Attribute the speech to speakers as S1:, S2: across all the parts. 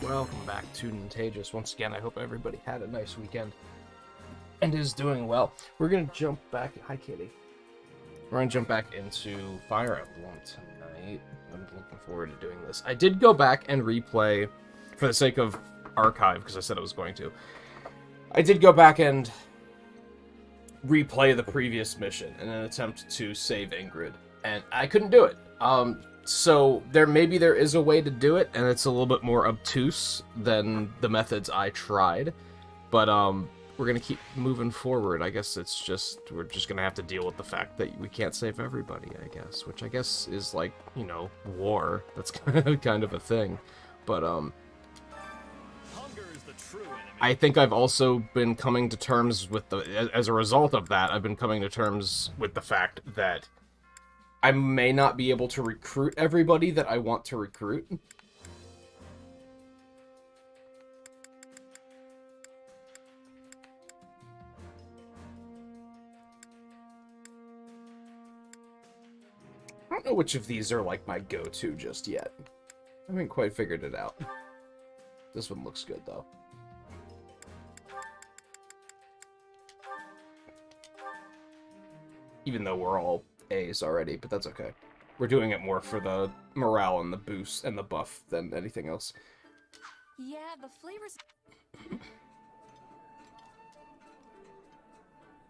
S1: Welcome back to Nintagious. Once again, I hope everybody had a nice weekend and is doing well. We're going to jump back... Hi, Kitty. We're going to jump back into Fire Emblem tonight. I'm looking forward to doing this. I did go back and replay, for the sake of archive, because I said I was going to. I did go back and replay the previous mission in an attempt to save Ingrid, and I couldn't do it. So maybe there is a way to do it, and it's a little bit more obtuse than the methods I tried. But we're gonna keep moving forward. I guess we're just gonna have to deal with the fact that we can't save everybody, I guess. Which I guess is like, you know, war. That's kind of a thing. But Hunger is the true enemy. I think I've also been coming to terms with as a result of that, I've been coming to terms with the fact that I may not be able to recruit everybody that I want to recruit. I don't know which of these are like my go-to just yet. I haven't quite figured it out. This one looks good though. Even though we're all A's already, but that's okay. We're doing it more for the morale and the boost and the buff than anything else.
S2: Yeah, the flavors...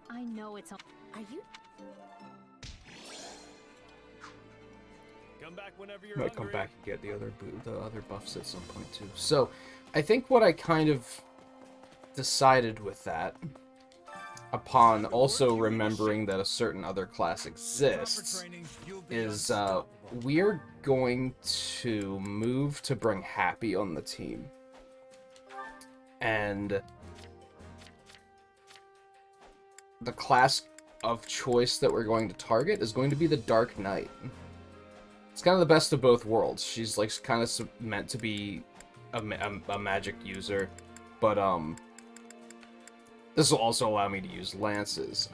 S2: I know it's on... Are you...
S3: Come back whenever you're
S1: Might
S3: hungry.
S1: come back and get the other buffs at some point too. So, I think what I kind of decided with that, upon also remembering that a certain other class exists, is we're going to move to bring Happy on the team. And the class of choice that we're going to target is going to be the Dark Knight. It's kind of the best of both worlds. She's like kind of meant to be a magic user, but this will also allow me to use lances.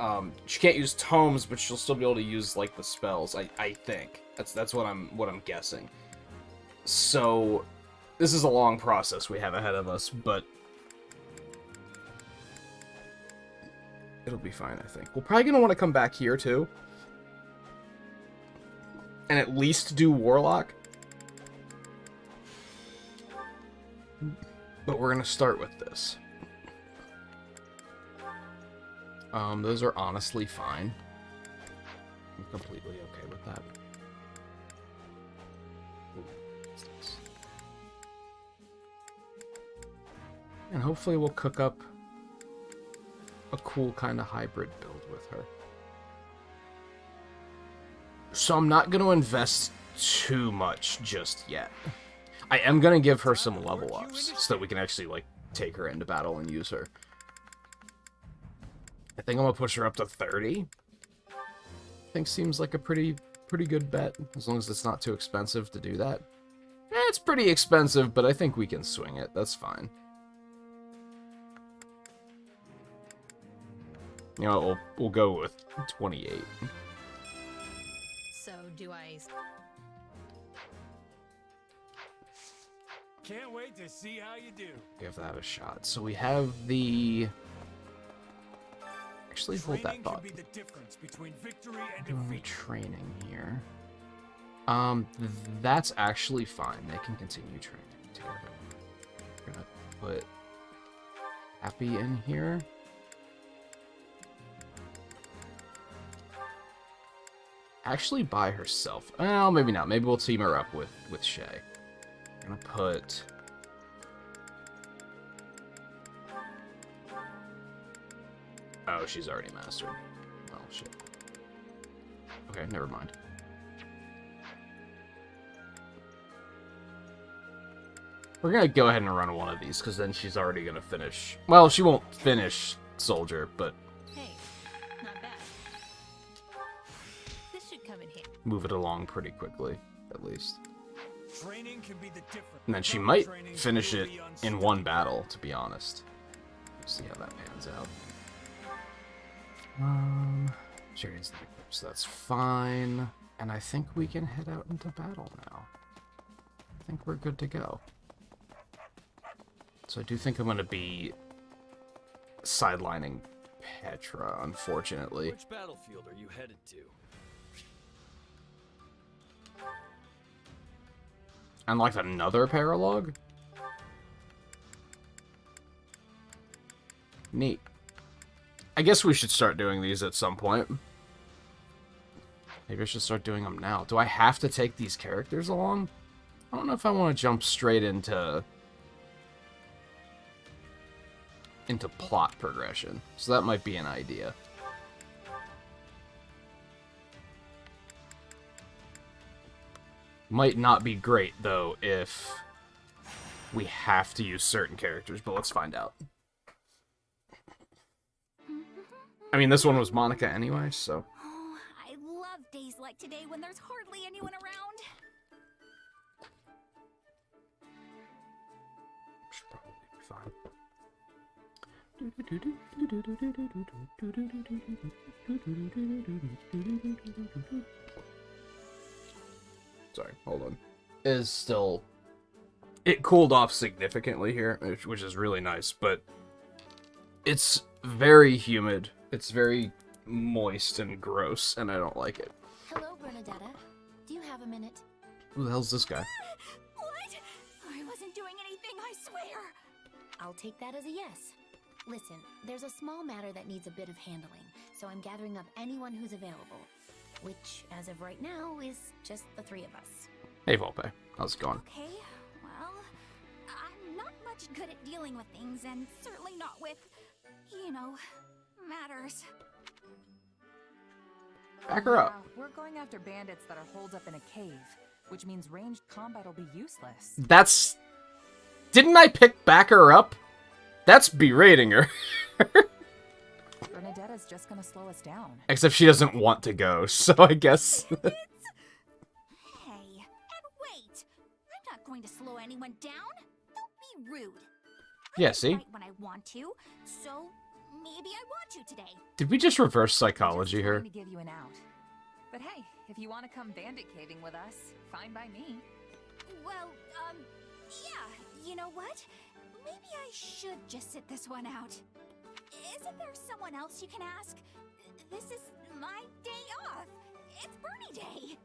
S1: She can't use tomes, but she'll still be able to use like the spells. I think that's what I'm guessing. So this is a long process we have ahead of us, but it'll be fine. I think we're probably gonna want to come back here too, and at least do Warlock. But we're gonna start with this. Those are honestly fine. I'm completely okay with that. Ooh, what's this? And hopefully we'll cook up a cool kind of hybrid build with her. So I'm not going to invest too much just yet. I am going to give her some level ups so that we can actually like take her into battle and use her. I think I'm gonna push her up to 30. I think seems like a pretty good bet, as long as it's not too expensive to do that. It's pretty expensive, but I think we can swing it. That's fine. You know, we'll go with 28.
S2: So, do I...
S3: Can't wait to see how you do.
S1: Give that a shot. So we have the... Actually, hold that thought.
S3: Be the difference between victory and
S1: Doing
S3: defeat.
S1: training here. That's actually fine. They can continue training together. We're gonna put Happy in here. Actually, by herself. Well, maybe not. Maybe we'll team her up with Shay. I'm gonna put... Oh, she's already mastered. Oh, shit. Okay, never mind. We're gonna go ahead and run one of these, because then she's already gonna finish... Well, she won't finish Soldier, but...
S2: Hey, not bad. This should come in handy.
S1: Move it along pretty quickly, at least.
S3: Training can be the difference.
S1: And then she might finish it in one battle, to be honest. See how that pans out. Jerry's not equipped, so that's fine. And I think we can head out into battle now. I think we're good to go. So I do think I'm going to be sidelining Petra, unfortunately.
S3: Which battlefield are you headed to?
S1: Unlocked another paralog? Neat. I guess we should start doing these at some point. Maybe I should start doing them now. Do I have to take these characters along? I don't know if I want to jump straight into plot progression. So that might be an idea. Might not be great, though, if we have to use certain characters, but let's find out. I mean, this one was Monica anyway, so...
S2: Oh, I love days like today when there's hardly anyone around.
S1: Should probably be fine. Sorry, hold on. Is still... It cooled off significantly here, which is really nice, but it's very humid. It's very moist and gross, and I don't like it.
S2: Hello, Bernadetta. Do you have a minute?
S1: Who the hell's this guy?
S2: What? I wasn't doing anything, I swear. I'll take that as a yes. Listen, there's a small matter that needs a bit of handling, so I'm gathering up anyone who's available. Which, as of right now, is just the three of us.
S1: Hey, Volpe. How's it going?
S2: Okay, well, I'm not much good at dealing with things, and certainly not with, you know, matters.
S1: Back her up.
S4: We're going after bandits that are holed up in a cave, which means ranged combat will be useless.
S1: That's... Didn't I pick back her up? That's berating her.
S4: Bernadetta's just gonna slow us down.
S1: Except she doesn't want to go, so I guess...
S2: Hey, and wait! I'm not going to slow anyone down. Don't be rude.
S1: Yeah,
S2: I
S1: see?
S2: fight when I want to, so maybe I want to today.
S1: Did we just reverse psychology
S4: Just
S1: here?
S4: trying to give you an out. But hey, if you want to come bandit caving with us, fine by me.
S2: Well, yeah, you know what? Maybe I should just sit this one out. Isn't there someone else you can ask? This is my day off. It's Bernie Day.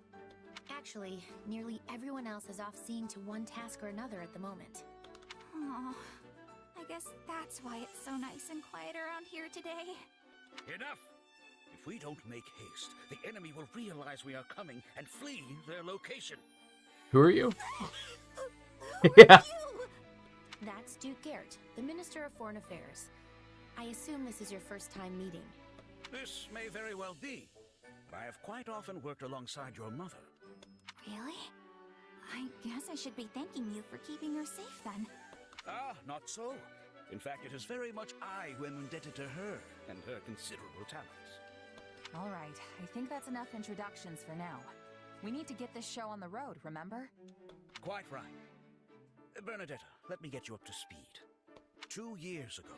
S2: Actually, nearly everyone else is off seeing to one task or another at the moment. Oh, I guess that's why it's so nice and quiet around here today.
S5: Enough! If we don't make haste, the enemy will realize we are coming and flee their location.
S1: Who are you?
S2: Who
S1: Yeah.
S2: are you? That's Duke Garrett, the Minister of Foreign Affairs. I assume this is your first time meeting.
S5: This may very well be, but I have quite often worked alongside your mother.
S2: Really? I guess I should be thanking you for keeping her safe then.
S5: Ah, not so. In fact, it is very much I who am indebted to her and her considerable talents.
S4: All right, I think that's enough introductions for now. We need to get this show on the road, remember?
S5: Quite right. Bernadetta, let me get you up to speed. 2 years ago,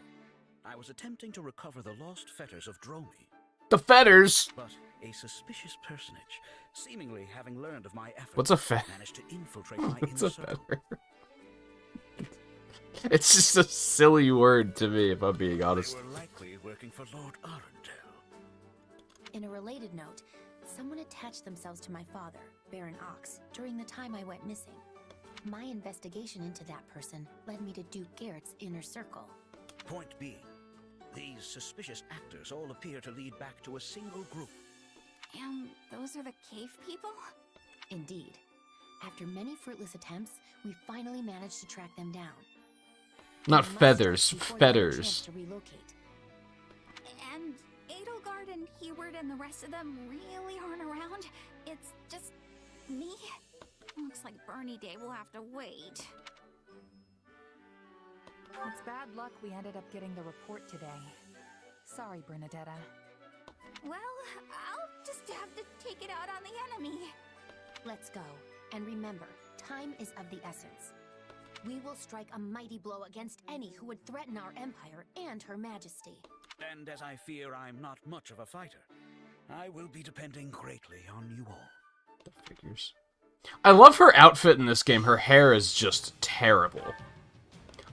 S5: I was attempting to recover the lost fetters of Dromi,
S1: The fetters!
S5: but a suspicious personage, seemingly having learned of my efforts,
S1: What's a fetter?
S5: managed to infiltrate my
S1: What's
S5: inner
S1: a
S5: circle.
S1: fetter? It's just a silly word to me, if I'm being
S5: They
S1: honest.
S5: were likely working for Lord Arundel.
S2: In a related note, someone attached themselves to my father, Baron Ox, during the time I went missing. My investigation into that person led me to Duke Garrett's inner circle.
S5: Point being, these suspicious actors all appear to lead back to a single group.
S2: And those are the cave people? Indeed. After many fruitless attempts, we finally managed to track them down.
S1: Not
S2: They must
S1: feathers,
S2: have before they had a chance
S1: fetters.
S2: to relocate. And Edelgard and Heward and the rest of them really aren't around. It's just me. Looks like Bernie Day will have to wait.
S4: It's bad luck we ended up getting the report today. Sorry, Bernadetta.
S2: Well, I'll just have to take it out on the enemy. Let's go. And remember, time is of the essence. We will strike a mighty blow against any who would threaten our empire and her majesty.
S5: And as I fear I'm not much of a fighter, I will be depending greatly on you all.
S1: The figures. I love her outfit in this game. Her hair is just terrible.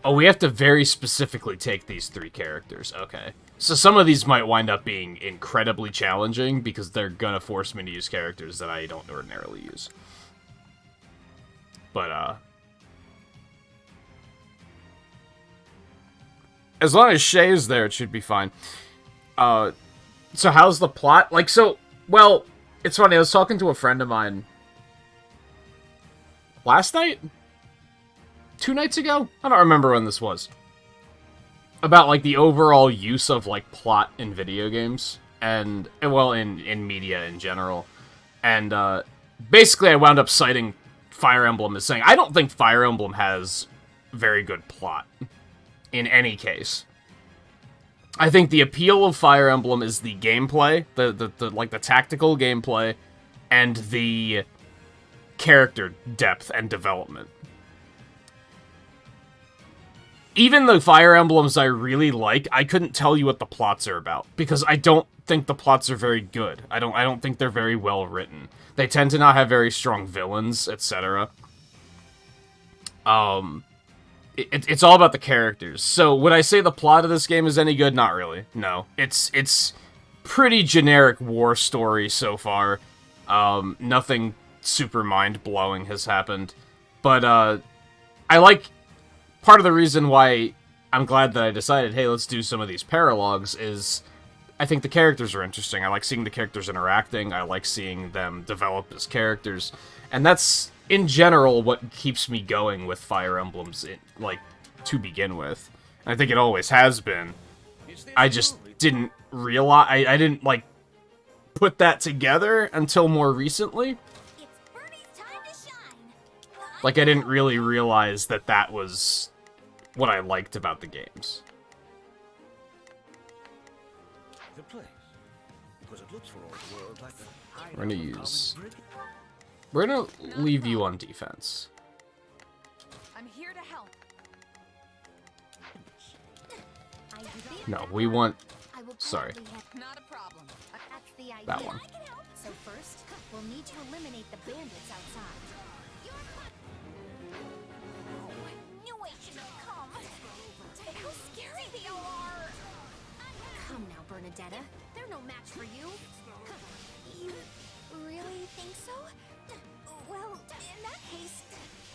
S1: Oh, we have to very specifically take these 3 characters. Okay. So some of these might wind up being incredibly challenging because they're gonna force me to use characters that I don't ordinarily use. But, as long as Shay is there, it should be fine. So how's the plot? Like, so, well, it's funny, I was talking to a friend of mine last night? 2 nights ago? I don't remember when this was. About, like, the overall use of, like, plot in video games. And, well, in media in general. And, basically I wound up citing Fire Emblem as saying, I don't think Fire Emblem has very good plot. In any case. I think the appeal of Fire Emblem is the gameplay, the tactical gameplay, and the character depth and development. Even the Fire Emblems I really like, I couldn't tell you what the plots are about, because I don't think the plots are very good. I don't think they're very well written. They tend to not have very strong villains, etc. It's all about the characters. So, would I say the plot of this game is any good? Not really. No. It's pretty generic war story so far. Nothing super mind-blowing has happened. But, I like... Part of the reason why I'm glad that I decided, hey, let's do some of these paralogs is... I think the characters are interesting. I like seeing the characters interacting. I like seeing them develop as characters. And that's... in general, what keeps me going with Fire Emblems, to begin with. And I think it always has been. I just didn't realize... I didn't, put that together until more recently.
S2: It's Birdie's time to shine.
S1: I didn't really realize that that was what I liked about the games.
S5: The place. Because it looks for all the world like a
S1: We're gonna use... We're gonna leave you on defense.
S4: I'm here to help.
S1: No, we want...
S2: I will
S1: Sorry.
S2: gladly help.
S4: Not a problem.
S2: That's the idea.
S1: That one.
S2: I can help. So first, we'll need to eliminate the bandits outside. Oh, knew I should have come. Look how scary they all are. Come now, Bernadetta. They're no match for you. You really think so? Well, in that case,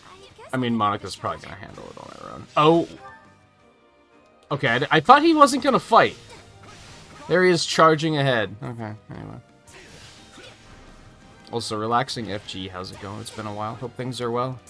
S2: I guess...
S1: I mean, Monica's probably gonna handle it on her own. Oh! Okay, I thought he wasn't gonna fight. There he is, charging ahead. Okay, anyway. Also, relaxing FG, how's it going? It's been a while. Hope things are well.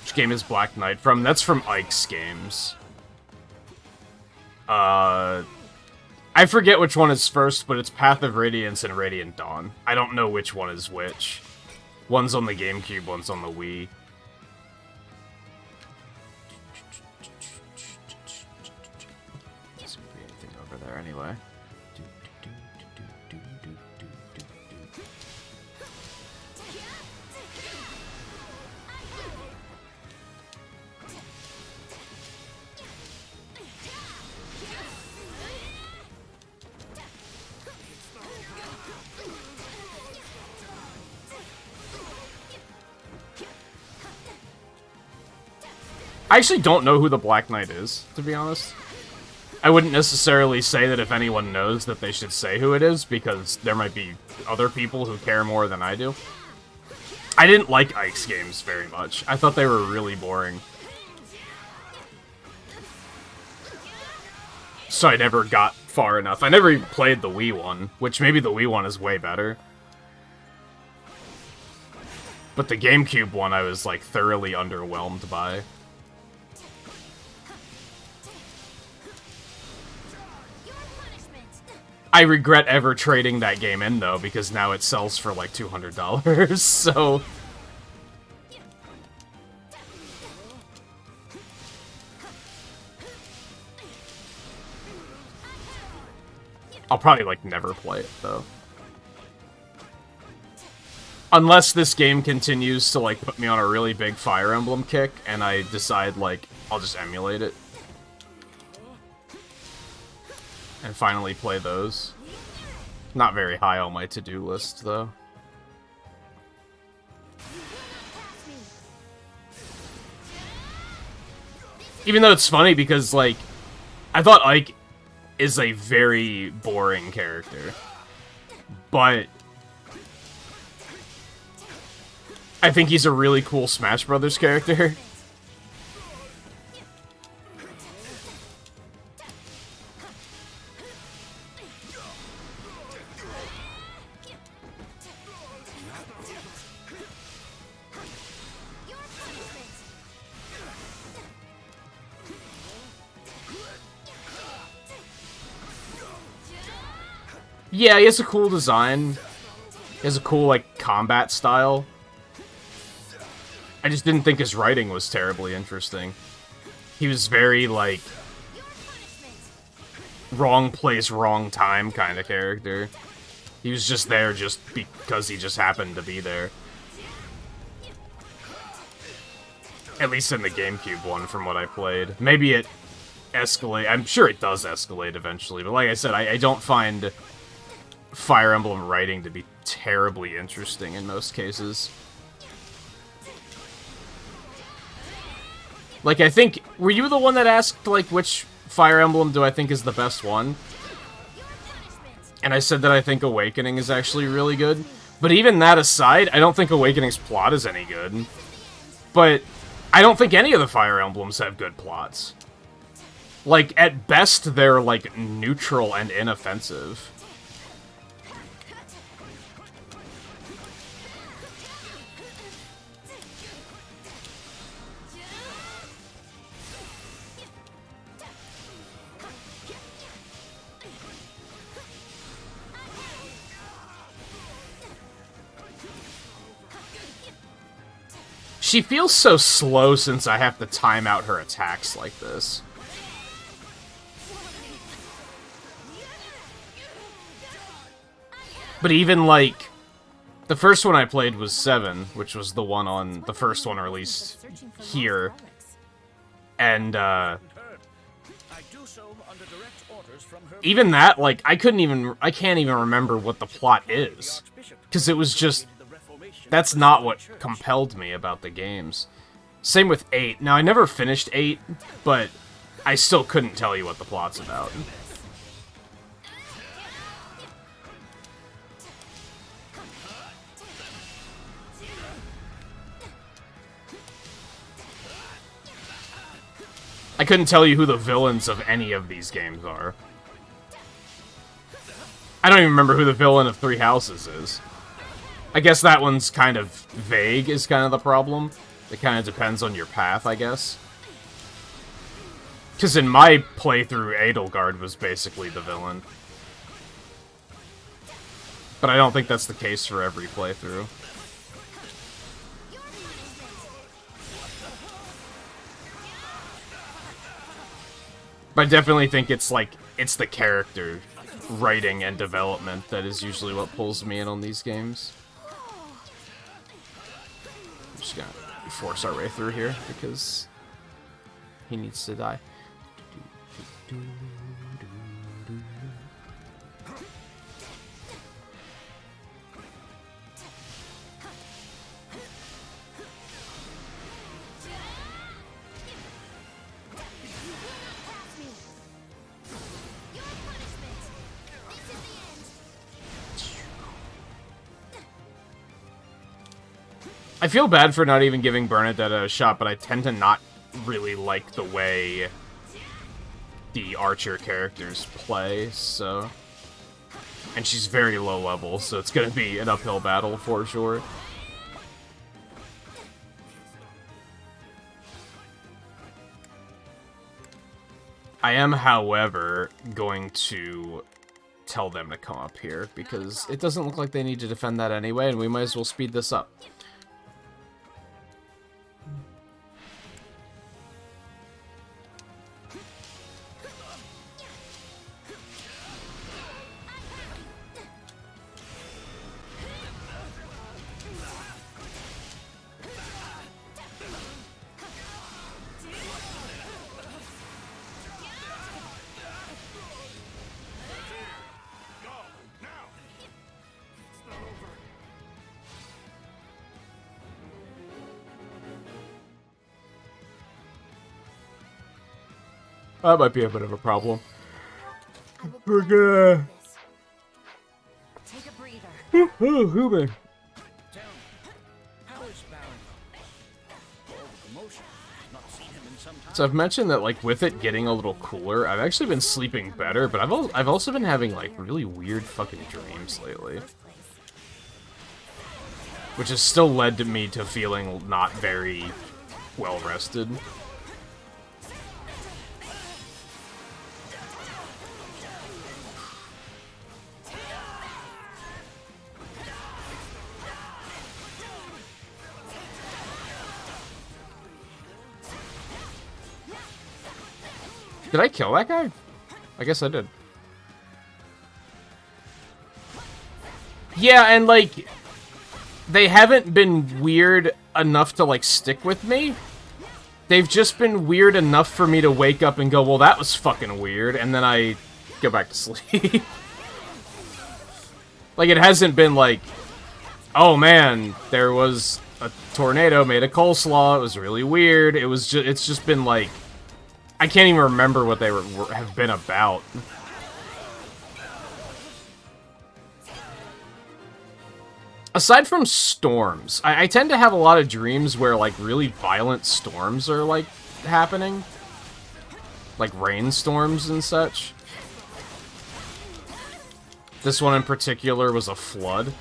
S1: Which game is Black Knight from? That's from Ike's games. I forget which one is first, but it's Path of Radiance and Radiant Dawn. I don't know which one is which. One's on the GameCube, one's on the Wii. Doesn't be anything over there anyway. I actually don't know who the Black Knight is, to be honest. I wouldn't necessarily say that if anyone knows that they should say who it is, because there might be other people who care more than I do. I didn't like Ike's games very much. I thought they were really boring. So I never got far enough. I never even played the Wii one, which maybe the Wii one is way better. But the GameCube one I was, thoroughly underwhelmed by. I regret ever trading that game in, though, because now it sells for, $200, so... I'll probably, like, never play it, though. Unless this game continues to, like, put me on a really big Fire Emblem kick, and I decide, like, I'll just emulate it. And finally play those. Not very high on my to-do list, though. Even though it's funny because, like, I thought Ike is a very boring character. But I think he's a really cool Smash Brothers character. Yeah, he has a cool design. He has a cool, like, combat style. I just didn't think his writing was terribly interesting. He was very, like, wrong place, wrong time kind of character. He was just there just because he just happened to be there. At least in the GameCube one, from what I played. Maybe it escalate. I'm sure it does escalate eventually, but like I said, I don't find Fire Emblem writing to be terribly interesting in most cases. Like, I think... Were you the one that asked, like, which Fire Emblem do I think is the best one? And I said that I think Awakening is actually really good. But even that aside, I don't think Awakening's plot is any good. But I don't think any of the Fire Emblems have good plots. Like, at best, they're, like, neutral and inoffensive. She feels so slow since I have to time out her attacks like this. But even, like, the first one I played was 7, which was the one on the first one released here. And, even that, like, I can't even remember what the plot is. Because it was just... That's not what compelled me about the games. Same with 8. Now, I never finished 8, but I still couldn't tell you what the plot's about. I couldn't tell you who the villains of any of these games are. I don't even remember who the villain of Three Houses is. I guess that one's kind of vague, is kind of the problem. It kind of depends on your path, I guess. Because in my playthrough, Edelgard was basically the villain. But I don't think that's the case for every playthrough. But I definitely think it's like, it's the character writing and development that is usually what pulls me in on these games. I'm just gonna force our way through here because he needs to die. I feel bad for not even giving Bernadette a shot, but I tend to not really like the way the Archer characters play, so... And she's very low level, so it's gonna be an uphill battle for sure. I am, however, going to tell them to come up here, because it doesn't look like they need to defend that anyway, and we might as well speed this up. That might be a bit of a problem.
S2: I will
S1: We're
S2: gladly
S1: gonna...
S2: do this.
S4: Take a breather.
S1: Oh, man.
S5: Tell me, how is Baron? All the commotion. Not seen him in some time.
S1: So I've mentioned that, like, with it getting a little cooler, I've actually been sleeping better, but I've also been having, like, really weird fucking dreams lately. Which has still led to me to feeling not very well rested. Did I kill that guy? I guess I did. Yeah, and like, they haven't been weird enough to like stick with me. They've just been weird enough for me to wake up and go, well, that was fucking weird, and then I go back to sleep. Like, it hasn't been like, oh man, there was a tornado made a coleslaw, it was really weird. It was just, it's just been like, I can't even remember what they have been about. Aside from storms, I tend to have a lot of dreams where, like, really violent storms are, like, happening. Like, rainstorms and such. This one in particular was a flood.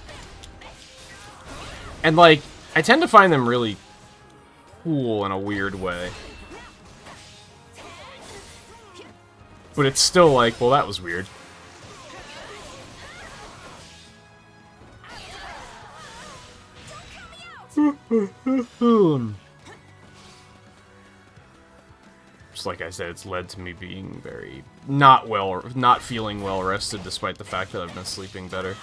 S1: And, like, I tend to find them really cool in a weird way. But it's still like, well, that was weird. Just like I said, it's led to me being very not feeling well rested, despite the fact that I've been sleeping better.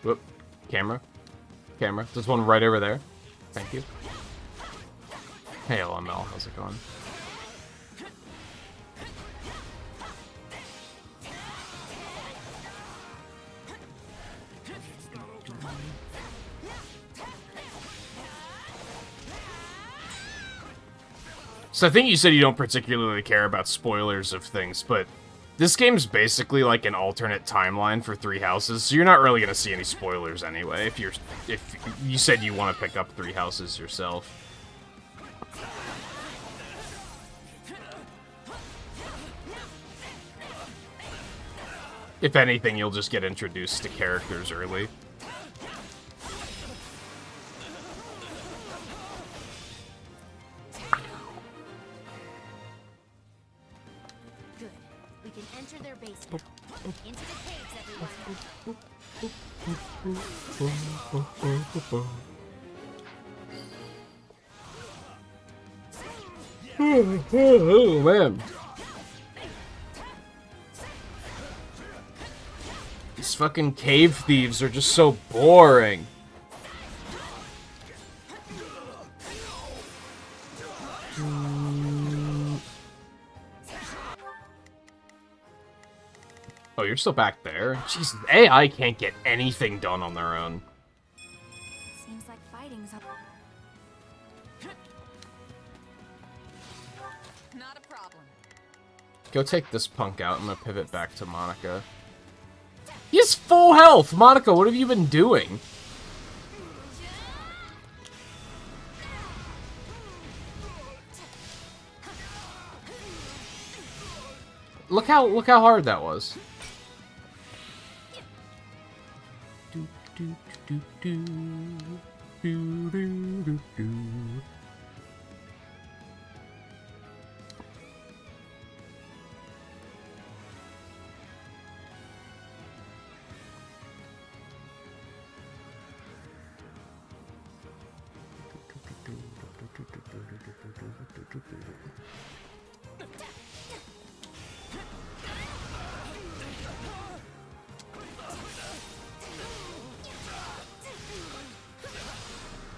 S1: Whoop. Camera. Camera. There's one right over there. Thank you. Hey, LML. How's it going? So I think you said you don't particularly care about spoilers of things, but this game's basically like an alternate timeline for Three Houses, so you're not really gonna see any spoilers anyway. If you said you want to pick up Three Houses yourself. If anything, you'll just get introduced to characters early.
S2: Good. We can enter their base now. Into the caves, everyone.
S1: Oh, man. These fucking cave thieves are just so boring. Oh, you're still back there? Jeez, AI can't get anything done on their own.
S2: Seems like fighting's up.
S4: Not a problem.
S1: Go take this punk out. I'm gonna pivot back to Monica. He has full health! Monica, what have you been doing? Look how hard that was.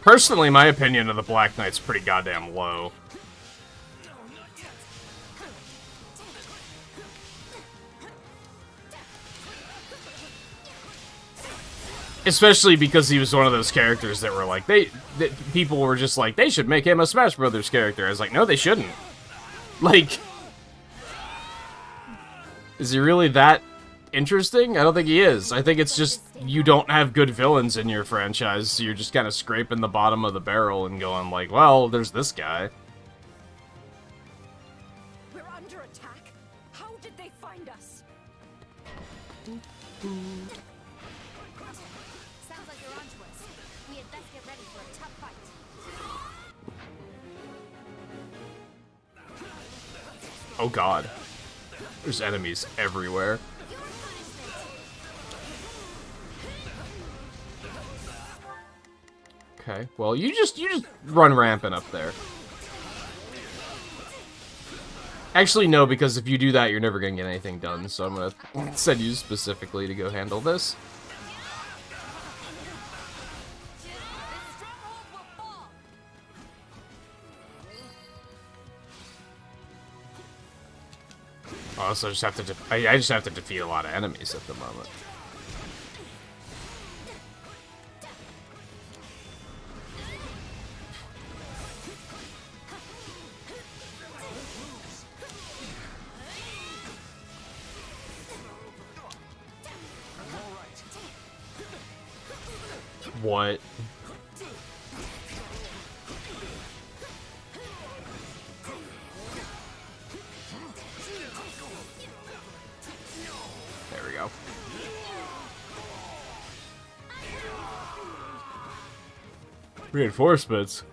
S1: Personally, my opinion of the Black Knight's pretty goddamn low. Especially because he was one of those characters that were like, people were just like, they should make him a Smash Brothers character. I was like, no, they shouldn't. Like, is he really that interesting? I don't think he is. I think it's just, you don't have good villains in your franchise, so you're just kind of scraping the bottom of the barrel and going like, well, there's this guy.
S2: We're under attack? How did they find us? Sounds like you're onto us. We had best get ready for a tough fight.
S1: Oh god. There's enemies everywhere. Okay, well, you just run rampant up there. Actually, no, because if you do that, you're never gonna get anything done, so I'm gonna send you specifically to go handle this. Also, I just have to defeat a lot of enemies at the moment. What? There we go. Reinforcements.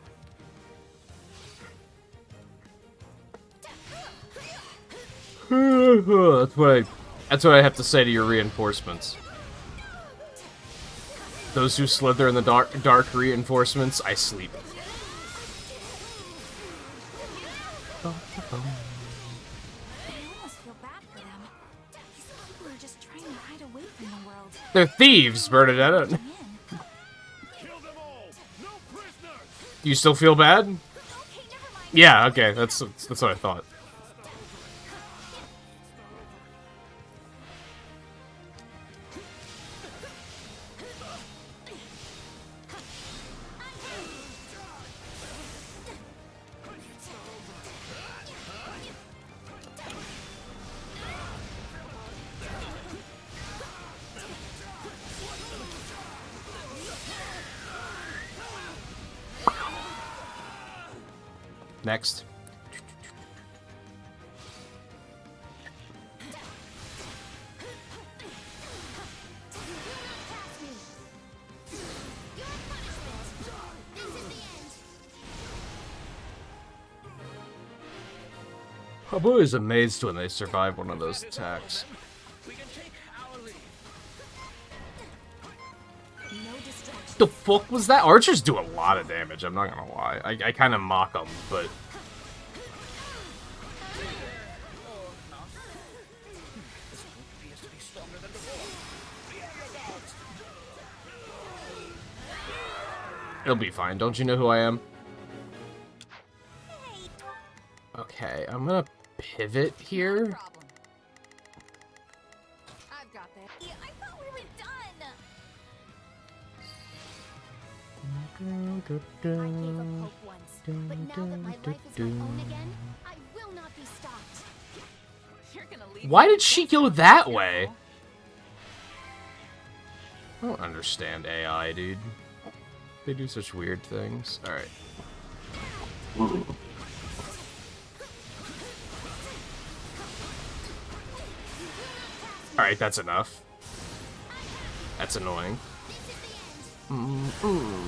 S1: That's what I have to say to your reinforcements. Those who slither in the dark reinforcements, I sleep.
S2: I almost feel bad for them. These people are just trying to hide away from the world.
S1: They're thieves, Bernadetta.
S2: In.
S1: Do you still feel bad?
S2: Okay, never mind.
S1: Yeah, okay, that's what I thought. Next. I'm always amazed when they survive one of those attacks. The fuck was that? Archers do a lot of damage, I'm not gonna lie. I kind of mock them, but... It'll be fine, don't you know who I am? Okay, I'm gonna pivot here.
S2: No problem. I've got that. Yeah, I thought we were done. I gave up hope once, but now that my life is my own again, I will not be stopped.
S4: You're gonna leave
S1: Why
S4: me
S1: did she go that way? I don't understand AI, dude. They do such weird things. Alright. Alright, that's enough. That's annoying. Oh.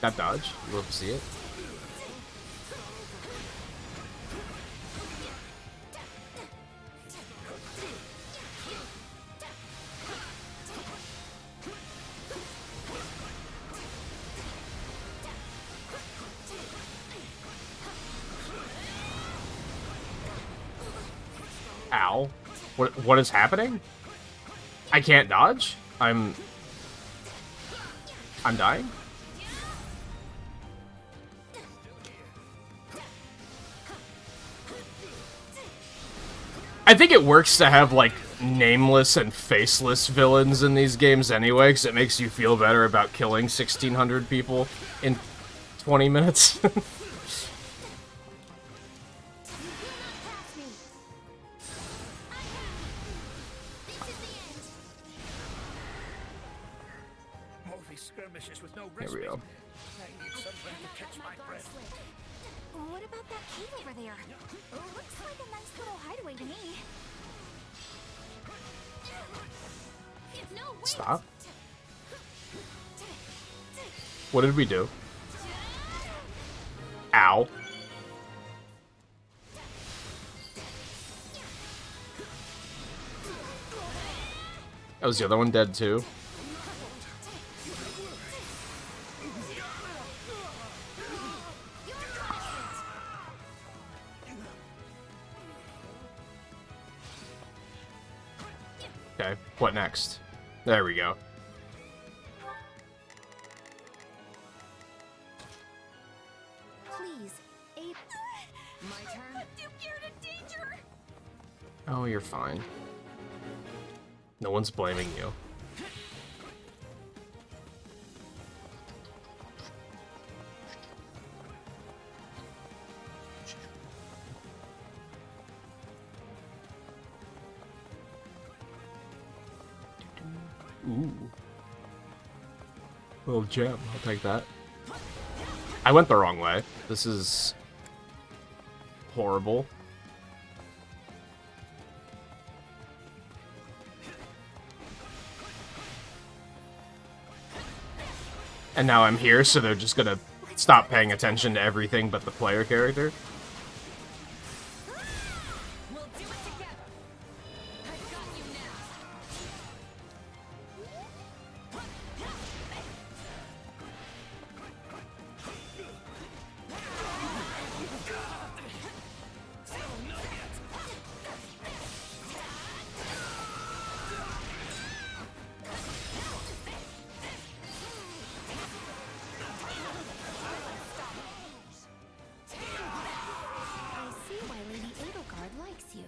S1: That dodge. You love to see it. What is happening? I can't dodge? I'm dying? I think it works to have, like, nameless and faceless villains in these games anyway, because it makes you feel better about killing 1,600 people in 20 minutes. Here we go.
S2: What about that cave over there? Looks like a nice little hideaway to me. No, wait.
S1: Stop. What did we do? Ow. Oh, was the other one dead too? Okay, what next? There we go.
S2: Please, Abe. My turn. You're in danger.
S1: Oh, you're fine. No one's blaming you. Ooh. Little gem, I'll take that. I went the wrong way. This is horrible. And now I'm here, so they're just gonna stop paying attention to everything but the player character.
S4: We'll do it together. I got you now.
S2: I see why Lady Edelgard likes you.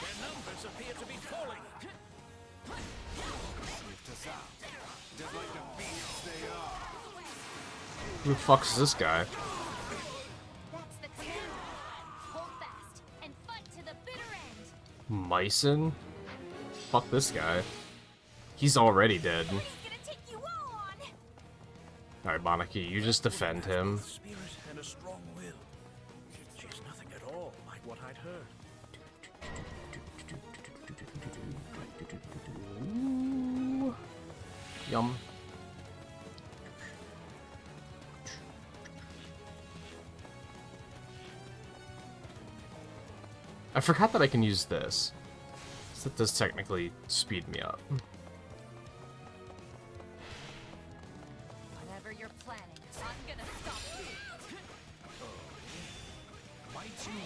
S5: Their numbers appear to be falling.
S1: Who the fuck is this guy?
S2: That's the command. Hold fast and fight to the bitter end.
S1: Myson? Fuck this guy. He's already dead.
S2: He's gonna take you all on.
S1: Alright, Monarchy, you just defend him.
S5: Spirit and a strong will. She's nothing at all like what I'd heard.
S1: Ooh. Yum. I forgot that I can use this. So that does technically speed me up.
S4: Whatever you're planning, I'm gonna stop you.
S5: Might you be?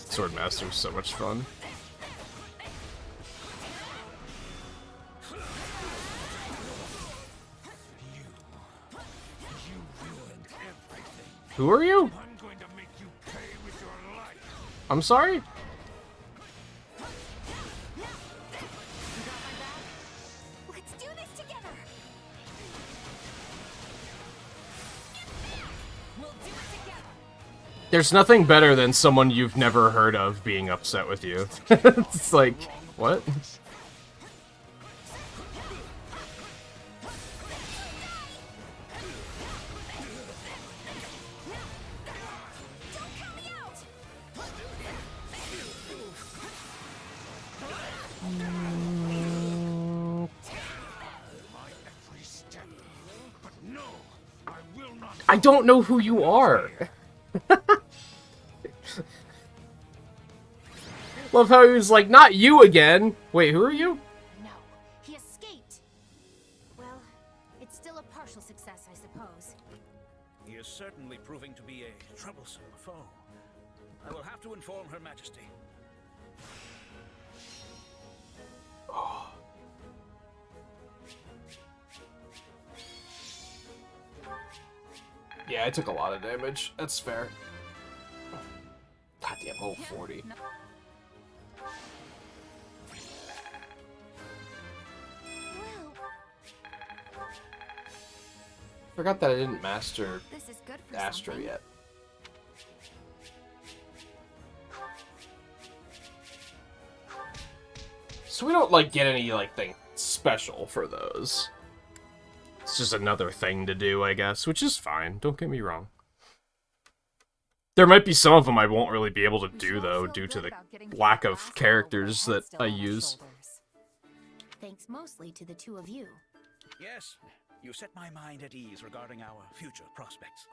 S1: Swordmaster was so much fun. Who are you?
S5: I'm going to make you pay with your life.
S1: I'm sorry?
S2: Let's do this together.
S4: We'll do it together.
S1: There's nothing better than someone you've never heard of being upset with you. It's like, what?
S2: Don't count me out.
S5: My every step
S1: I don't know who you are. Love how he was like, not you again. Wait, who are you?
S2: No, he escaped. Well, it's still a partial success, I suppose.
S5: He is certainly proving to be a troublesome foe. I will have to inform Her Majesty.
S1: Yeah, I took a lot of damage. That's fair. Goddamn, level 40.
S2: Well,
S1: Forgot that I didn't master
S2: this is good for
S1: Astra
S2: something.
S1: yet. So we don't, like, get any, like, thing special for those. It's just another thing to do, I guess, which is fine. Don't get me wrong. There might be some of them I won't really be able to do, though, due to the lack of characters that I use.
S2: Thanks mostly to the two of you.
S5: Yes, you set my mind at ease regarding our future prospects.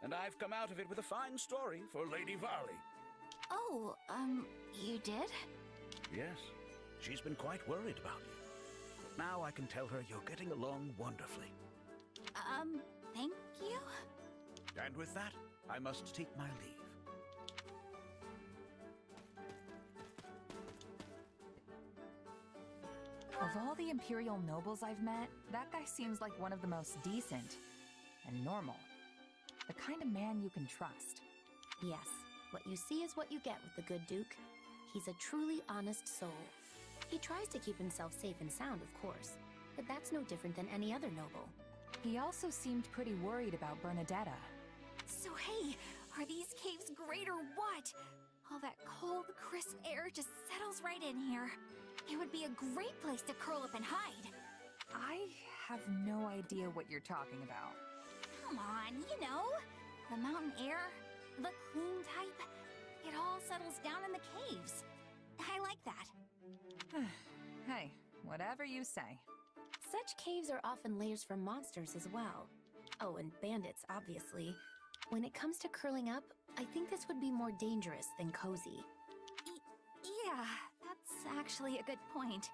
S5: And I've come out of it with a fine story for Lady Varley.
S2: Oh, you did?
S5: Yes, she's been quite worried about you. But now I can tell her you're getting along wonderfully.
S2: Thank you?
S5: And with that, I must take my leave.
S4: Of all the Imperial nobles I've met, that guy seems like one of the most decent and normal. The kind of man you can trust.
S6: Yes, what you see is what you get with the good Duke. He's a truly honest soul. He tries to keep himself safe and sound, of course, but that's no different than any other noble.
S4: He also seemed pretty worried about Bernadetta.
S2: So hey, are these caves great or what? All that cold, crisp air just settles right in here. It would be a great place to curl up and hide.
S4: I have no idea what you're talking about.
S2: Come on, you know. The mountain air, the clean type. It all settles down in the caves. I like that.
S4: Hey, whatever you say.
S6: Such caves are often lairs for monsters as well. Oh, and bandits, obviously. When it comes to curling up, I think this would be more dangerous than cozy.
S2: Yeah, that's actually a good point.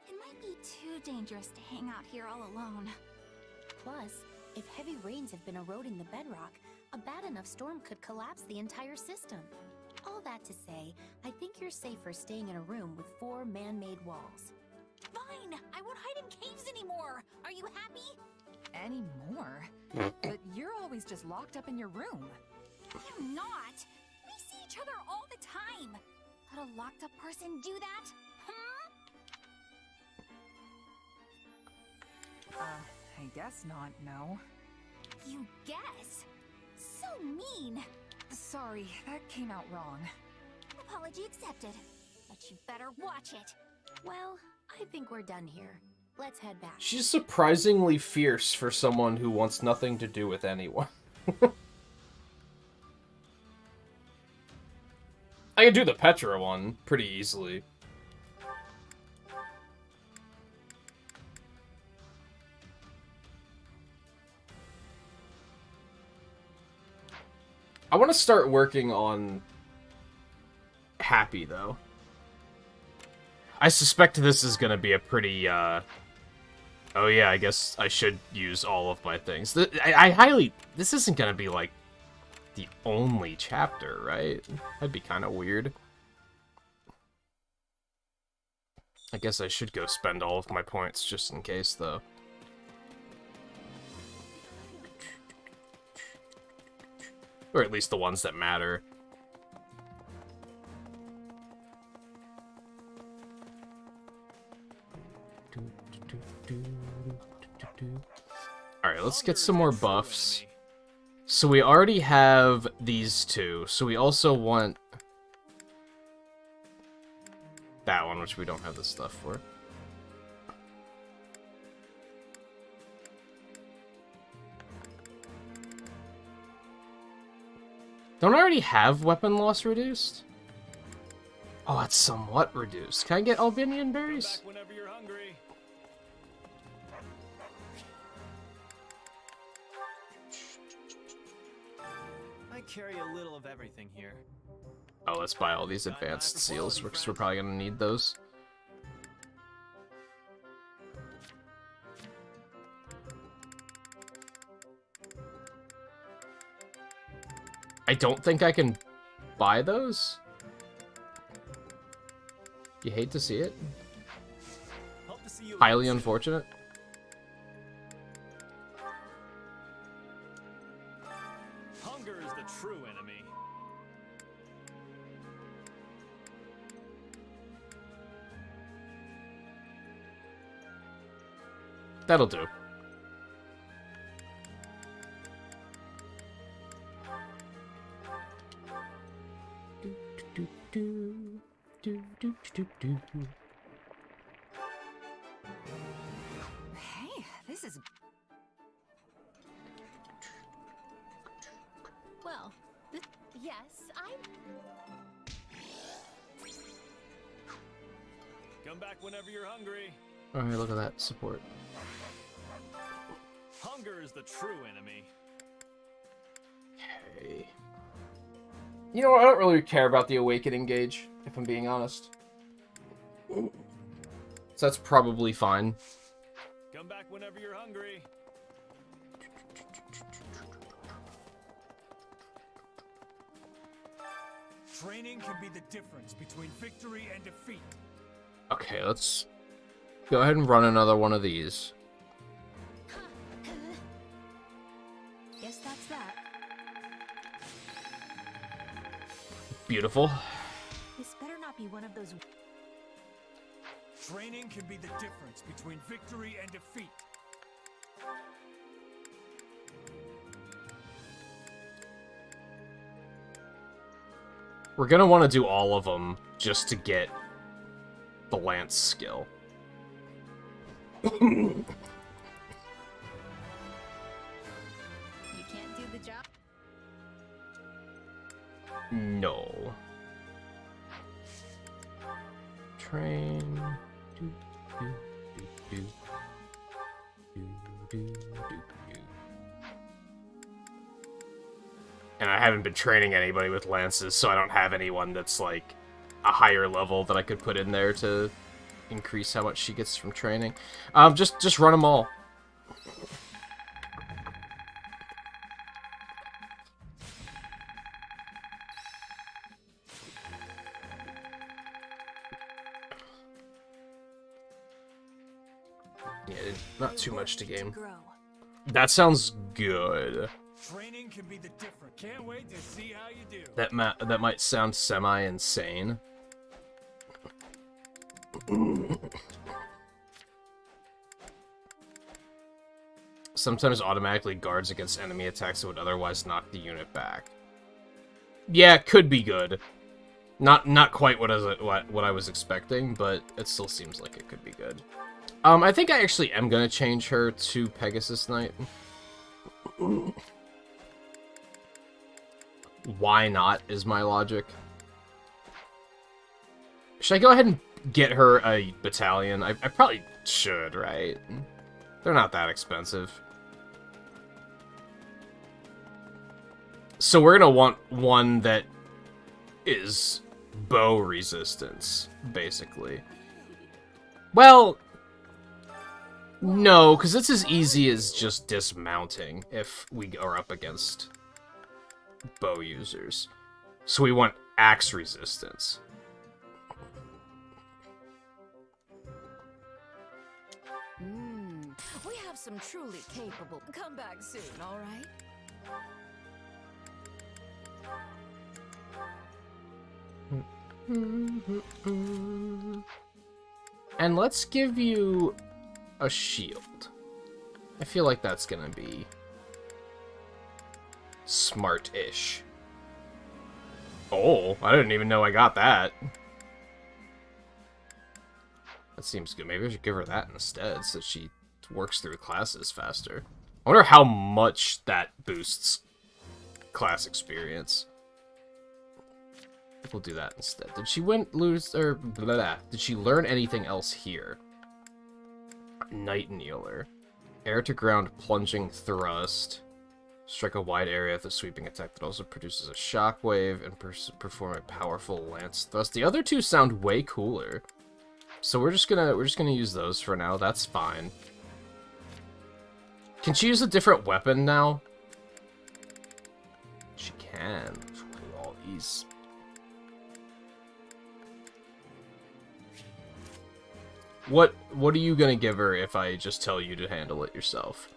S2: It might be too dangerous to hang out here all alone.
S6: Plus, if heavy rains have been eroding the bedrock, a bad enough storm could collapse the entire system. All that to say, I think you're safer staying in a room with 4 man-made walls.
S2: Fine! I won't hide in caves anymore! Are you happy?
S4: Any more? But you're always just locked up in your room.
S2: I'm not! We see each other all the time! Let a locked up person do that?
S4: I guess not, no.
S2: You guess? So mean!
S4: Sorry, that came out wrong.
S2: Apology accepted. But you better watch it.
S6: Well, I think we're done here. Let's head back.
S1: She's surprisingly fierce for someone who wants nothing to do with anyone. I can do the Petra one pretty easily. I want to start working on Happy, though. I suspect this is going to be a pretty, oh yeah, I guess I should use all of my things. This isn't going to be, like, the only chapter, right? That'd be kind of weird. I guess I should go spend all of my points just in case, though. Or at least the ones that matter. Alright, let's get some more buffs. So we already have these two. So we also want that one, which we don't have the stuff for. Don't I already have weapon loss reduced? Oh, that's somewhat reduced. Can I get Albinian berries?
S3: Back whenever you're hungry. carry a little of everything here.
S1: Oh, let's buy all these advanced seals, because we're probably gonna need those. I don't think I can buy those. You hate to see it.
S3: Hope to see you
S1: Highly
S3: soon.
S1: unfortunate.
S3: Hunger is the true enemy.
S1: That'll do.
S4: Hey, this is
S6: Well, yes,
S3: Come back whenever you're hungry.
S1: Alright, look at that support.
S3: Hunger is the true enemy.
S1: Okay. You know what? I don't really care about the awakening gauge, if I'm being honest. So that's probably fine.
S3: Come back whenever you're hungry.
S7: Training can be the difference between victory and defeat.
S1: Okay, let's go ahead and run another one of these.
S6: guess that's that.
S1: Beautiful.
S6: This better not be one of those.
S7: Training can be the difference between victory and defeat.
S1: We're gonna want to do all of them just to get the lance skill.
S6: You can't do the job.
S1: No. Train. Do, do, do, do. Do, do, do, do. And I haven't been training anybody with lances, so I don't have anyone that's like a higher level that I could put in there to increase how much she gets from training. Just run them all. Yeah, not too much to game. That sounds good.
S7: Training can be the difference. Can't wait to see how you do.
S1: That might sound semi-insane. Sometimes automatically guards against enemy attacks that would otherwise knock the unit back. Yeah, could be good. Not quite what I was expecting, but it still seems like it could be good. I think I actually am gonna change her to Pegasus Knight. Why not, is my logic. Should I go ahead and get her a battalion? I probably should, right? They're not that expensive. So we're gonna want one that is bow resistance, basically. Well, no, because it's as easy as just dismounting if we are up against bow users. So we want axe resistance.
S4: We have some truly capable. Come back soon, all right?
S1: And let's give you a shield. I feel like that's gonna be smart-ish. Oh, I didn't even know I got that. That seems good. Maybe I should give her that instead, so she works through classes faster. I wonder how much that boosts class experience. We'll do that instead. Did she lose, or blah, blah, blah. Did she learn anything else here? Night Kneeler. Air to ground plunging thrust. Strike a wide area with a sweeping attack that also produces a shockwave and perform a powerful lance thrust. The other two sound way cooler. So we're just gonna use those for now. That's fine. Can she use a different weapon now? She can. All these. What are you gonna give her if I just tell you to handle it yourself?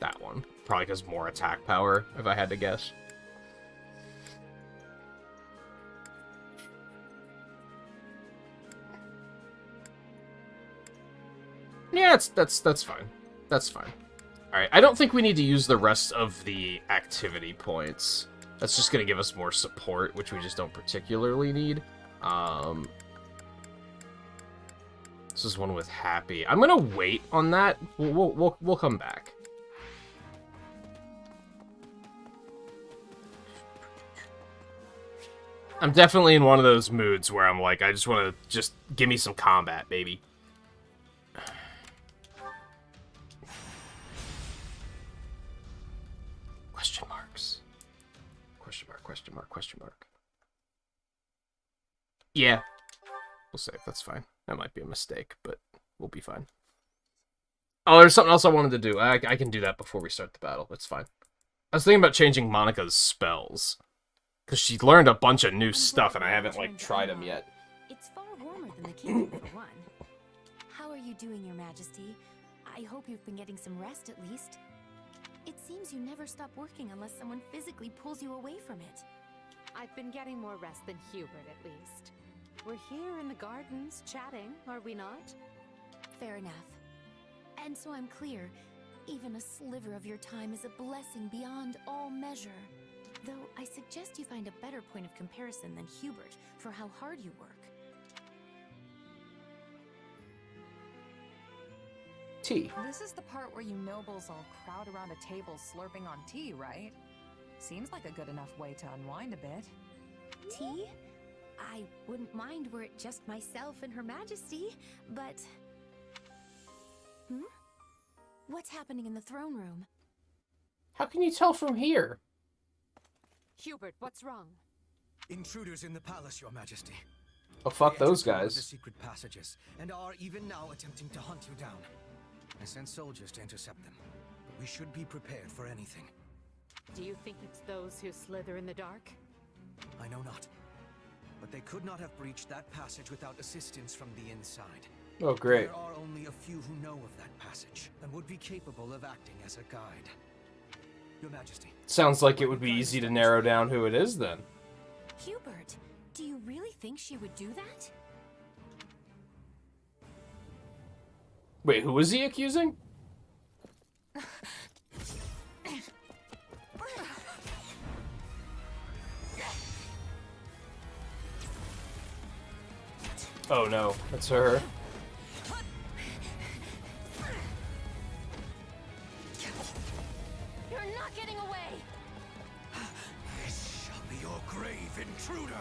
S1: That one. Probably because more attack power, if I had to guess. Yeah, that's fine. That's fine. Alright, I don't think we need to use the rest of the activity points. That's just going to give us more support, which we just don't particularly need. This is one with happy. I'm going to wait on that. We'll come back. I'm definitely in one of those moods where I'm like, I just want to just give me some combat, baby. Question marks. Question mark, question mark, question mark. Yeah. We'll save, that's fine. That might be a mistake, but we'll be fine. Oh, there's something else I wanted to do. I can do that before we start the battle. It's fine. I was thinking about changing Monica's spells. Because she learned a bunch of new stuff, and I haven't, like, tried them yet.
S6: It's far warmer than the kingdom, for one. How are you doing, Your Majesty? I hope you've been getting some rest, at least. It seems you never stop working unless someone physically pulls you away from it.
S8: I've been getting more rest than Hubert, at least. We're here in the gardens, chatting, are we not?
S6: Fair enough. And so I'm clear, even a sliver of your time is a blessing beyond all measure. Though I suggest you find a better point of comparison than Hubert for how hard you work.
S1: Tea.
S4: This is the part where you nobles all crowd around a table slurping on tea, right? Seems like a good enough way to unwind a bit.
S6: Tea? I wouldn't mind were it just myself and Her Majesty, but... What's happening in the throne room?
S1: How can you tell from here?
S8: Hubert, what's wrong?
S7: Intruders in the palace, Your Majesty.
S1: Oh, fuck
S7: They
S1: those
S7: entered one of
S1: guys.
S7: the secret passages and are even now attempting to hunt you down. I sent soldiers to intercept them, but we should be prepared for anything.
S8: Do you think it's those who slither in the dark?
S7: I know not, but they could not have breached that passage without assistance from the inside.
S1: Oh, great.
S7: There are only a few who know of that passage and would be capable of acting as a guide. Your Majesty.
S1: Sounds like it would be easy to narrow down who it is, then.
S6: Hubert, do you really think she would do that?
S1: Wait, who was he accusing? Oh no, that's her.
S6: You're not getting away!
S7: This shall be your grave, intruder!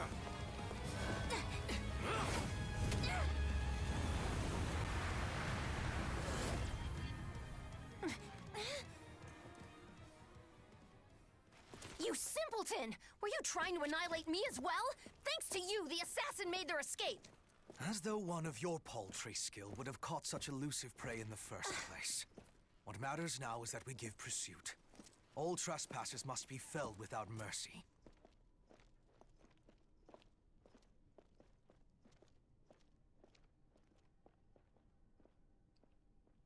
S6: You simpleton! Were you trying to annihilate me as well? Thanks to you, the assassin made their escape!
S7: As though one of your paltry skill would have caught such elusive prey in the first place. What matters now is that we give pursuit. All trespassers must be felled without mercy.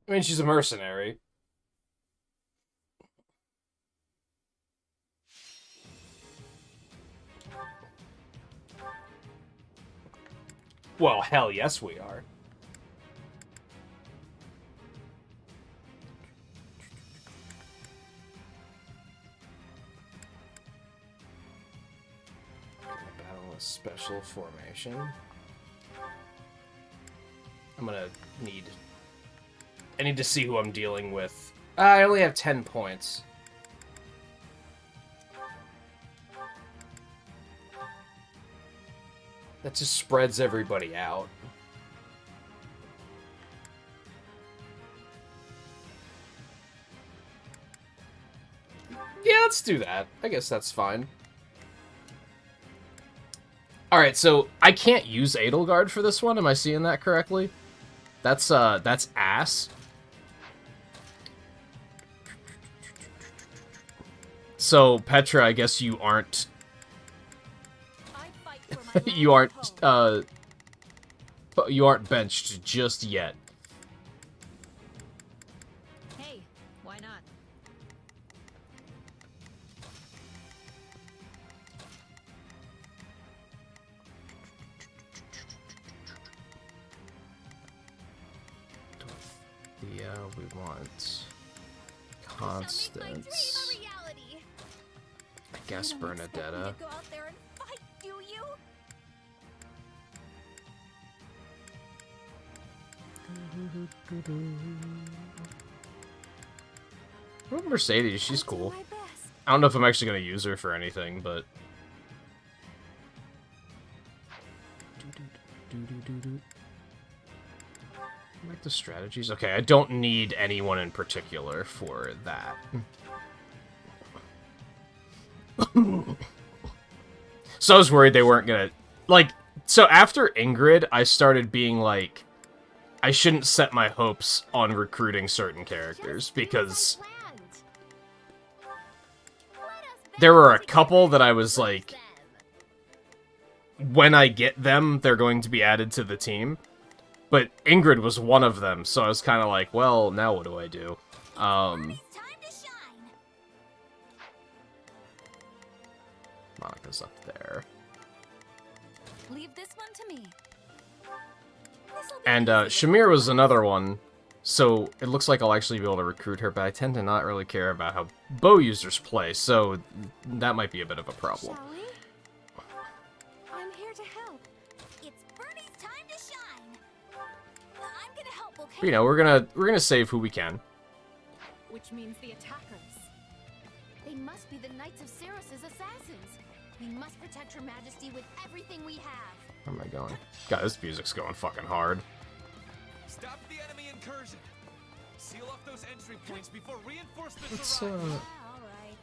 S1: I mean, she's a mercenary. Well, hell yes we are. Battle a special formation. I'm gonna need... I need to see who I'm dealing with. I only have 10 points. That just spreads everybody out. Yeah, let's do that. I guess that's fine. Alright, so I can't use Edelgard for this one. Am I seeing that correctly? That's ass. So, Petra, I guess you aren't... you aren't benched just yet.
S8: Hey, why not?
S1: Yeah, we want
S2: Constance.
S1: Constance. I guess Bernadetta.
S2: Go out there and fight, do you?
S1: Well, Mercedes, she's
S2: I'll do
S1: cool.
S2: my best.
S1: I don't know if I'm actually going to use her for anything, but... Like the strategies? Okay, I don't need anyone in particular for that. So I was worried they weren't gonna... Like, so after Ingrid, I started being like... I shouldn't set my hopes on recruiting certain characters, because... There were a couple that I was like... When I get them, they're going to be added to the team. But Ingrid was one of them, so I was kind of like, well, now what do I do? Monica's up there.
S2: Leave this one to me.
S1: And Shamir was another one, so it looks like I'll actually be able to recruit her, but I tend to not really care about how bow users play, so that might be a bit of a problem.
S2: Shall we? I'm here to help. It's Bernie's time to shine. I'm gonna help, okay?
S1: But, you know, we're gonna save who we can.
S8: Which means the attackers.
S6: They must be the Knights of Ceres' assassins. We must protect Her Majesty with everything we have.
S1: Where am I going? God, this music's going fucking hard.
S9: Stop the enemy incursion. Seal off those entry points before reinforcements
S1: Let's,
S9: arrive.
S2: All right.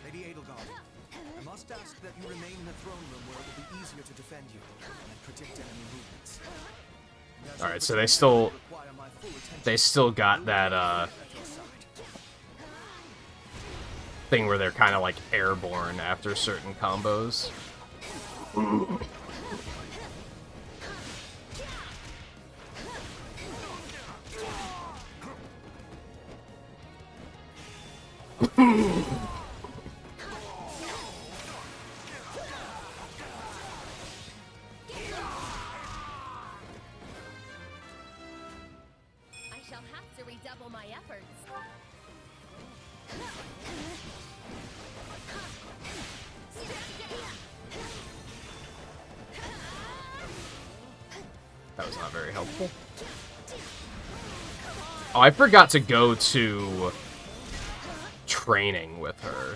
S7: Lady Edelgard, I must ask that you remain in the throne room where it will be easier to defend you and predict enemy movements.
S1: Alright, so they still got that, thing where they're kind of like airborne after certain combos.
S6: I shall have to redouble my efforts.
S1: That was not very helpful. Oh, I forgot to go to training with her.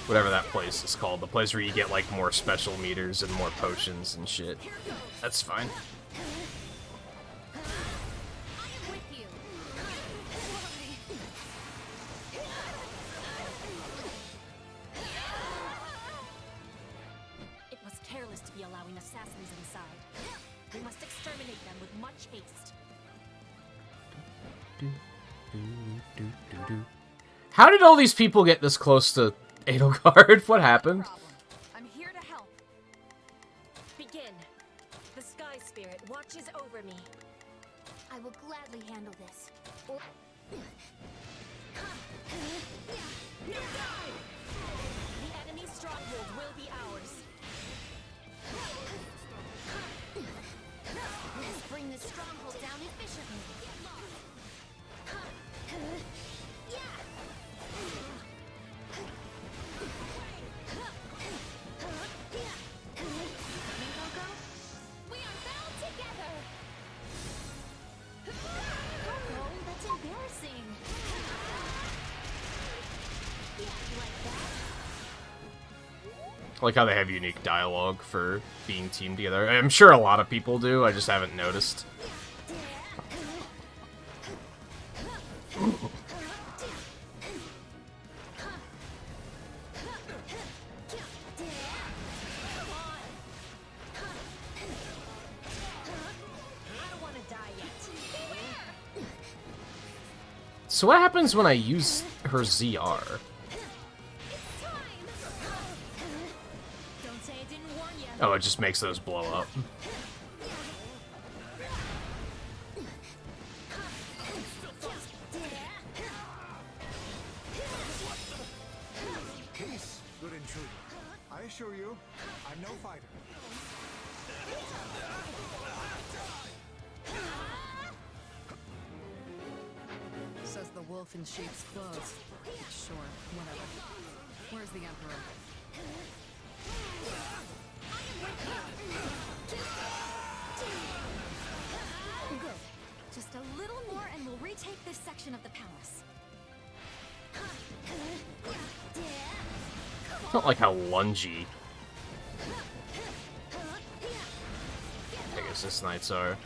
S1: Whatever that place is called. The place where you get, like, more special meters and more potions and shit. That's fine.
S6: It was careless to be allowing assassins inside. We must exterminate them with much haste.
S1: How did all these people get this close to Edelgard? What happened?
S4: I'm here to help.
S8: Begin. The Sky Spirit watches over me.
S6: I will gladly handle this.
S8: The enemy's stronghold will be ours.
S6: Let's bring this stronghold down efficiently.
S2: We are bound together.
S6: Oh, that's embarrassing. Yeah, you like that?
S1: I like how they have unique dialogue for being teamed together. I'm sure a lot of people do, I just haven't noticed. So what happens when I use her ZR? Oh, it just makes those blow up.
S7: Peace, good intruder. I assure you, I'm no fighter.
S4: Says the wolf in sheep's clothes. Sure, whatever. Where's the Emperor?
S2: Good. Just a little more and we'll retake this section of the palace.
S1: I don't like how lungy Pegasus Knights are.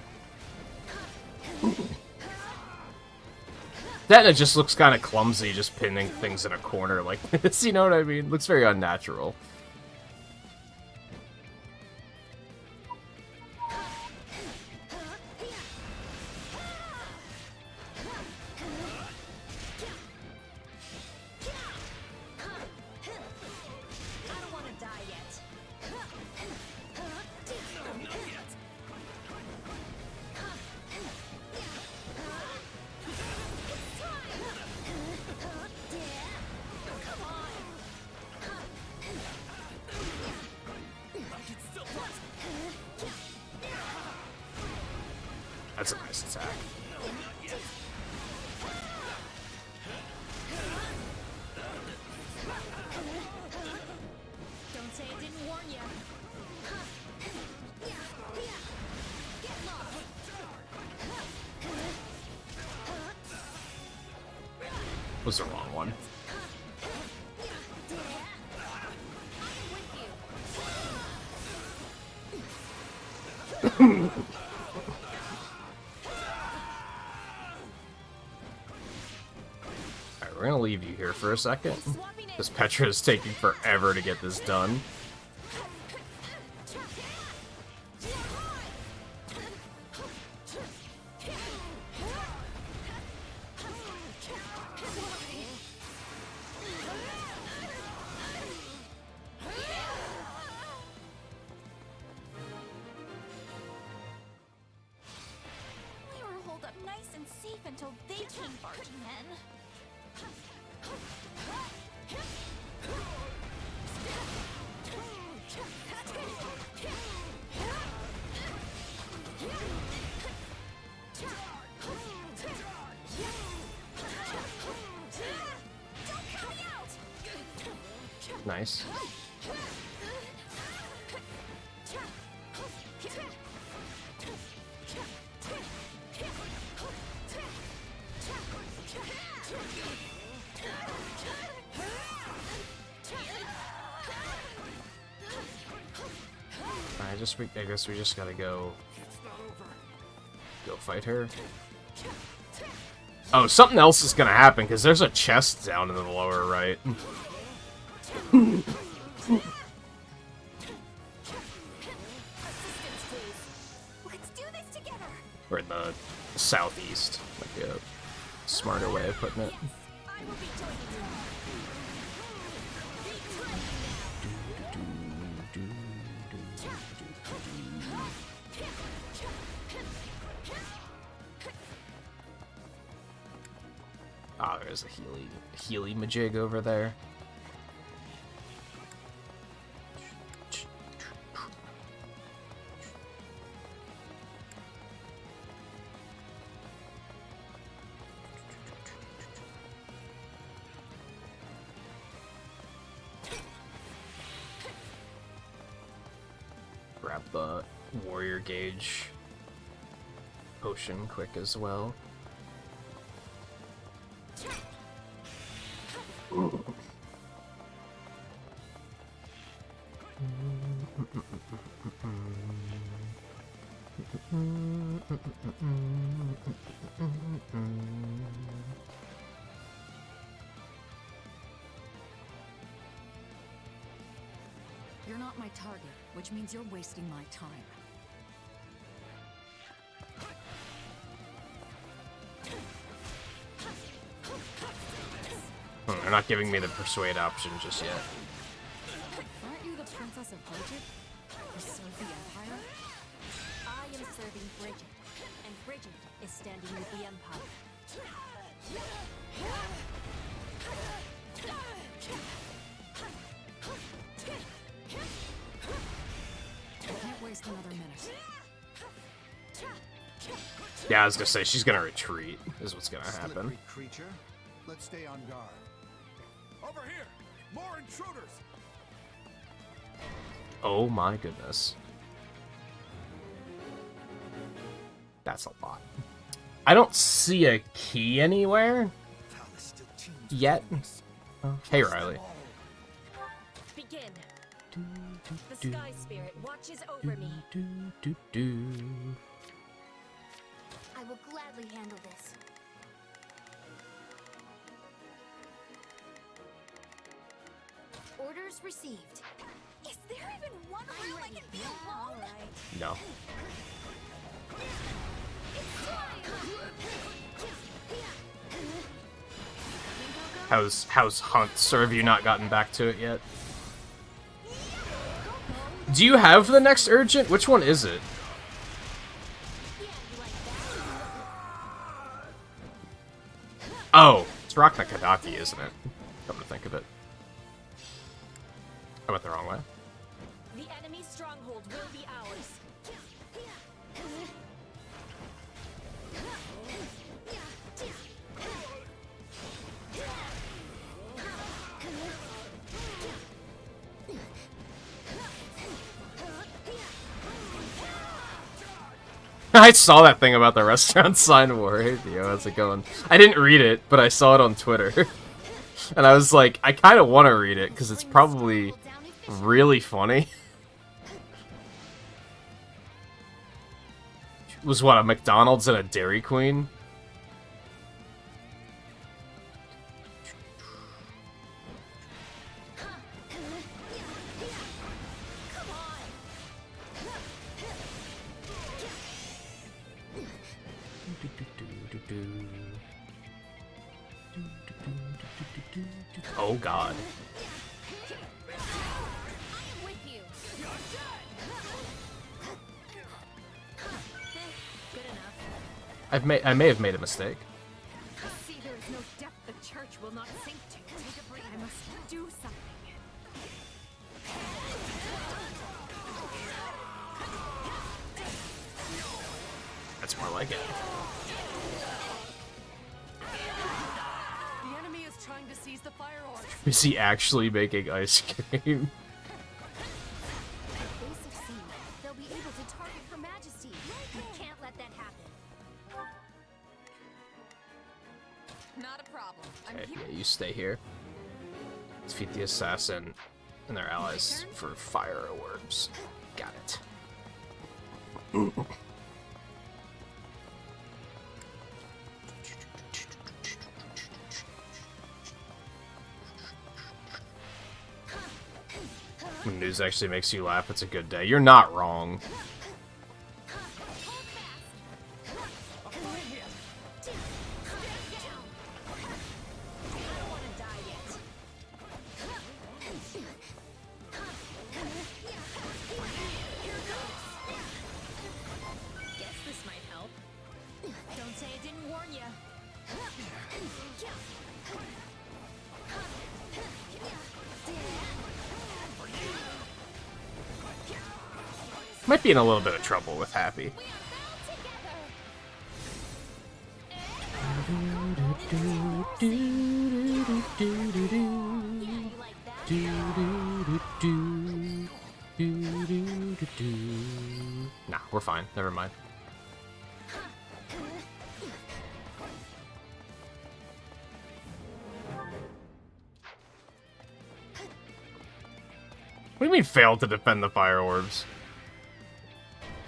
S1: That it just looks kind of clumsy, just pinning things in a corner like this, you know what I mean? Looks very unnatural. That's a nice attack.
S2: Don't say it didn't warn you.
S1: Was the wrong one. Alright, we're gonna leave you here for a second. This Petra is taking forever to get this done.
S2: We were holed up nice and safe until they came barging in.
S1: Nice. I guess we just gotta go fight her. Oh, something else is gonna happen because there's a chest down in the lower right.
S2: Let's do this together.
S1: Or in the southeast, like a smarter way of putting it.
S2: I will be joining you.
S1: Ah, there's a Healy Majig over there. Grab the warrior gauge potion quick as well.
S4: You're not my target, which means you're wasting my time.
S1: They're not giving me the persuade option just yet.
S4: Aren't you the princess of Bridget? You serve the Empire?
S6: I am serving Bridget, and Bridget is standing with the Empire.
S4: I can't waste another minute.
S1: Yeah, I was gonna say, she's gonna retreat, is what's gonna happen.
S10: Slippery creature. Let's stay on guard.
S9: Over here! More intruders!
S1: Oh my goodness. That's a lot. I don't see a key anywhere yet. Oh, hey, Riley.
S6: Begin. The Sky Spirit watches over me. I will gladly handle this. Orders received.
S2: Is there even one room I can be alone?
S1: No. How's Hunt? Sir, have you not gotten back to it yet? Do you have the next urgent? Which one is it? Oh, it's Rock Nakadaki, isn't it? Come to think of it. I went the wrong way.
S6: The enemy's stronghold will be ours.
S1: I saw that thing about the restaurant sign war. Hey, Theo, how's it going? I didn't read it, but I saw it on Twitter. And I was like, I kind of want to read it, because it's probably really funny. Was what, a McDonald's and a Dairy Queen? Oh god. I may have made a mistake.
S8: I see there is no depth the church will not sink to. Take a break. I must do something.
S1: That's more like it.
S8: The enemy is trying to seize the fire orb.
S1: Is he actually making ice cream?
S6: Base of sea. They'll be able to target Her Majesty. We can't let that happen.
S4: Not a problem. I'm
S1: Okay,
S4: here.
S1: yeah, you stay here. Defeat the assassin and their allies for fire orbs. Got it. When news actually makes you laugh, it's a good day. You're not wrong.
S6: Guess this might help. Don't say I didn't warn you.
S1: Might be in a little bit of trouble with Happy. Nah, we're fine. Never mind. What do you mean failed to defend the fire orbs?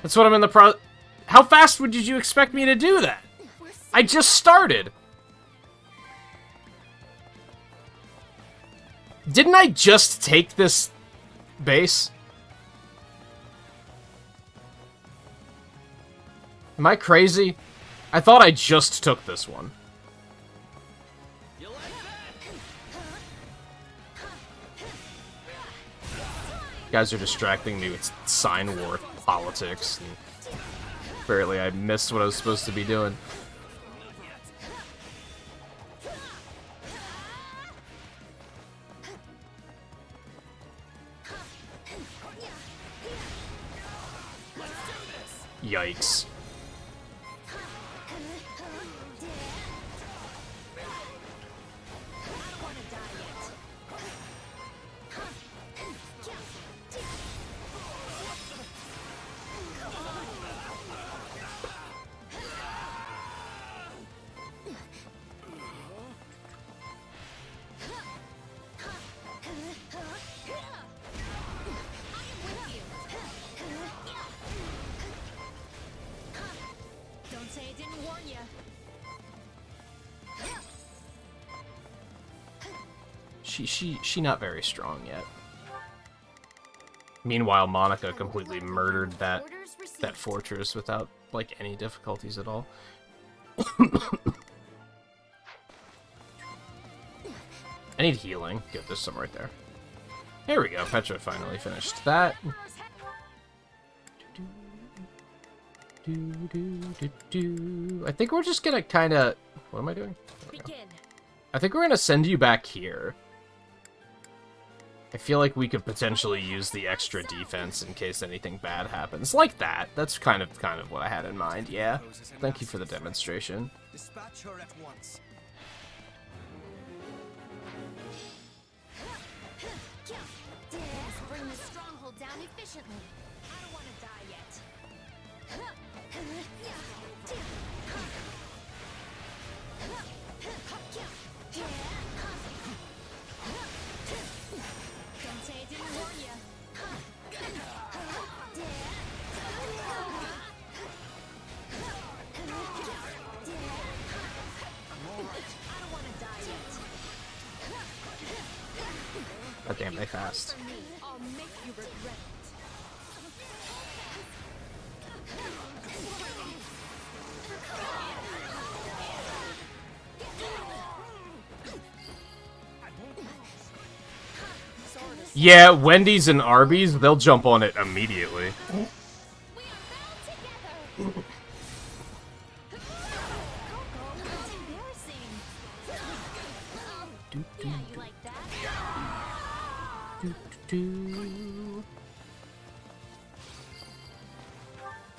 S1: That's what I'm in the How fast would you expect me to do that? I just started. Didn't I just take this base? Am I crazy? I thought I just took this one.
S3: You like that?
S1: You guys are distracting me with sign war politics. And apparently I missed what I was supposed to be doing. Yikes. She not very strong yet. Meanwhile, Monica completely murdered that fortress without, like, any difficulties at all. I need healing. Good, there's some right there. There we go. Petra finally finished that. I think we're just gonna kind of... What am I doing? I think we're gonna send you back here. I feel like we could potentially use the extra defense in case anything bad happens. Like that. That's kind of what I had in mind, yeah. Thank you for the demonstration.
S7: Dispatch her at once.
S6: Bring the stronghold down efficiently. I don't want to die yet.
S1: Oh, damn, they fast.
S8: I'll make you regret it.
S1: Yeah, Wendy's and Arby's, they'll jump on it immediately.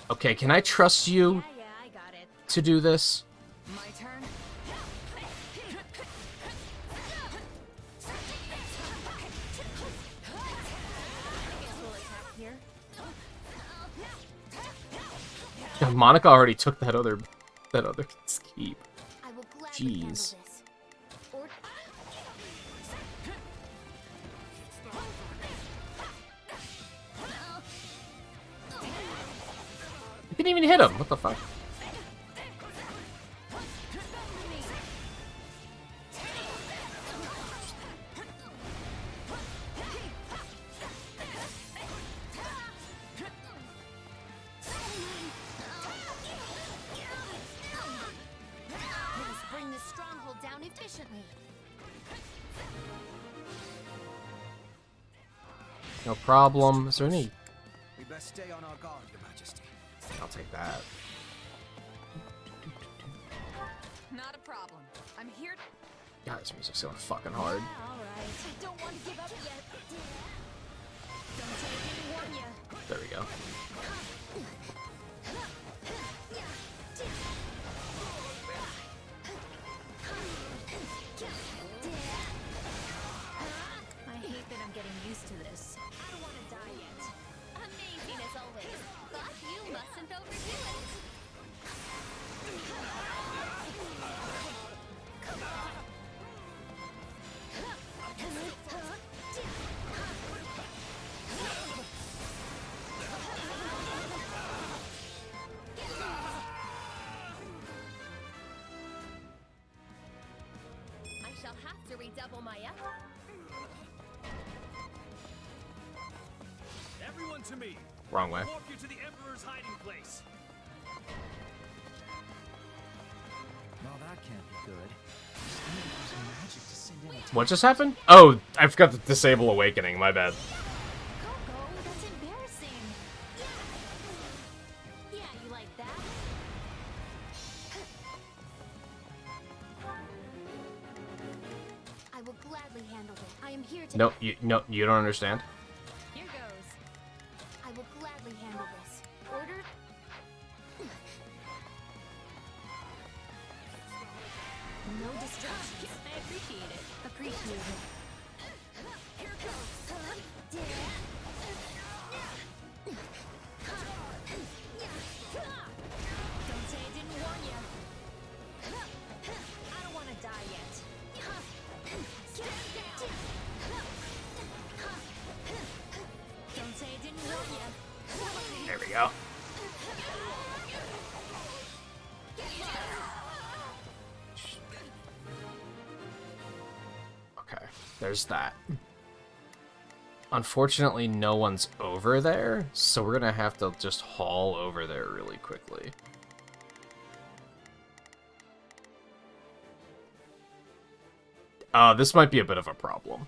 S1: Okay, can I trust you to do this?
S4: My turn.
S1: Monica already took that other keep.
S6: I will gladly handle
S1: Jeez.
S6: this. Or
S1: You didn't even hit him. What the fuck?
S6: please bring the stronghold down efficiently.
S1: No problem. Is there any?
S7: We best stay on our guard, Your Majesty.
S1: I'll take that.
S4: Not a problem. I'm here.
S1: God, this music's going fucking hard.
S6: All right. I don't want to give up yet. Don't say I didn't warn you.
S1: There we go.
S6: I hate that I'm getting used to this. I don't want to die yet. Amazing as always, but you mustn't overdo it. double my effort.
S3: Everyone to me.
S1: Wrong way.
S3: Walk you to the Emperor's hiding place.
S11: Well, that can't be good. I need to use some magic to send in a
S1: What just happened? Oh, I forgot to disable Awakening. My bad.
S6: Coco, that's embarrassing. Yeah, you like that? I will gladly handle it. I am here to.
S1: No, you don't understand.
S6: Here goes. I will gladly handle this. Order. No distractions. I appreciate it. Appreciate it. Here goes. Don't say I didn't warn you. I don't want to die yet. Stand down. Don't say I didn't warn you.
S1: There we go. Okay, there's that. Unfortunately, no one's over there, so we're gonna have to just haul over there really quickly. This might be a bit of a problem.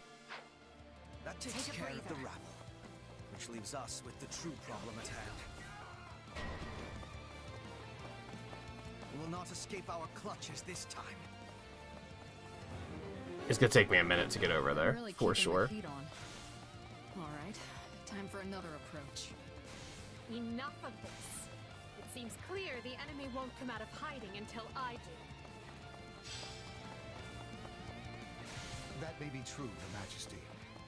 S7: That takes care of the rabble, which leaves us with the true problem at hand. We will not escape our clutches this time.
S1: It's gonna take me a minute to get over there,
S4: Really
S1: for
S4: keeping
S1: sure.
S4: the heat on. All right, time for another approach.
S8: Enough of this. It seems clear the enemy won't come out of hiding until I do.
S10: That may be true, Your Majesty,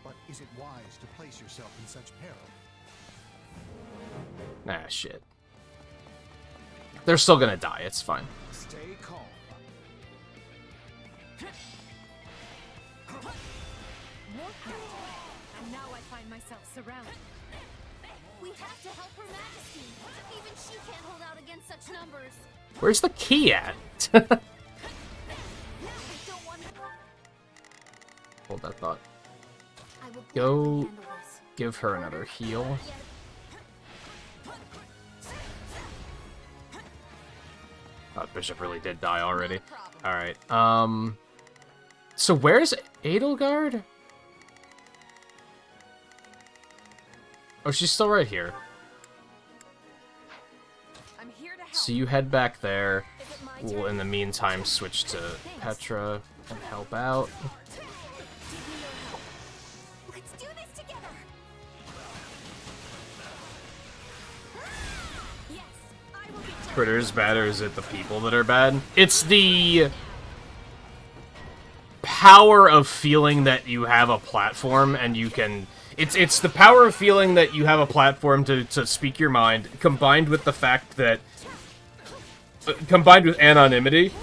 S10: but is it wise to place yourself in such peril?
S1: Nah, shit. They're still gonna die, it's fine.
S10: Stay calm.
S8: More power. And now I find myself surrounded.
S2: We have to help Her Majesty. Even she can't hold out against such numbers.
S1: Where's the key at?
S2: I don't want to.
S1: Hold that thought.
S2: I will gladly
S1: Go
S2: handle this.
S1: give her another heal. Oh, Bishop really did die already. Alright, so where's Edelgard? Oh, she's still right here.
S4: I'm here to help.
S1: So you head back there.
S4: Is it my
S1: We'll,
S4: turn?
S1: in the meantime, switch to Petra and help out.
S2: Let's do this together. Yes, I will be.
S1: Critters bad, or is it the people that are bad? It's the power of feeling that you have a platform and you can... It's the power of feeling that you have a platform to speak your mind, combined with the fact that... combined with anonymity,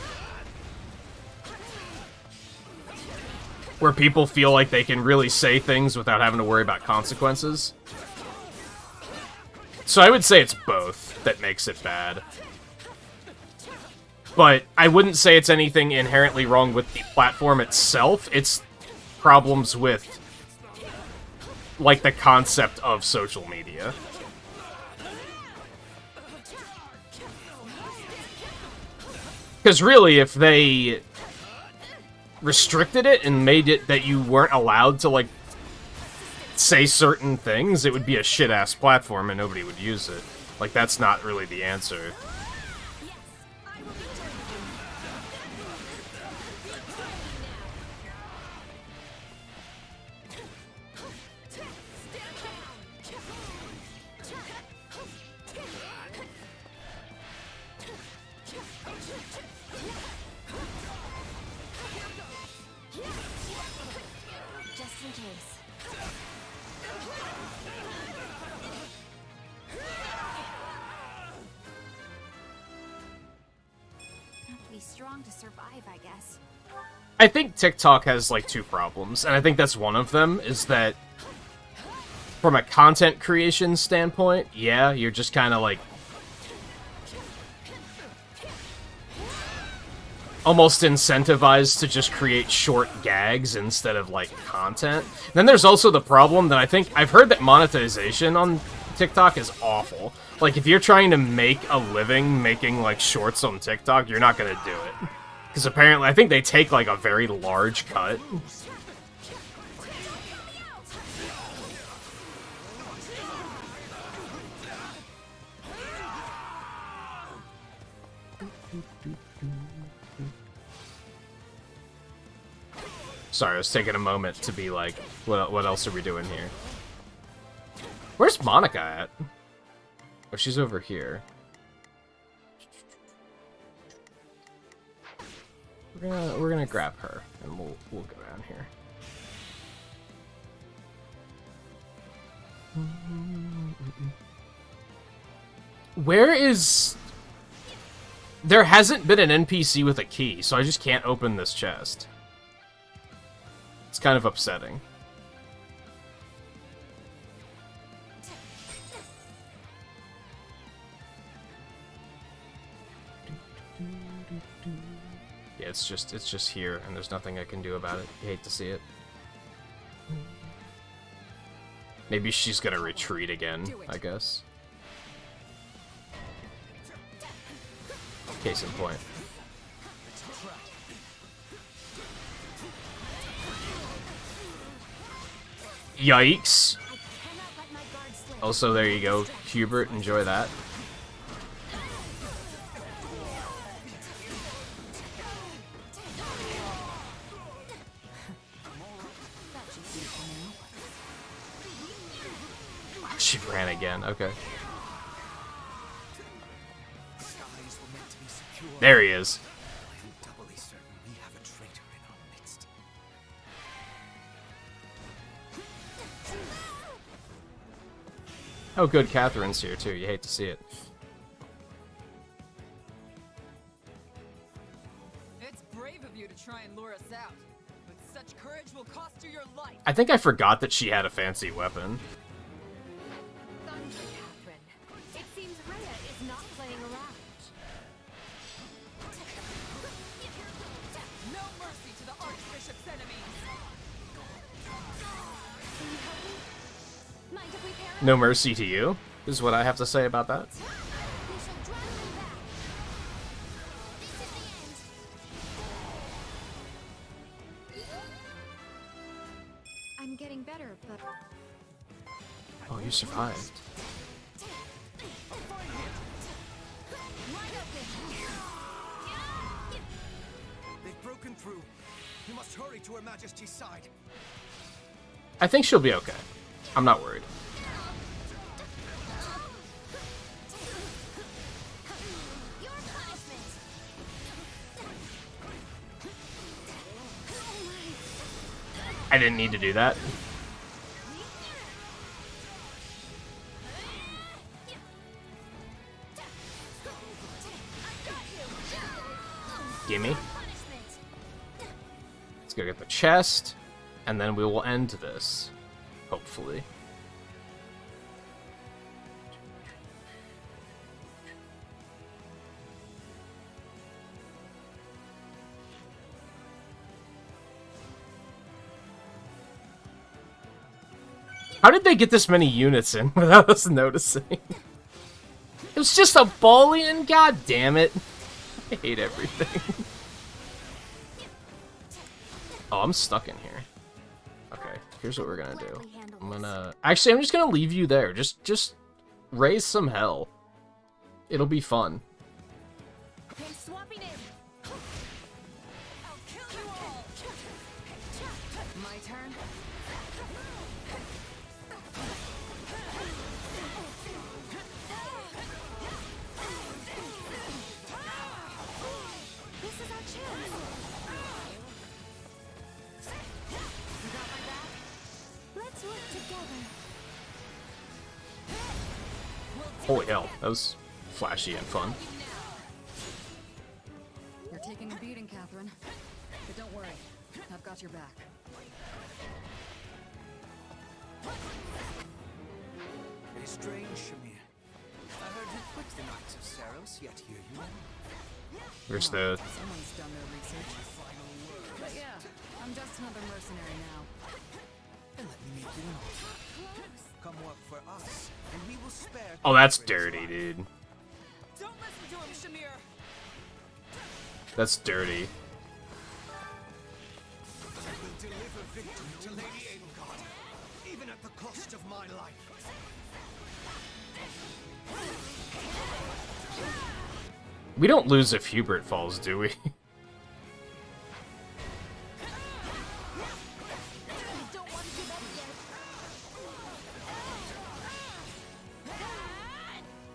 S1: where people feel like they can really say things without having to worry about consequences. So I would say it's both that makes it bad. But I wouldn't say it's anything inherently wrong with the platform itself. It's problems with, like, the concept of social media. Because really, if they restricted it and made it that you weren't allowed to, like, say certain things, it would be a shit-ass platform and nobody would use it. Like, that's not really the answer.
S2: Just in case. Have to be strong to survive, I guess.
S1: I think TikTok has, like, two problems, and I think that's one of them, is that from a content creation standpoint, yeah, you're just kind of, like, almost incentivized to just create short gags instead of, like, content. Then there's also the problem that I've heard that monetization on TikTok is awful. Like, if you're trying to make a living making, like, shorts on TikTok, you're not gonna do it. Because apparently, I think they take, like, a very large cut. Sorry, I was taking a moment to be like, what else are we doing here? Where's Monica at? Oh, she's over here. We're gonna grab her, and we'll go down here. Where is... There hasn't been an NPC with a key, so I just can't open this chest. It's kind of upsetting. Yeah, it's just here, and there's nothing I can do about it. You hate to see it. Maybe she's gonna retreat again, I guess. Case in point. Yikes. Also, there you go, Hubert. Enjoy that. She ran again. Okay. There he is. Oh, good, Catherine's here too. You hate to see it.
S12: It's brave of you to try and lure us out, but such courage will cost you your life.
S1: I think I forgot that she had a fancy weapon.
S8: Catherine. It seems Rhea is not playing around.
S12: No mercy to the Archbishop's enemies.
S8: Mind if we pair up?
S1: No mercy to you, is what I have to say about that.
S8: I'm getting better, but
S1: Oh, you survived.
S7: They've broken through. You must hurry to Her Majesty's side.
S1: I think she'll be okay. I'm not worried. I didn't need to do that. Gimme. Let's go get the chest, and then we will end this. Hopefully. How did they get this many units in without us noticing? It was just a Bolian? God damn it. I hate everything. Oh, I'm stuck in here. Okay, here's what we're gonna do. Actually, I'm just gonna leave you there. Just raise some hell. It'll be fun.
S12: My turn.
S8: this is our chance. You got my back? Let's work together.
S1: Holy hell, that was flashy and fun.
S12: You're taking a beating, Catherine. But don't worry, I've got your back.
S7: It is strange, Shamir. I heard you quit the Knights of Saros, yet here you are.
S1: There's the...
S12: Someone's done their research. But yeah, I'm just another mercenary now.
S7: Then let me make you an offer. Come work for us, and we will spare...
S1: Oh, that's dirty, dude.
S12: Don't listen to him, Shamir!
S1: That's dirty.
S10: I will deliver victory to Lady Edelgard, even at the cost of my life.
S1: We don't lose if Hubert falls, do we?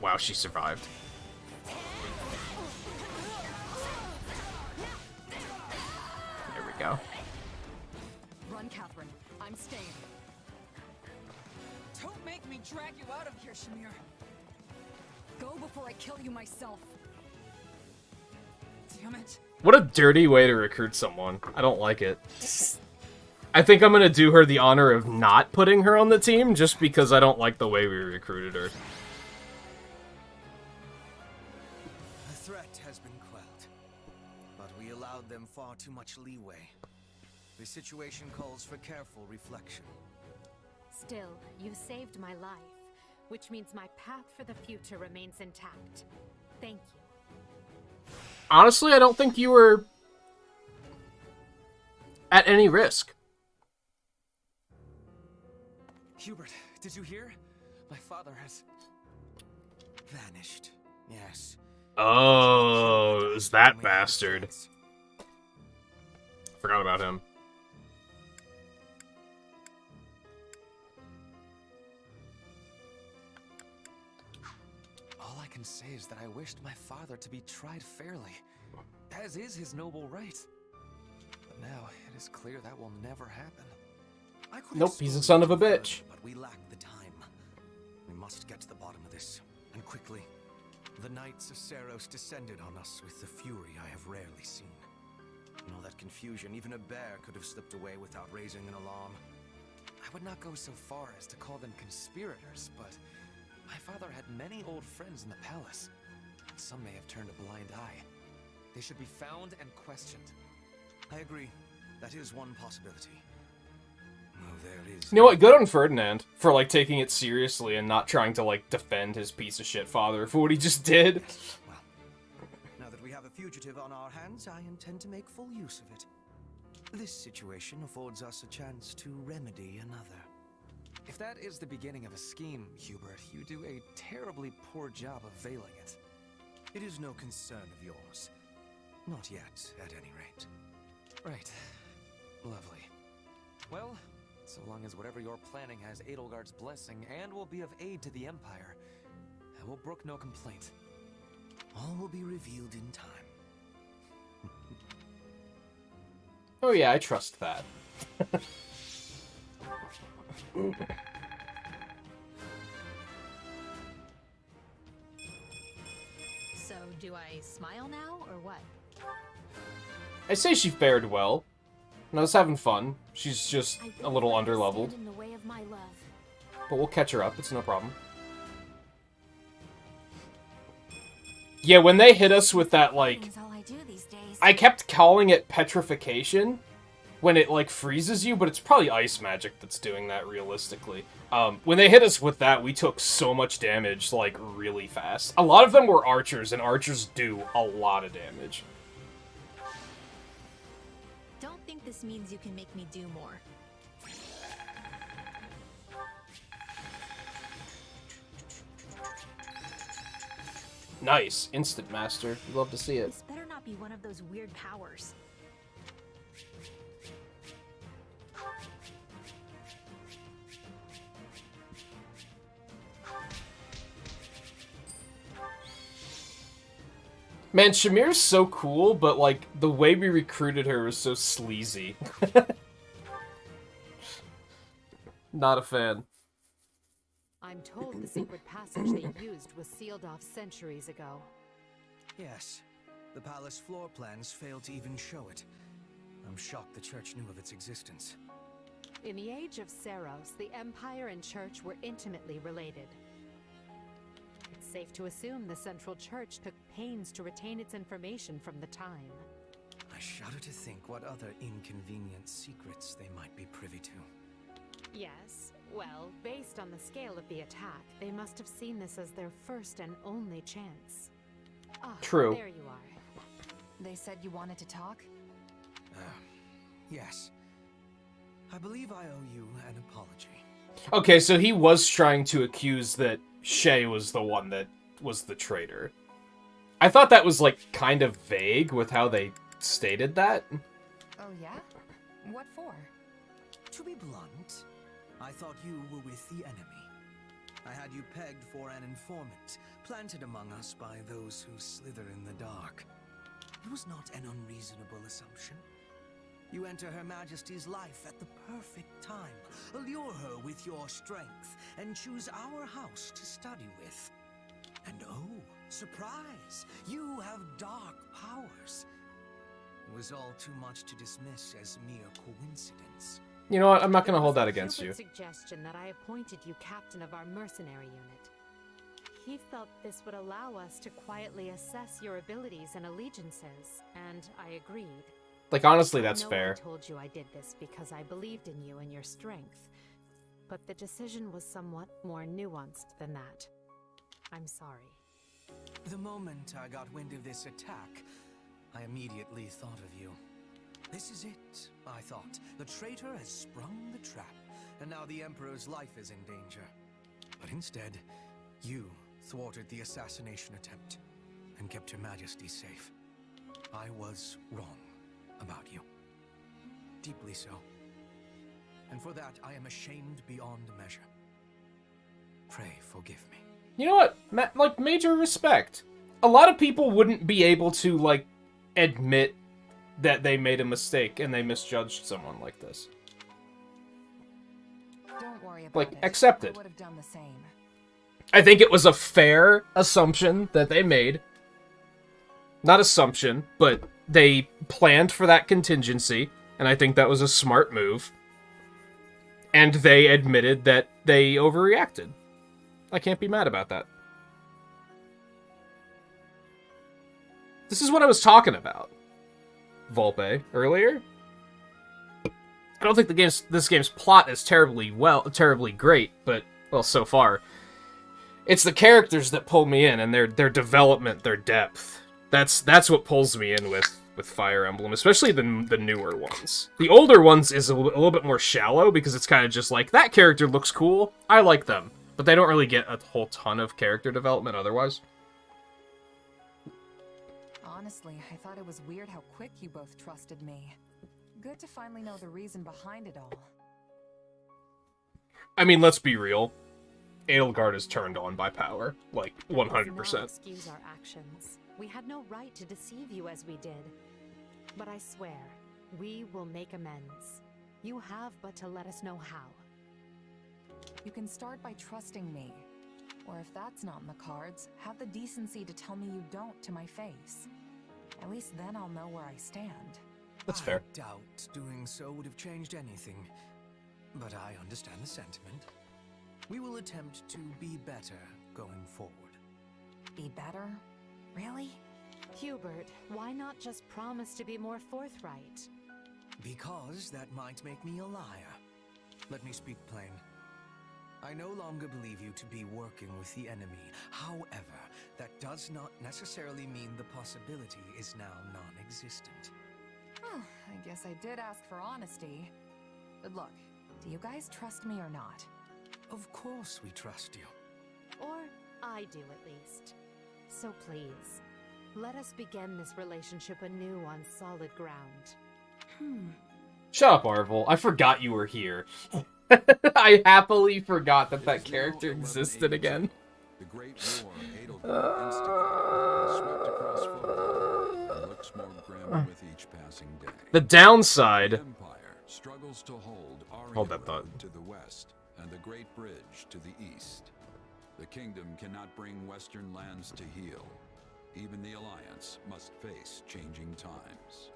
S1: Wow, she survived. There we go.
S12: Run, Catherine. I'm staying. Don't make me drag you out of here, Shamir. Go before I kill you myself. Damn it.
S1: What a dirty way to recruit someone. I don't like it. I think I'm gonna do her the honor of not putting her on the team, just because I don't like the way we recruited her.
S7: The threat has been quelled, but we allowed them far too much leeway. The situation calls for careful reflection.
S8: Still, you saved my life, which means my path for the future remains intact. Thank you.
S1: Honestly, I don't think you were at any risk.
S11: Hubert, did you hear? My father has...
S7: vanished. Yes.
S1: Oh, it was that bastard. Forgot about him.
S11: All I can say is that I wished my father to be tried fairly, as is his noble right. But now, it is clear that will never happen.
S1: Nope, he's a son of a bitch.
S7: But we lack the time. We must get to the bottom of this, and quickly. The Knights of Saros descended on us with the fury I have rarely seen. In all that confusion, even a bear could have slipped away without raising an alarm.
S11: I would not go so far as to call them conspirators, but my father had many old friends in the palace. Some may have turned a blind eye. They should be found and questioned.
S7: I agree. That is one possibility. Oh, there is...
S1: You know what? Good on Ferdinand for, like, taking it seriously and not trying to, like, defend his piece of shit father for what he just did.
S7: Well, now that we have a fugitive on our hands, I intend to make full use of it. This situation affords us a chance to remedy another.
S11: If that is the beginning of a scheme, Hubert, you do a terribly poor job of veiling it.
S7: It is no concern of yours. Not yet, at any rate.
S11: Right. Lovely. Well, so long as whatever you're planning has Edelgard's blessing and will be of aid to the Empire, I will brook no complaint.
S7: All will be revealed in time.
S1: Oh yeah, I trust that.
S8: So, do I smile now, or what?
S1: I say she fared well. And I was having fun. She's just a little underleveled.
S6: In the way of my love.
S1: But we'll catch her up, it's no problem. Yeah, when they hit us with that, like... I kept calling it petrification when it, like, freezes you, but it's probably ice magic that's doing that realistically. When they hit us with that, we took so much damage, like, really fast. A lot of them were archers, and archers do a lot of damage.
S6: Don't think this means you can make me do more.
S1: Nice. Instant master. We'd love to see it.
S6: This better not be one of those weird powers.
S1: Man, Shamir's so cool, but, like, the way we recruited her was so sleazy. Not a fan.
S8: I'm told the secret passage they used was sealed off centuries ago.
S7: Yes. The palace floor plans failed to even show it. I'm shocked the church knew of its existence.
S8: In the age of Saros, the Empire and Church were intimately related. It safe to assume the Central Church took pains to retain its information from the time.
S7: I shudder to think what other inconvenient secrets they might be privy to.
S8: Yes, well, based on the scale of the attack, they must have seen this as their first and only chance. Ah,
S1: True.
S8: There you are.
S4: They said you wanted to talk?
S7: Yes. I believe I owe you an apology.
S1: Okay, so he was trying to accuse that Shay was the one that was the traitor. I thought that was, like, kind of vague with how they stated that.
S4: Oh, yeah? What for?
S7: To be blunt, I thought you were with the enemy. I had you pegged for an informant, planted among us by those who slither in the dark. It was not an unreasonable assumption. You enter Her Majesty's life at the perfect time, allure her with your strength, and choose our house to study with. And oh, surprise! You have dark powers. It was all too much to dismiss as mere coincidence.
S1: You know what? I'm not going to hold that against you.
S8: Suggestion that I appointed you captain of our mercenary unit. He felt this would allow us to quietly assess your abilities and allegiances, and I agreed.
S1: Like, honestly, that's fair.
S8: I told you I did this because I believed in you and your strength, but the decision was somewhat more nuanced than that. I'm sorry.
S7: The moment I got wind of this attack, I immediately thought of you. This is it, I thought. The traitor has sprung the trap, and now the Emperor's life is in danger. But instead, you thwarted the assassination attempt and kept Her Majesty safe. I was wrong about you. Deeply so. And for that, I am ashamed beyond measure. Pray forgive me.
S1: You know what? Like, major respect. A lot of people wouldn't be able to, like, admit that they made a mistake and they misjudged someone like this.
S4: Don't worry about
S1: like,
S4: it.
S1: accept it.
S4: I would have done the same.
S1: I think it was a fair assumption that they made. Not assumption, but they planned for that contingency, and I think that was a smart move. And they admitted that they overreacted. I can't be mad about that. This is what I was talking about, Volpe, earlier. I don't think this game's plot is terribly great, but, well, so far. It's the characters that pull me in, and their development, their depth. That's what pulls me in with Fire Emblem, especially the newer ones. The older ones is a little bit more shallow, because it's kind of just like, that character looks cool, I like them. But they don't really get a whole ton of character development otherwise.
S4: Honestly, I thought it was weird how quick you both trusted me. Good to finally know the reason behind it all.
S1: I mean, let's be real. Edelgard is turned on by power. Like, 100%.
S8: Excuse our actions. We had no right to deceive you as we did. But I swear, we will make amends. You have but to let us know how.
S4: You can start by trusting me. Or if that's not in the cards, have the decency to tell me you don't to my face. At least then I'll know where I stand.
S1: That's fair.
S7: I doubt doing so would have changed anything. But I understand the sentiment. We will attempt to be better going forward.
S4: Be better? Really?
S8: Hubert, why not just promise to be more forthright?
S7: Because that might make me a liar. Let me speak plain. I no longer believe you to be working with the enemy. However, that does not necessarily mean the possibility is now non-existent.
S4: Well, I guess I did ask for honesty. But look, do you guys trust me or not?
S7: Of course we trust you.
S8: Or I do at least. So please, let us begin this relationship anew on solid ground.
S1: Shut up, Arvel. I forgot you were here. I happily forgot that character existed again.
S13: The Great War, Edelgard instigated, swept across Folklore, and looks more grim with each passing day.
S1: The downside.
S13: The Empire struggles to hold Aria to the west and the Great Bridge to the east. The kingdom cannot bring western lands to heal. Even the Alliance must face changing times.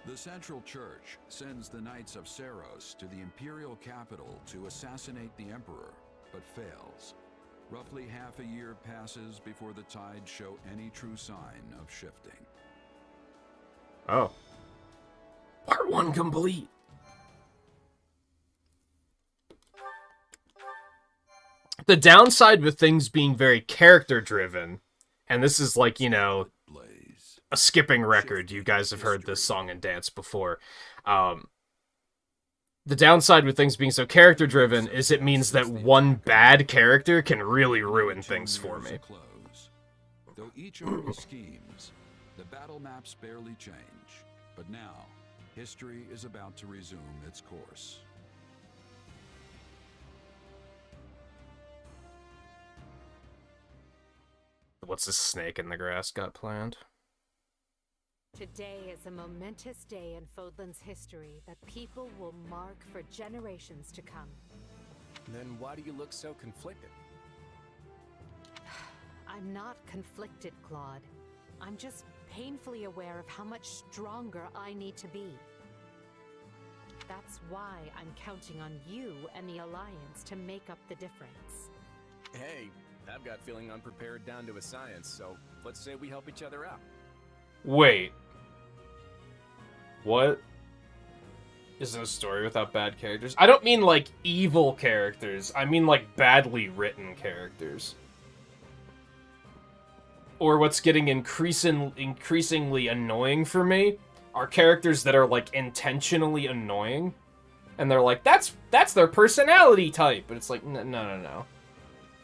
S13: The Central Church sends the Knights of Seiros to the Imperial capital to assassinate the Emperor, but fails. Roughly half a year passes before the tides show any true sign of shifting.
S1: Oh. Part 1 complete. The downside with things being very character-driven, and this is like, you know, a skipping record. You guys have heard this song and dance before. The downside with things being so character-driven is it means that one bad character can really ruin things for me.
S13: Though each army schemes, the battle maps barely change. But now, history is about to resume its course.
S1: What's this snake in the grass got planned?
S8: Today is a momentous day in Fodlan's history that people will mark for generations to come.
S14: Then why do you look so conflicted?
S8: I'm not conflicted, Claude. I'm just painfully aware of how much stronger I need to be. That's why I'm counting on you and the Alliance to make up the difference.
S14: Hey, I've got feeling unprepared down to a science, so let's say we help each other out.
S1: Wait. What? Isn't a story without bad characters? I don't mean like evil characters. I mean like badly written characters. Or what's getting increasingly annoying for me are characters that are like intentionally annoying. And they're like, that's their personality type. But it's like, no.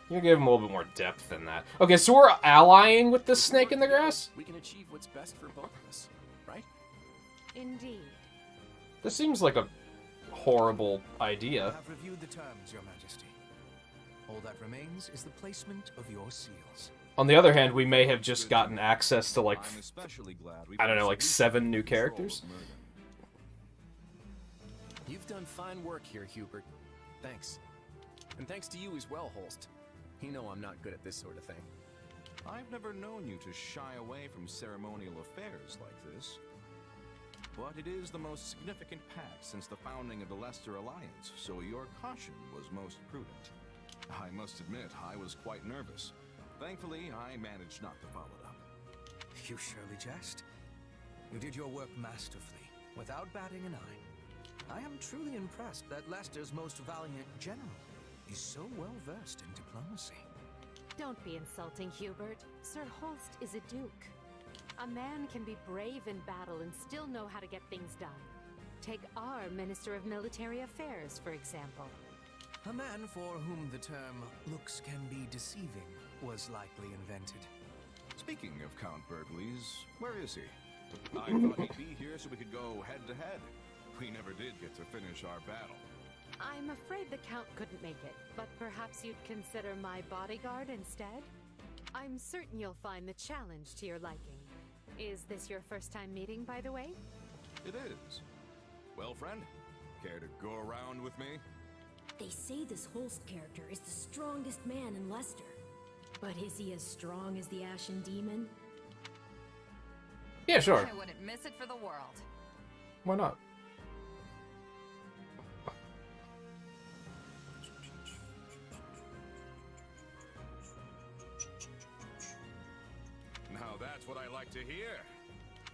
S1: You give them a little bit more depth than that. Okay, so we're allying with this snake in the grass?
S14: We can achieve what's best for both of us, right?
S8: Indeed.
S1: This seems like a horrible idea.
S7: I have reviewed the terms, Your Majesty. All that remains is the placement of your seals.
S1: On the other hand, we may have just gotten access to like, I don't know, like 7 new characters.
S14: You've done fine work here, Hubert. Thanks. And thanks to you as well, Holst. You know I'm not good at this sort of thing.
S15: I've never known you to shy away from ceremonial affairs like this. But it is the most significant pact since the founding of the Leicester Alliance, so your caution was most prudent. I must admit, I was quite nervous. Thankfully, I managed not to follow it up.
S7: You surely jest. You did your work masterfully, without batting an eye. I am truly impressed that Leicester's most valiant general is so well versed in diplomacy.
S8: Don't be insulting, Hubert. Sir Holst is a duke. A man can be brave in battle and still know how to get things done. Take our Minister of Military Affairs, for example.
S7: A man for whom the term looks can be deceiving was likely invented.
S15: Speaking of Count Burgleys, where is he? I thought he'd be here so we could go head-to-head. We never did get to finish our battle.
S8: I'm afraid the Count couldn't make it, but perhaps you'd consider my bodyguard instead? I'm certain you'll find the challenge to your liking. Is this your first time meeting, by the way?
S15: It is. Well, friend, care to go around with me?
S16: They say this Holst character is the strongest man in Leicester. But is he as strong as the Ashen Demon?
S1: Yeah, sure.
S4: I wouldn't miss it for the world.
S1: Why not?
S15: Now that's what I like to hear.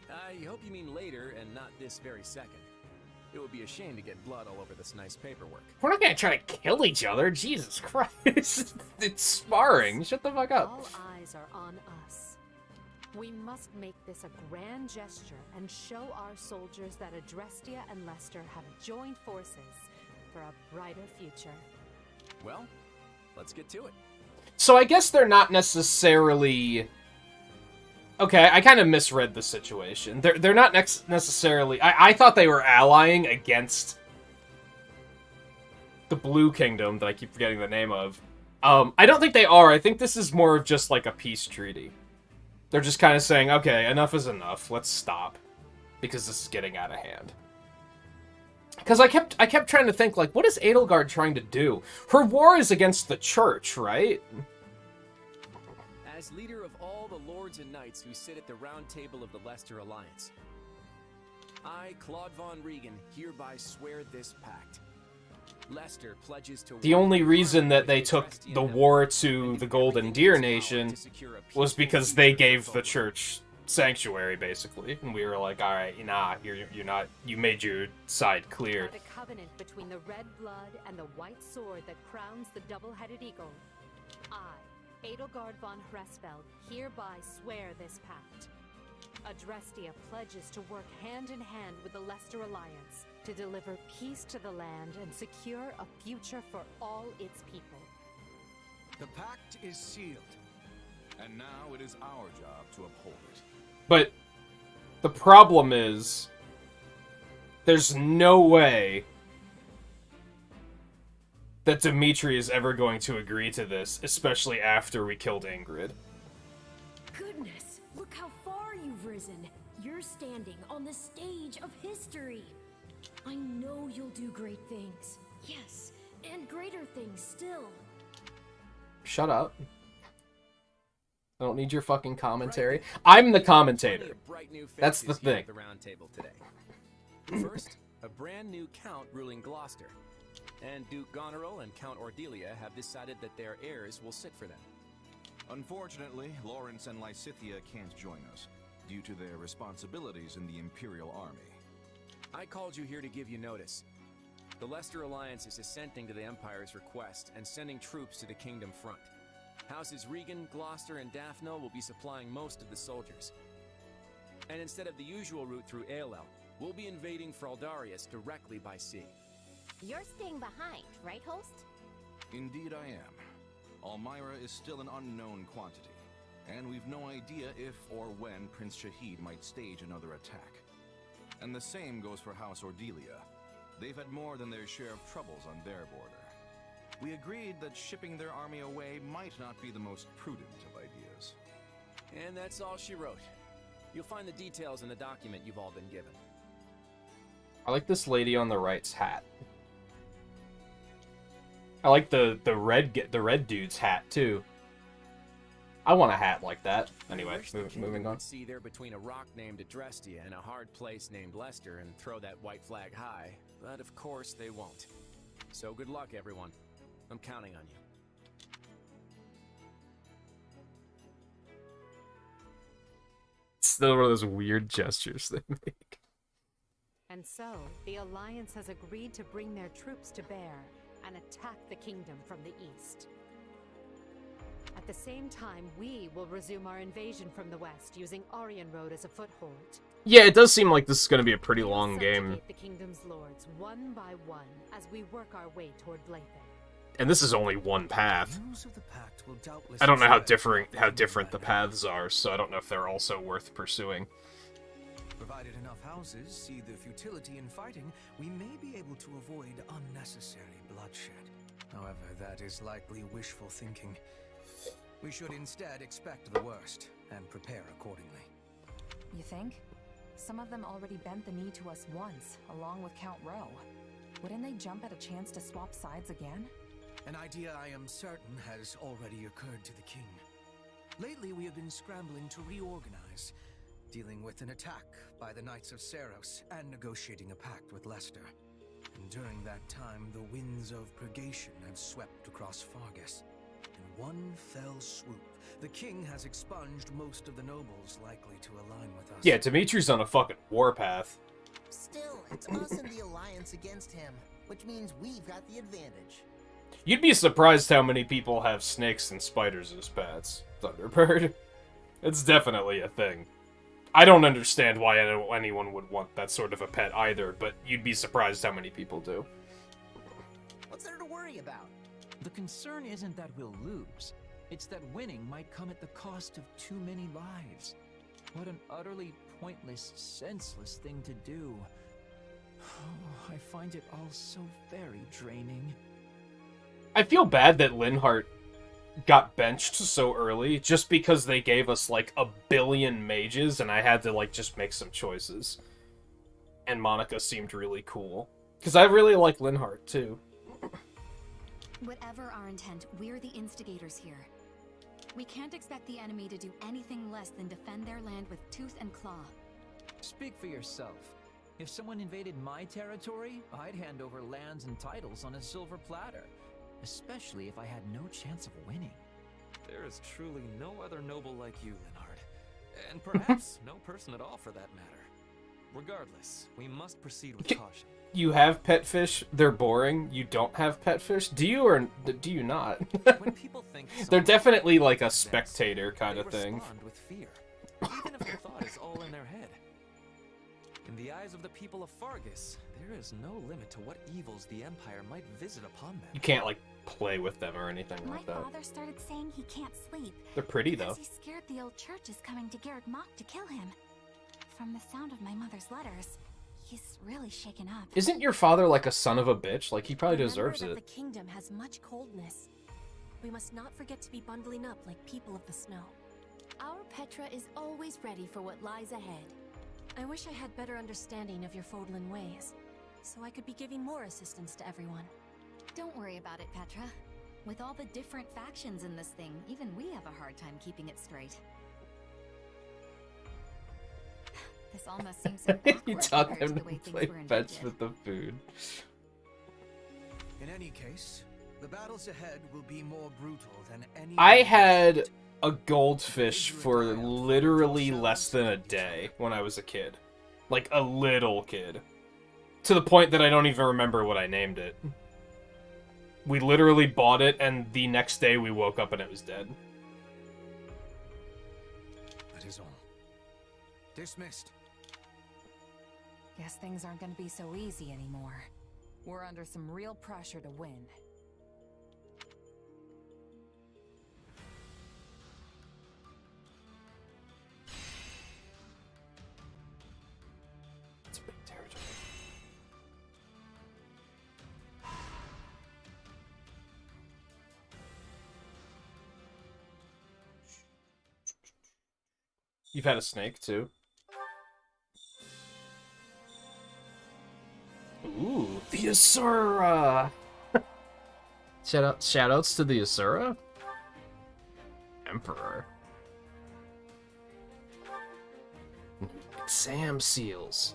S14: I hope you mean later and not this very second. It would be a shame to get blood all over this nice paperwork.
S1: We're not gonna try to kill each other. Jesus Christ. It's sparring. Shut the fuck up.
S8: All eyes are on us. We must make this a grand gesture and show our soldiers that Adrestia and Leicester have joined forces for a brighter future.
S14: Well, let's get to it.
S1: So I guess they're not necessarily... Okay, I kind of misread the situation. They're not necessarily... I thought they were allying against the Blue Kingdom that I keep forgetting the name of. I don't think they are. I think this is more of just like a peace treaty. They're just kind of saying, okay, enough is enough. Let's stop. Because this is getting out of hand. Because I kept trying to think, like, what is Edelgard trying to do? Her war is against the church, right?
S14: As leader of all the lords and knights who sit at the round table of the Leicester Alliance, I, Claude von Regan, hereby swear this pact. Lester pledges to
S1: The only reason that they took the war to the Golden Deer Nation was because they gave the church sanctuary, basically, and we were like, all right, nah, you're not. You made your side clear.
S8: The covenant between the red blood and the white sword that crowns the double-headed eagle. I, Edelgard von Hresfeld, hereby swear this pact. Adrestia pledges to work hand in hand with the Lester Alliance to deliver peace to the land and secure a future for all its people.
S7: The pact is sealed.
S15: And now it is our job to uphold it.
S1: But the problem is, there's no way that Dimitri is ever going to agree to this, especially after we killed Ingrid.
S16: Goodness, look how far you've risen. You're standing on the stage of history. I know you'll do great things. Yes, and greater things still.
S1: Shut up. I don't need your fucking commentary. I'm the commentator. That's the thing.
S14: The round table today. First, a brand new count ruling Gloucester. And Duke Goneril and Count Ordelia have decided that their heirs will sit for them.
S15: Unfortunately, Lawrence and Lysithea can't join us, due to their responsibilities in the Imperial Army.
S14: I called you here to give you notice. The Lester Alliance is assenting to the Empire's request and sending troops to the Kingdom front. Houses Regan, Gloucester, and Daphno will be supplying most of the soldiers. And instead of the usual route through Aelel, we'll be invading Fraldarius directly by sea.
S6: You're staying behind, right, host?
S15: Indeed I am. Almyra is still an unknown quantity, and we've no idea if or when Prince Shahid might stage another attack. And the same goes for House Ordelia. They've had more than their share of troubles on their border. We agreed that shipping their army away might not be the most prudent of ideas.
S14: And that's all she wrote. You'll find the details in the document you've all been given.
S1: I like this lady on the right's hat. I like the red dude's hat too. I want a hat like that. Anyway, moving on.
S14: See there between a rock named Adrestia and a hard place named Lester and throw that white flag high, but of course they won't. So good luck, everyone. I'm counting on you.
S1: It's still one of those weird gestures they make.
S8: And so, the Alliance has agreed to bring their troops to bear and attack the kingdom from the east. At the same time, we will resume our invasion from the west, using Aryan Road as a foothold.
S1: Yeah, it does seem like this is going to be a pretty long game.
S8: The kingdom's lords, one by one, as we work our way toward Blathen.
S1: And this is only one path. I don't know how different the paths are, so I don't know if they're also worth pursuing.
S7: Provided enough houses see the futility in fighting, we may be able to avoid unnecessary bloodshed. However, that is likely wishful thinking. We should instead expect the worst and prepare accordingly.
S4: You think? Some of them already bent the knee to us once, along with Count Rowe. Wouldn't they jump at a chance to swap sides again?
S7: An idea I am certain has already occurred to the king. Lately, we have been scrambling to reorganize, dealing with an attack by the Knights of Seros and negotiating a pact with Lester. And during that time, the winds of purgation have swept across Fargus. In one fell swoop, the king has expunged most of the nobles likely to align with us.
S1: Yeah, Dimitri's on a fucking warpath.
S17: Still, it's us and the Alliance against him, which means we've got the advantage.
S1: You'd be surprised how many people have snakes and spiders as pets, Thunderbird. It's definitely a thing. I don't understand why anyone would want that sort of a pet either, but you'd be surprised how many people do.
S17: What's there to worry about?
S18: The concern isn't that we'll lose. It's that winning might come at the cost of too many lives. What an utterly pointless, senseless thing to do. Oh, I find it all so very draining.
S1: I feel bad that Linhart got benched so early just because they gave us like 1 billion mages and I had to like just make some choices. And Monica seemed really cool. Because I really like Linhart too.
S2: Whatever our intent, we're the instigators here. We can't expect the enemy to do anything less than defend their land with tooth and claw.
S18: Speak for yourself. If someone invaded my territory, I'd hand over lands and titles on a silver platter. Especially if I had no chance of winning.
S11: There is truly no other noble like you, Linhard. And perhaps no person at all for that matter. Regardless, we must proceed with caution.
S1: You have pet fish, they're boring. You don't have pet fish, do you or do you not?
S11: When people think
S1: They're definitely like a spectator kind of thing.
S11: Respond with fear, even if their thought is all in their head. In the eyes of the people of Fargus, there is no limit to what evils the Empire might visit upon them.
S1: You can't like play with them or anything
S2: My
S1: like that.
S2: father started saying he can't sleep.
S1: They're pretty
S2: because
S1: though.
S2: He's scared the old church is coming to Garrett Mock to kill him. From the sound of my mother's letters, he's really shaken up.
S1: Isn't your father like a son of a bitch? Like he probably deserves
S19: Remember
S1: it.
S19: that the kingdom has much coldness. We must not forget to be bundling up like people of the snow.
S6: Our Petra is always ready for what lies ahead.
S19: I wish I had better understanding of your Fodlan ways, so I could be giving more assistance to everyone.
S2: Don't worry about it, Petra. With all the different factions in this thing, even we have a hard time keeping it straight. This almost seems so
S1: You
S2: backward
S1: taught
S2: compared
S1: them
S2: the
S1: to
S2: way things
S1: play
S2: were
S1: fetch
S2: invented.
S1: with the food.
S7: In any case, the battles ahead will be more brutal than any.
S1: I had a goldfish for literally less than a day when I was a kid. Like a little kid. To the point that I don't even remember what I named it. We literally bought it and the next day we woke up and it was dead.
S7: That is all. Dismissed.
S4: Guess things aren't gonna be so easy anymore. We're under some real pressure to win.
S1: It's a big territory. You've had a snake too? Ooh, the Asura! Shoutouts to the Asura? Emperor. Sam seals.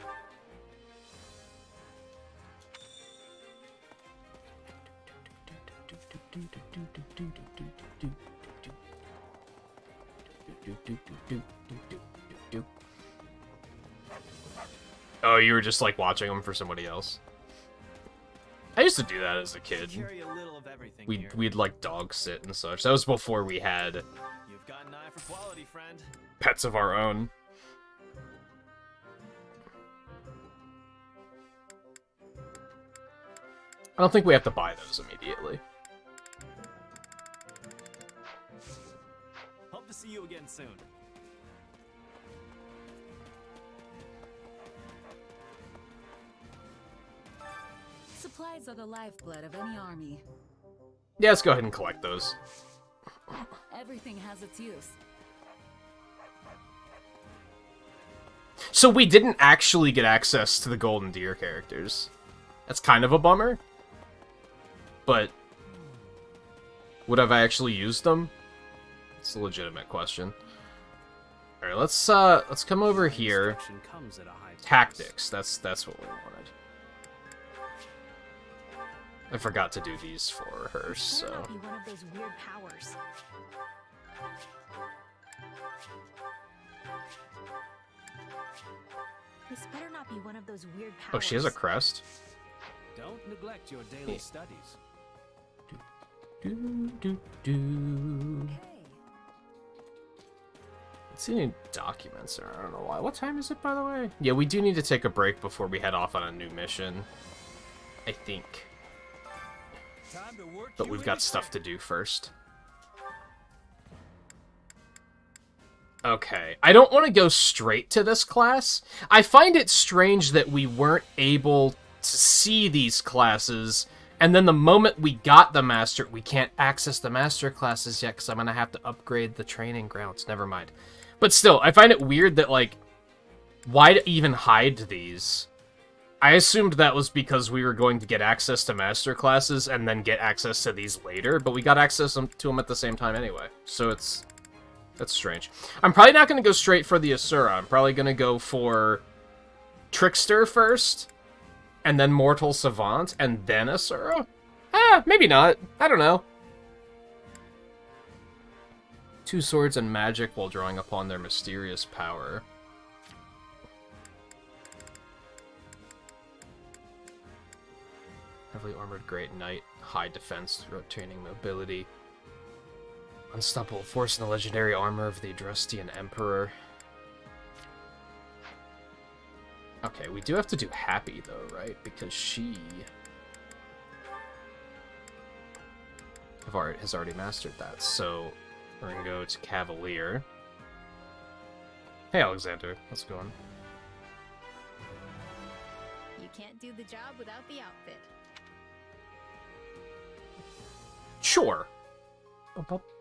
S1: Oh, you were just like watching them for somebody else. I used to do that as a kid.
S3: Carry a little of everything here.
S1: We'd like dog sit and such. That was before we had
S3: You've got an eye for quality, friend.
S1: pets of our own. I don't think we have to buy those immediately.
S3: Hope to see you again soon.
S12: Supplies are the lifeblood of any army.
S1: Yeah, let's go ahead and collect those.
S12: Everything has its use.
S1: So we didn't actually get access to the Golden Deer characters. That's kind of a bummer. But would have I actually used them? It's a legitimate question. Alright, let's come over here.
S3: Comes at a high
S1: Tactics, that's what we wanted. I forgot to do these for her, so.
S19: Better not be one of those weird powers. This better not be one of those weird powers.
S1: Oh, she has a crest?
S3: Don't neglect your daily studies.
S1: Let's see any documents there. I don't know why. What time is it, by the way? Yeah, we do need to take a break before we head off on a new mission. I think. But we've got stuff to do first. Okay, I don't want to go straight to this class. I find it strange that we weren't able to see these classes, and then the moment we got the master, we can't access the master classes yet because I'm going to have to upgrade the training grounds. Never mind. But still, I find it weird that, like, why even hide these? I assumed that was because we were going to get access to master classes and then get access to these later, but we got access to them at the same time anyway. So that's strange. I'm probably not going to go straight for the Asura. I'm probably going to go for Trickster first, and then Mortal Savant, and then Asura? Maybe not. I don't know. 2 swords and magic while drawing upon their mysterious power. Heavily armored Great Knight, high defense, rotating mobility. Unstoppable force in the legendary armor of the Adrustian Emperor. Okay, we do have to do Happy, though, right? Because she has already mastered that. So we're going to go to Cavalier. Hey, Alexander. How's it going?
S6: You can't do the job without the outfit.
S1: Sure.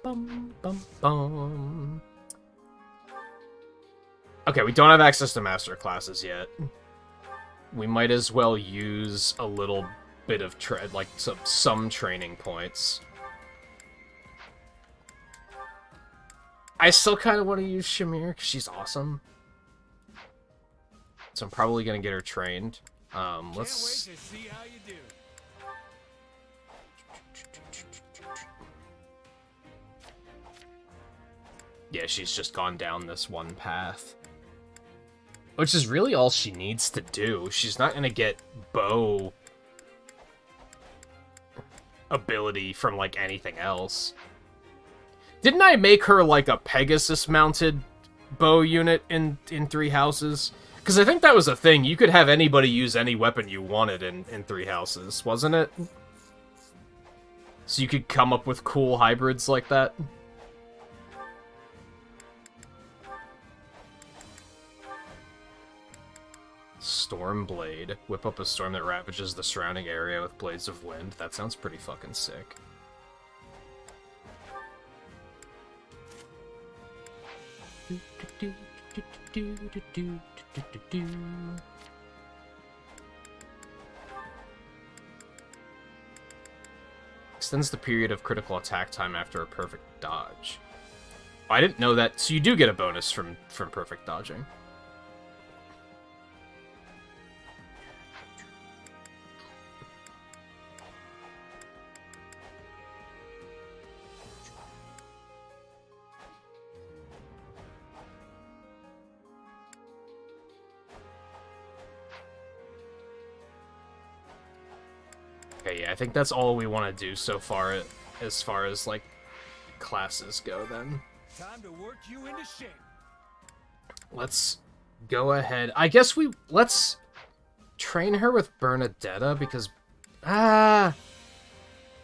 S1: Bum. Okay, we don't have access to master classes yet. We might as well use a little bit of some training points. I still kind of want to use Shamir because she's awesome. So I'm probably gonna get her trained. Let's.
S9: Can't wait to see how you do.
S1: Yeah, she's just gone down this one path. Which is really all she needs to do. She's not gonna get bow ability from, like, anything else. Didn't I make her, like, a Pegasus-mounted bow unit in 3 Houses? Because I think that was a thing. You could have anybody use any weapon you wanted in 3 Houses, wasn't it? So you could come up with cool hybrids like that? Stormblade. Whip up a storm that ravages the surrounding area with blades of wind. That sounds pretty fucking sick. Extends the period of critical attack time after a perfect dodge. Oh, I didn't know that. So you do get a bonus from perfect dodging. Okay, yeah, I think that's all we want to do so far, as far as, like, classes go, then.
S9: Time to work you into shape.
S1: Let's go ahead. I guess let's train her with Bernadetta, because...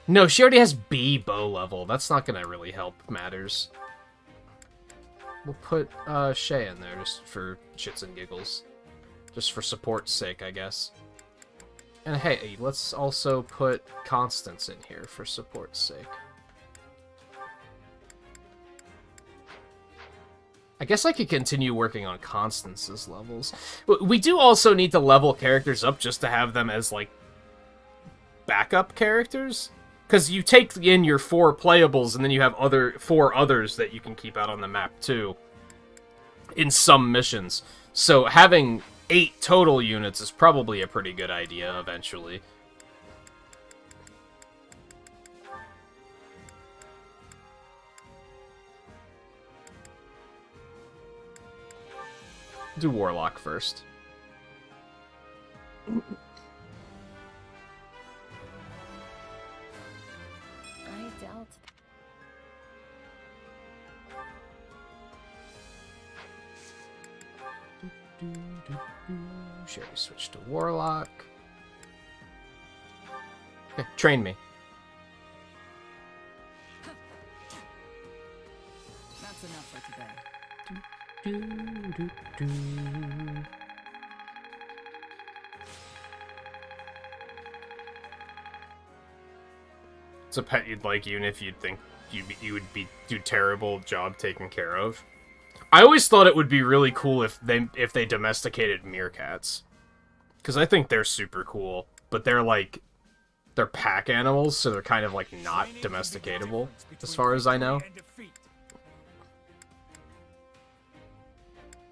S1: no, she already has B bow level. That's not gonna really help matters. We'll put, Shay in there, just for shits and giggles. Just for support's sake, I guess. And hey, let's also put Constance in here for support's sake. I guess I could continue working on Constance's levels. We do also need to level characters up just to have them as, like, backup characters. Because you take in your 4 playables, and then you have 4 others that you can keep out on the map, too. In some missions. So having 8 total units is probably a pretty good idea eventually. Do Warlock first.
S6: I doubt.
S1: Sherry switch to Warlock. Okay, train me.
S12: That's enough for today.
S1: It's a pet you'd like, even if you'd think you would do terrible job taking care of. I always thought it would be really cool if they domesticated meerkats, because I think they're super cool. But they're pack animals, so they're kind of like not domesticatable, as far as I know.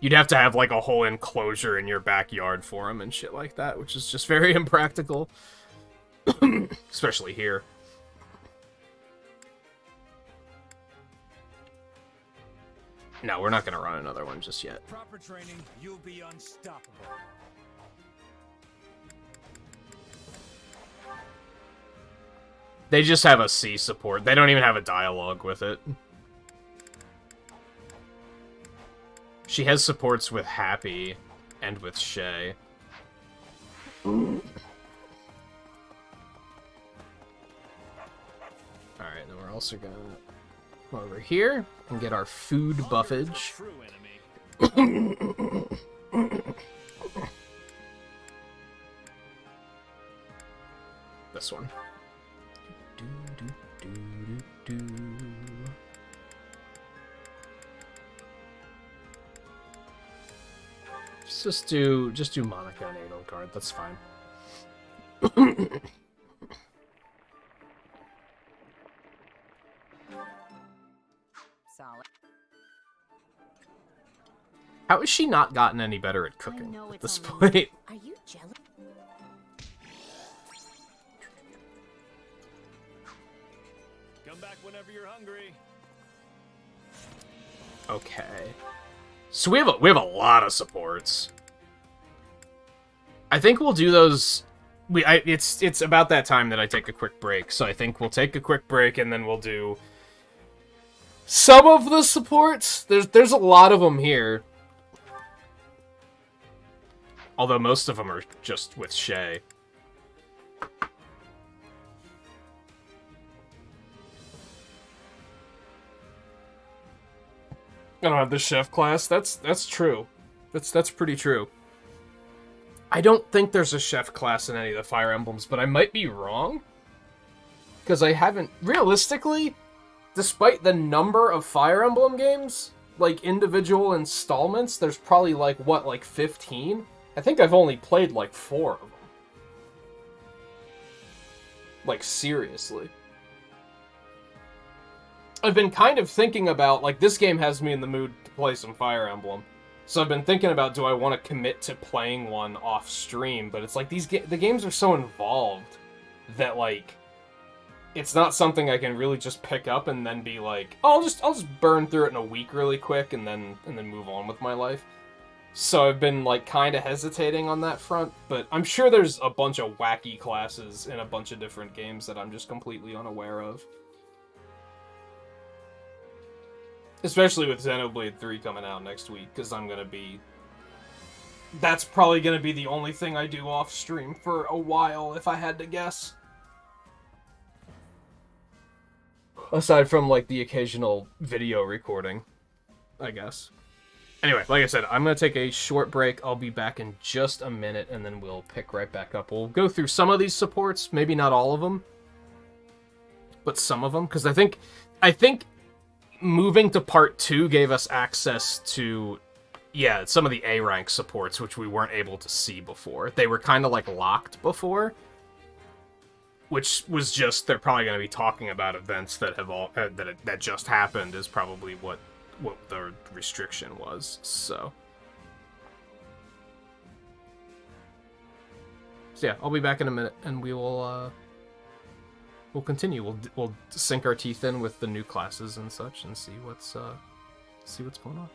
S1: You'd have to have, like, a whole enclosure in your backyard for them and shit like that, which is just very impractical. Especially here. No, we're not gonna run another one just yet.
S3: Proper training, you'll be unstoppable.
S1: They just have a C support. They don't even have a dialogue with it. She has supports with Happy and with Shay. Alright, then we're also gonna come over here and get our food buffage. This one. Just do Monica and Adel card. That's fine.
S4: Solid.
S1: How has she not gotten any better at cooking at this point?
S6: Are you jealous?
S3: Come back whenever you're hungry.
S1: Okay. So we have a lot of supports. I think we'll do those. It's about that time that I take a quick break. So I think we'll take a quick break and then we'll do some of the supports. There's a lot of them here. Although most of them are just with Shay. I don't have the chef class. That's true. That's pretty true. I don't think there's a chef class in any of the Fire Emblems, but I might be wrong. Because I haven't... Realistically, despite the number of Fire Emblem games, like individual installments, there's probably like, what, like 15? I think I've only played like 4 of them. Like, seriously. I've been kind of thinking about, like, this game has me in the mood to play some Fire Emblem. So I've been thinking about, do I want to commit to playing one off stream? But it's like, the games are so involved that, like, it's not something I can really just pick up and then be like, oh, I'll just burn through it in a week really quick and then move on with my life. So I've been, like, kind of hesitating on that front, but I'm sure there's a bunch of wacky classes in a bunch of different games that I'm just completely unaware of. Especially with Xenoblade 3 coming out next week, because I'm going to be... That's probably going to be the only thing I do off stream for a while, if I had to guess. Aside from, like, the occasional video recording, I guess. Anyway, like I said, I'm going to take a short break. I'll be back in just a minute, and then we'll pick right back up. We'll go through some of these supports, maybe not all of them, but some of them, because I think moving to part 2 gave us access to, yeah, some of the A-rank supports, which we weren't able to see before. They were kind of, like, locked before, which was just, they're probably going to be talking about events that have all, that just happened is probably what the restriction was, so yeah, I'll be back in a minute, and we will, we'll continue. We'll sink our teeth in with the new classes and such, and see what's going on.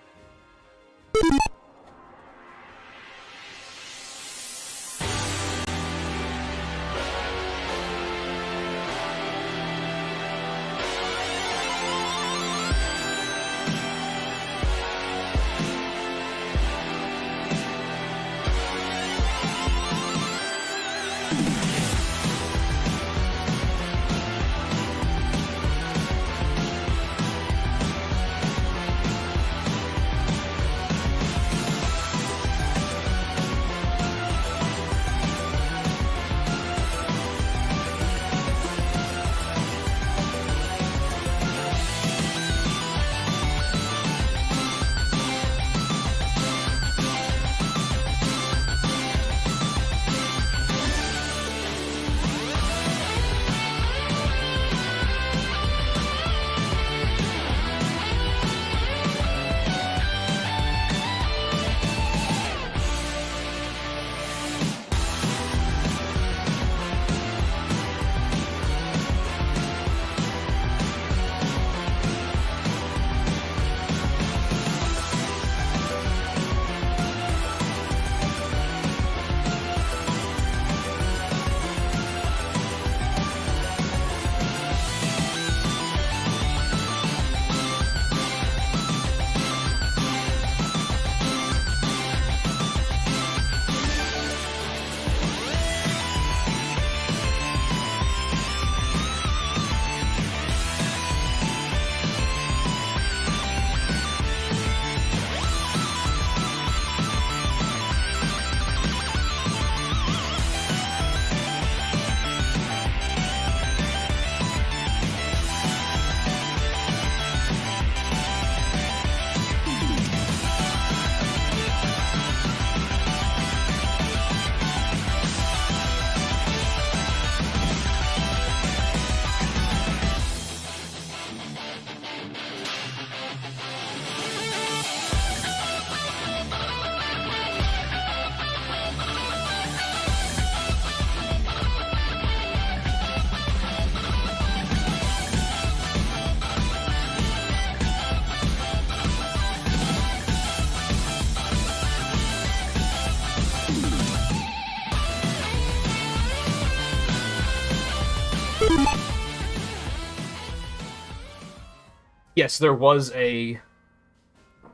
S1: yes, there was a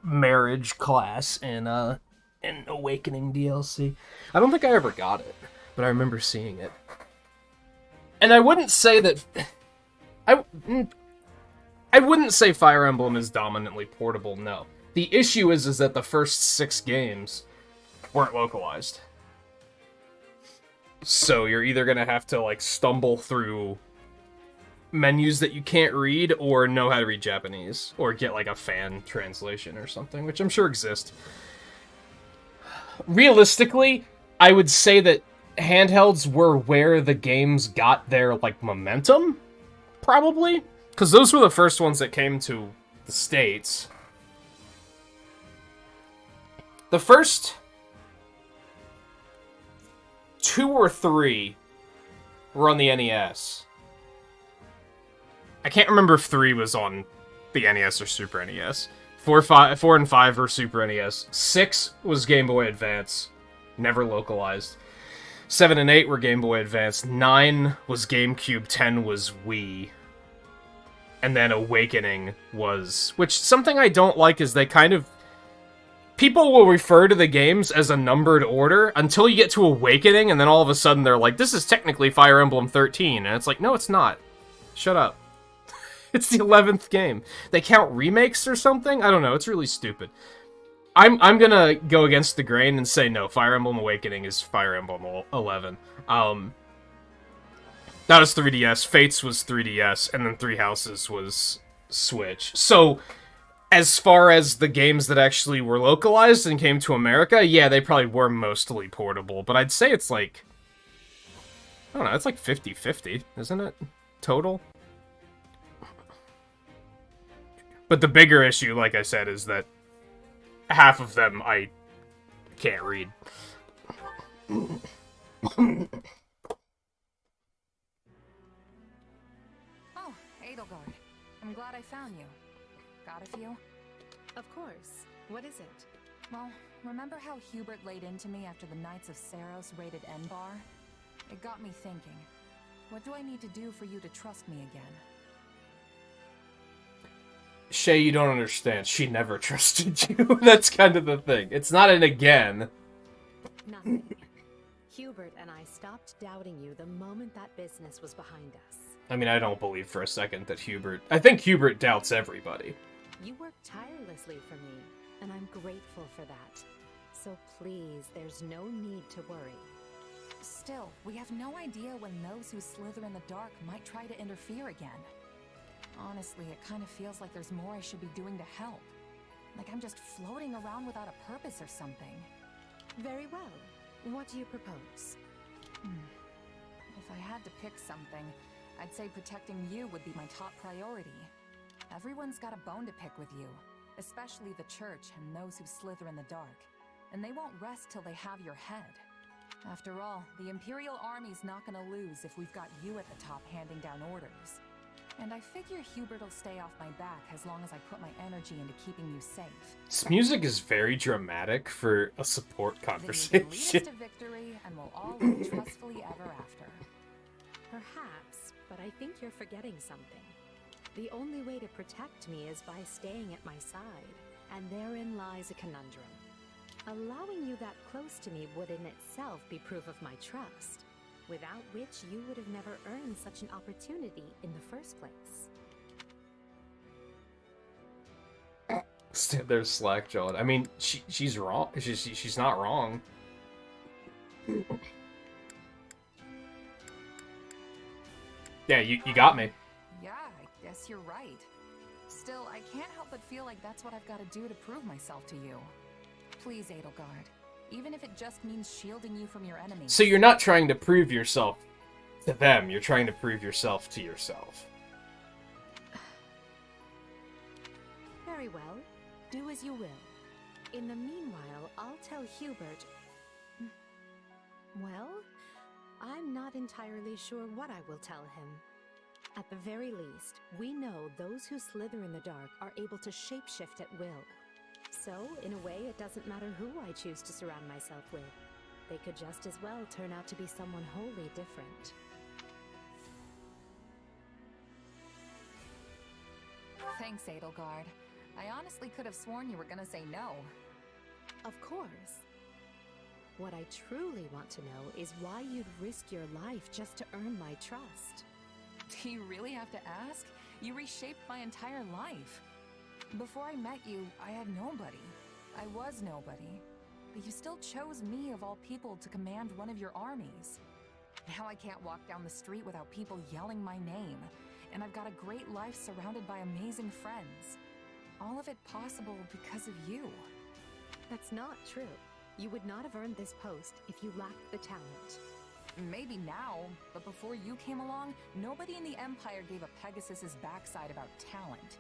S1: marriage class in Awakening DLC. I don't think I ever got it, but I remember seeing it. And I wouldn't say that... I wouldn't say Fire Emblem is dominantly portable, no. The issue is that the first 6 games weren't localized. So you're either going to have to, like, stumble through menus that you can't read, or know how to read Japanese, or get, like, a fan translation or something, which I'm sure exists. Realistically, I would say that handhelds were where the games got their, like, momentum, probably. Because those were the first ones that came to the States. The first 2 or 3 were on the NES. I can't remember if 3 was on the NES or Super NES. 4 and 5 were Super NES. 6 was Game Boy Advance, never localized. 7 and 8 were Game Boy Advance. 9 was GameCube. 10 was Wii. And then Awakening was... Which, something I don't like is they kind of... People will refer to the games as a numbered order until you get to Awakening, and then all of a sudden they're like, this is technically Fire Emblem 13. And it's like, no, it's not. Shut up. It's the 11th game. They count remakes or something? I don't know. It's really stupid. I'm gonna go against the grain and say no. Fire Emblem Awakening is Fire Emblem 11. That was 3DS. Fates was 3DS, and then Three Houses was Switch. So, as far as the games that actually were localized and came to America, yeah, they probably were mostly portable. But I'd say it's like... I don't know, it's like 50-50, isn't it? Total? But the bigger issue, like I said, is that half of them I can't read.
S4: Oh, Edelgard. I'm glad I found you. Got a few?
S8: Of course. What is it?
S4: Well, remember how Hubert laid into me after the Knights of Seiros raided Enbar? It got me thinking. What do I need to do for you to trust me again?
S1: Shay, you don't understand. She never trusted you. That's kind of the thing. It's not an again.
S8: Nothing. Hubert and I stopped doubting you the moment that business was behind us.
S1: I mean, I don't believe for a second that Hubert... I think Hubert doubts everybody.
S8: You worked tirelessly for me, and I'm grateful for that. So please, there's no need to worry.
S4: Still, we have no idea when those who slither in the dark might try to interfere again. Honestly, it kind of feels like there's more I should be doing to help. Like I'm just floating around without a purpose or something.
S8: Very well. What do you propose?
S4: If I had to pick something, I'd say protecting you would be my top priority. Everyone's got a bone to pick with you, especially the Church and those who slither in the dark. And they won't rest till they have your head. After all, the Imperial Army's not gonna lose if we've got you at the top handing down orders. And I figure Hubert will stay off my back as long as I put my energy into keeping you safe.
S1: This music is very dramatic for a support conversation.
S4: Then you can lead us to victory, and we'll all live trustfully ever after.
S8: Perhaps, but I think you're forgetting something. The only way to protect me is by staying at my side, and therein lies a conundrum. Allowing you that close to me would in itself be proof of my trust, without which you would have never earned such an opportunity in the first place.
S1: Stand there slack-jawed. I mean, she's wrong. She's not wrong. Yeah, you got me.
S4: Yeah, I guess you're right. Still, I can't help but feel like that's what I've got to do to prove myself to you. Please, Edelgard. Even if it just means shielding you from your enemies.
S1: So you're not trying to prove yourself to them, you're trying to prove yourself to yourself.
S8: Very well. Do as you will. In the meanwhile, I'll tell Hubert... Well, I'm not entirely sure what I will tell him. At the very least, we know those who slither in the dark are able to shapeshift at will. So, in a way, it doesn't matter who I choose to surround myself with. They could just as well turn out to be someone wholly different.
S4: Thanks, Edelgard. I honestly could have sworn you were gonna say no.
S8: Of course. What I truly want to know is why you'd risk your life just to earn my trust.
S4: Do you really have to ask? You reshaped my entire life. Before I met you, I had nobody. I was nobody. But you still chose me, of all people, to command one of your armies. Now I can't walk down the street without people yelling my name. And I've got a great life surrounded by amazing friends. All of it possible because of you.
S8: That's not true. You would not have earned this post if you lacked the talent.
S4: Maybe now, but before you came along, nobody in the Empire gave a Pegasus's backside about talent.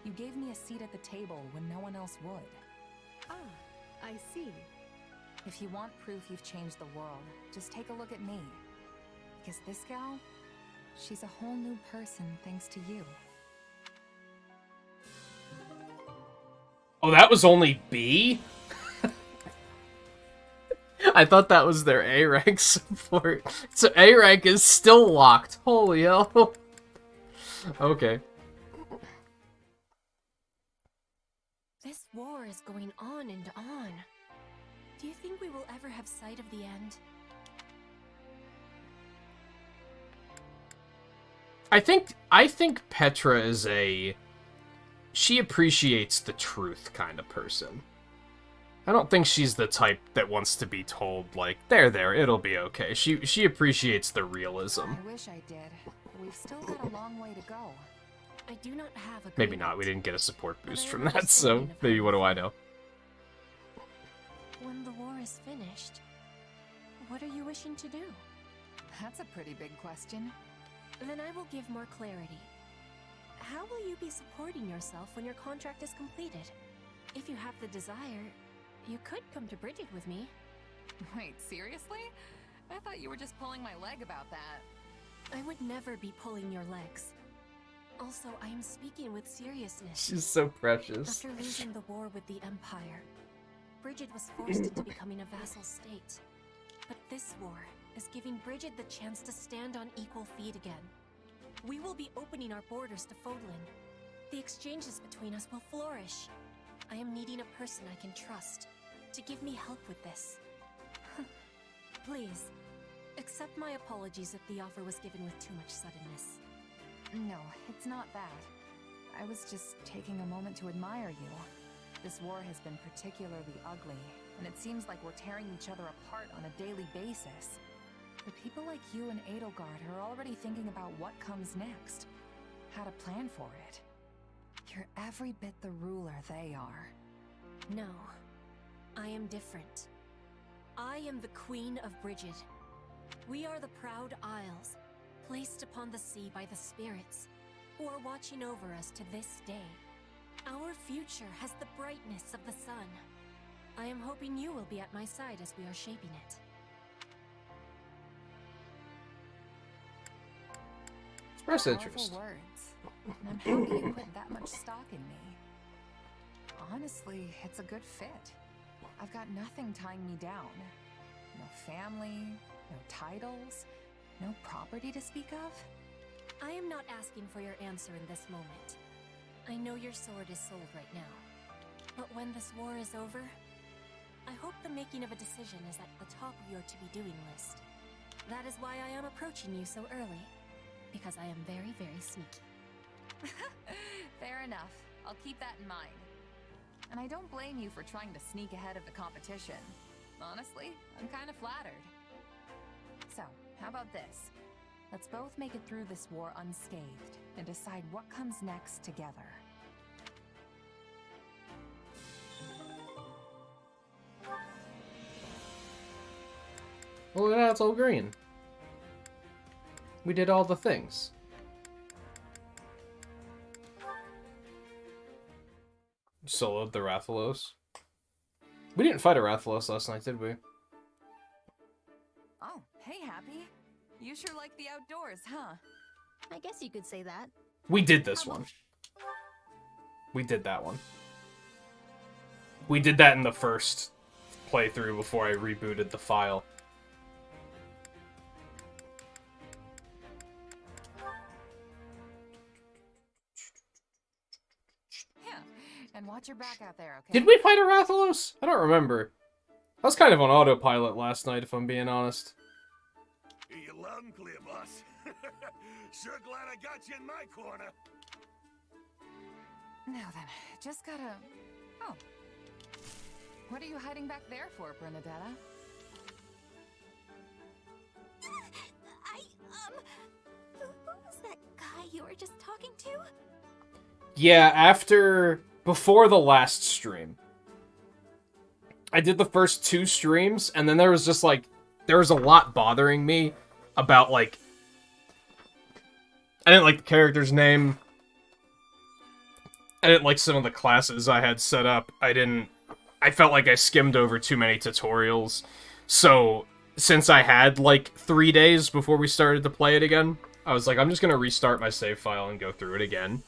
S4: You gave me a seat at the table when no one else would.
S8: Ah, I see.
S4: If you want proof you've changed the world, just take a look at me. Because this gal, she's a whole new person thanks to you.
S1: Oh, that was only B? I thought that was their A rank support. So A rank is still locked. Holy hell. Okay.
S16: This war is going on and on. Do you think we will ever have sight of the end?
S1: I think Petra is she appreciates the truth kind of person. I don't think she's the type that wants to be told, like, there, it'll be okay. She appreciates the realism.
S4: I wish I did. We've still got a long way to go.
S16: I do not have a
S1: Maybe not, we didn't get a support boost from that, so maybe what do I know?
S16: When the war is finished, what are you wishing to do?
S4: That's a pretty big question.
S16: Then I will give more clarity. How will you be supporting yourself when your contract is completed? If you have the desire, you could come to Bridget with me.
S4: Wait, seriously? I thought you were just pulling my leg about that.
S16: I would never be pulling your legs. Also, I am speaking with seriousness.
S1: She's so precious.
S16: After losing the war with the Empire, Bridget was forced into becoming a vassal state. But this war is giving Bridget the chance to stand on equal feet again. We will be opening our borders to Fodlan. The exchanges between us will flourish. I am needing a person I can trust to give me help with this. Please, accept my apologies if the offer was given with too much suddenness.
S4: No, it's not that. I was just taking a moment to admire you. This war has been particularly ugly, and it seems like we're tearing each other apart on a daily basis. But people like you and Edelgard are already thinking about what comes next. How to plan for it. You're every bit the ruler they are.
S16: No, I am different. I am the Queen of Bridget. We are the proud Isles, placed upon the sea by the spirits, who are watching over us to this day. Our future has the brightness of the sun. I am hoping you will be at my side as we are shaping it.
S1: Express interest.
S4: Powerful words. And I'm happy you put that much stock in me. Honestly, it's a good fit. I've got nothing tying me down. No family, no titles, no property to speak of.
S16: I am not asking for your answer in this moment. I know your sword is sold right now. But when this war is over, I hope the making of a decision is at the top of your to-be-doing list. That is why I am approaching you so early. Because I am very, very sneaky.
S4: Fair enough. I'll keep that in mind. And I don't blame you for trying to sneak ahead of the competition. Honestly, I'm kind of flattered. So, how about this? Let's both make it through this war unscathed and decide what comes next together.
S1: Well, look at that, it's all green. We did all the things. Soloed the Rathalos. We didn't fight a Rathalos last night, did we?
S4: Oh, hey, Happy. You sure like the outdoors, huh?
S6: I guess you could say that.
S1: We did this one. We did that one. We did that in the first playthrough before I rebooted the file.
S4: And watch your back out there, okay?
S1: Did we fight a Rathalos? I don't remember. I was kind of on autopilot last night, if I'm being honest.
S3: You loud and clear, boss. Sure glad I got you in my corner.
S4: Now then, just gotta... Oh. What are you hiding back there for, Bernadetta?
S2: Who was that guy you were just talking to?
S1: Yeah, before the last stream. I did the first 2 streams, and then there was just, like, there was a lot bothering me about, like, I didn't like the character's name. I didn't like some of the classes I had set up. I felt like I skimmed over too many tutorials. So, since I had, like, 3 days before we started to play it again, I was like, I'm just gonna restart my save file and go through it again.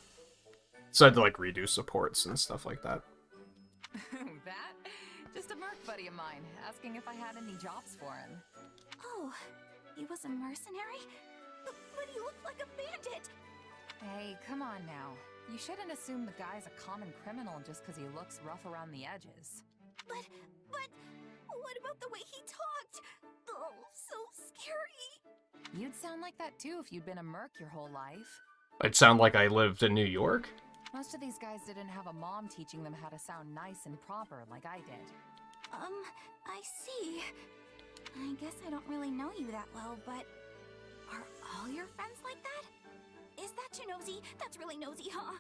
S1: So I had to, like, redo supports and stuff like that.
S4: That? Just a merc buddy of mine, asking if I had any jobs for him.
S2: Oh, he was a mercenary? But he looked like a bandit!
S4: Hey, come on now. You shouldn't assume the guy's a common criminal just because he looks rough around the edges.
S2: But, what about the way he talked? Oh, so scary!
S4: You'd sound like that too if you'd been a merc your whole life.
S1: It'd sound like I lived in New York.
S4: Most of these guys didn't have a mom teaching them how to sound nice and proper like I did.
S2: I see. I guess I don't really know you that well, but are all your friends like that? Is that too nosy? That's really nosy, huh?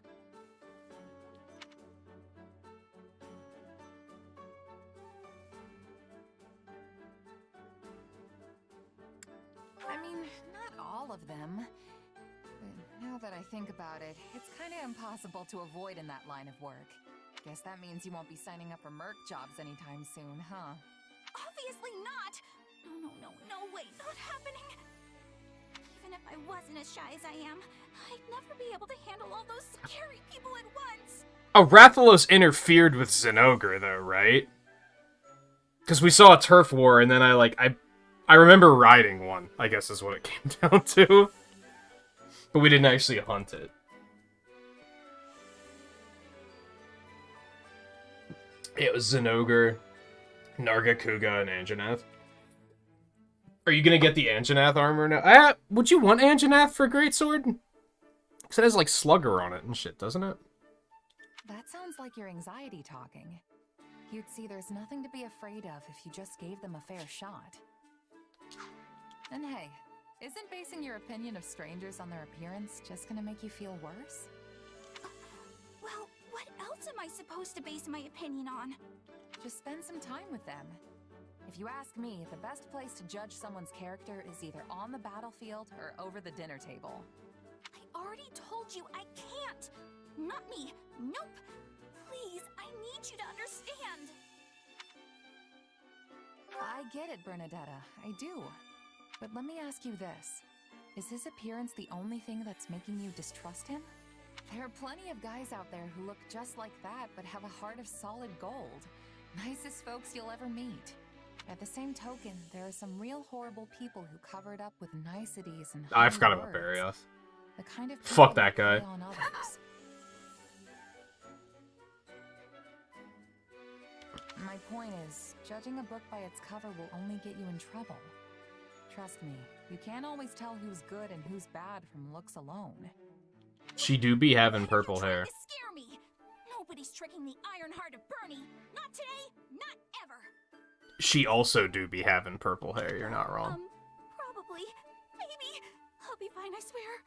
S4: I mean, not all of them. But now that I think about it, it's kind of impossible to avoid in that line of work. Guess that means you won't be signing up for merc jobs anytime soon, huh?
S2: Obviously not! No way, not happening! Even if I wasn't as shy as I am, I'd never be able to handle all those scary people at once!
S1: Oh, Rathalos interfered with Zinogre, though, right? Because we saw a turf war, and then I remember riding one, I guess is what it came down to. But we didn't actually hunt it. It was Zinogre, Nargacuga, and Anjanath. Are you gonna get the Anjanath armor now? Would you want Anjanath for Greatsword? Because it has, like, Slugger on it and shit, doesn't it?
S4: That sounds like your anxiety talking. You'd see there's nothing to be afraid of if you just gave them a fair shot. And hey, isn't basing your opinion of strangers on their appearance just gonna make you feel worse?
S2: Well, what else am I supposed to base my opinion on?
S4: Just spend some time with them. If you ask me, the best place to judge someone's character is either on the battlefield or over the dinner table.
S2: I already told you I can't! Not me! Nope! Please, I need you to understand!
S4: I get it, Bernadetta. I do. But let me ask you this. Is his appearance the only thing that's making you distrust him? There are plenty of guys out there who look just like that but have a heart of solid gold. Nicest folks you'll ever meet. At the same token, there are some real horrible people who cover it up with niceties and
S1: I forgot about Barioth.
S4: The kind of
S1: Fuck that guy.
S4: on others. My point is, judging a book by its cover will only get you in trouble. Trust me, you can't always tell who's good and who's bad from looks alone.
S1: She do be having purple hair.
S2: Scare me! Nobody's tricking the iron heart of Bernie! Not today, not ever!
S1: She also do be having purple hair, you're not wrong.
S2: Probably. Maybe. I'll be fine, I swear.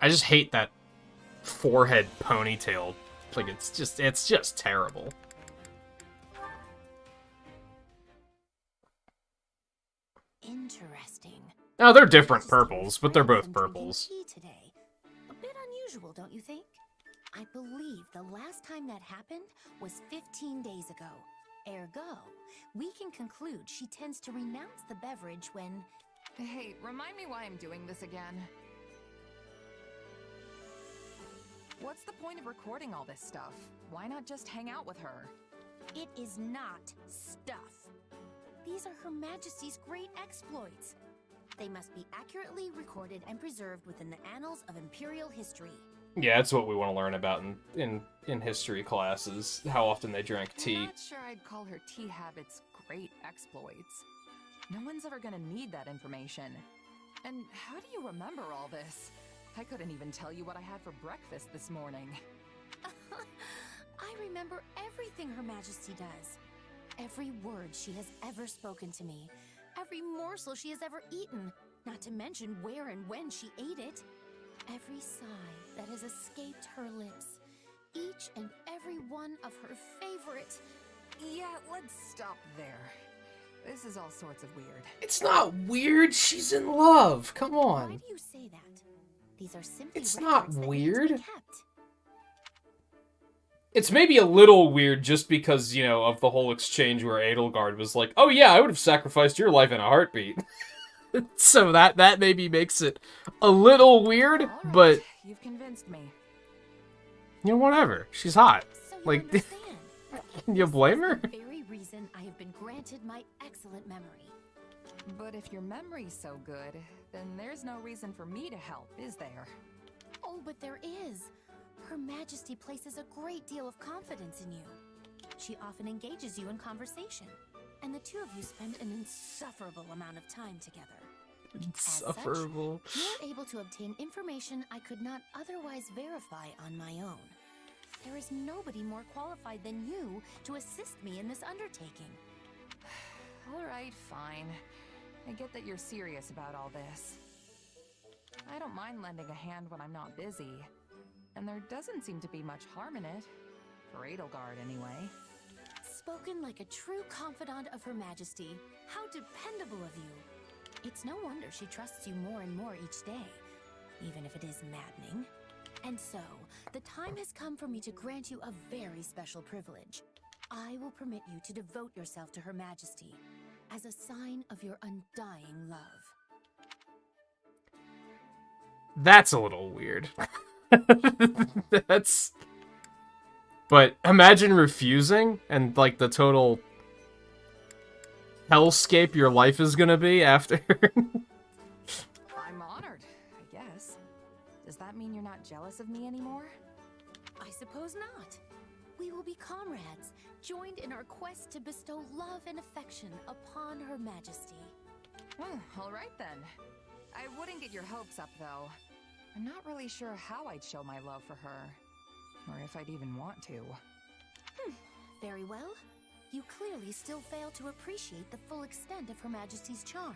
S1: I just hate that forehead ponytail. Like, it's just terrible.
S6: Interesting.
S1: No, they're different purples, but they're both purples.
S6: Today. A bit unusual, don't you think? I believe the last time that happened was 15 days ago. Ergo, we can conclude she tends to renounce the beverage when...
S4: Hey, remind me why I'm doing this again. What's the point of recording all this stuff? Why not just hang out with her?
S6: It is not stuff. These are Her Majesty's great exploits. They must be accurately recorded and preserved within the annals of Imperial history.
S1: Yeah, that's what we want to learn about in history classes. How often they drank tea.
S4: I'm not sure I'd call her tea habits great exploits. No one's ever gonna need that information. And how do you remember all this? I couldn't even tell you what I had for breakfast this morning.
S6: I remember everything Her Majesty does. Every word she has ever spoken to me. Every morsel she has ever eaten. Not to mention where and when she ate it. Every sigh that has escaped her lips. Each and every one of her favorite.
S4: Yeah, let's stop there. This is all sorts of weird.
S1: It's not weird. She's in love. Come on.
S6: Why do you say that? These are simply
S1: It's not
S6: records that need to be
S1: weird.
S6: kept.
S1: It's maybe a little weird just because, you know, of the whole exchange where Edelgard was like, oh yeah, I would have sacrificed your life in a heartbeat. So that maybe makes it a little weird,
S4: Right,
S1: but,
S4: you've convinced me.
S1: you know, whatever. She's hot.
S6: So you
S1: Like,
S6: understand.
S1: can you blame her?
S6: The very reason I have been granted my excellent memory.
S4: But if your memory's so good, then there's no reason for me to help, is there?
S6: Oh, but there is. Her Majesty places a great deal of confidence in you. She often engages you in conversation, and the two of you spend an insufferable amount of time together.
S1: Insufferable.
S6: As such, you're able to obtain information I could not otherwise verify on my own. There is nobody more qualified than you to assist me in this undertaking.
S4: All right, fine. I get that you're serious about all this. I don't mind lending a hand when I'm not busy. And there doesn't seem to be much harm in it. For Edelgard, anyway.
S6: Spoken like a true confidant of Her Majesty. How dependable of you. It's no wonder she trusts you more and more each day, even if it is maddening. And so, the time has come for me to grant you a very special privilege. I will permit you to devote yourself to Her Majesty as a sign of your undying love.
S1: That's a little weird. That's... But imagine refusing and, like, the total hellscape your life is gonna be after.
S4: I'm honored, I guess. Does that mean you're not jealous of me anymore?
S6: I suppose not. We will be comrades, joined in our quest to bestow love and affection upon Her Majesty.
S4: All right then. I wouldn't get your hopes up, though. I'm not really sure how I'd show my love for her. Or if I'd even want to.
S6: Very well. You clearly still fail to appreciate the full extent of Her Majesty's charm.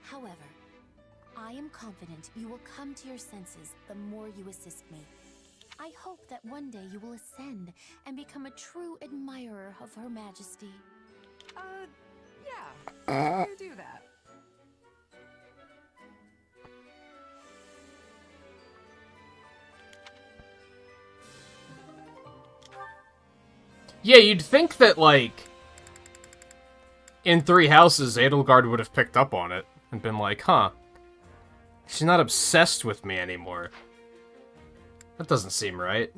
S6: However, I am confident you will come to your senses the more you assist me. I hope that one day you will ascend and become a true admirer of Her Majesty.
S4: Yeah. You do that.
S1: Yeah, you'd think that, like, in Three Houses, Edelgard would have picked up on it and been like, huh, she's not obsessed with me anymore. That doesn't seem right.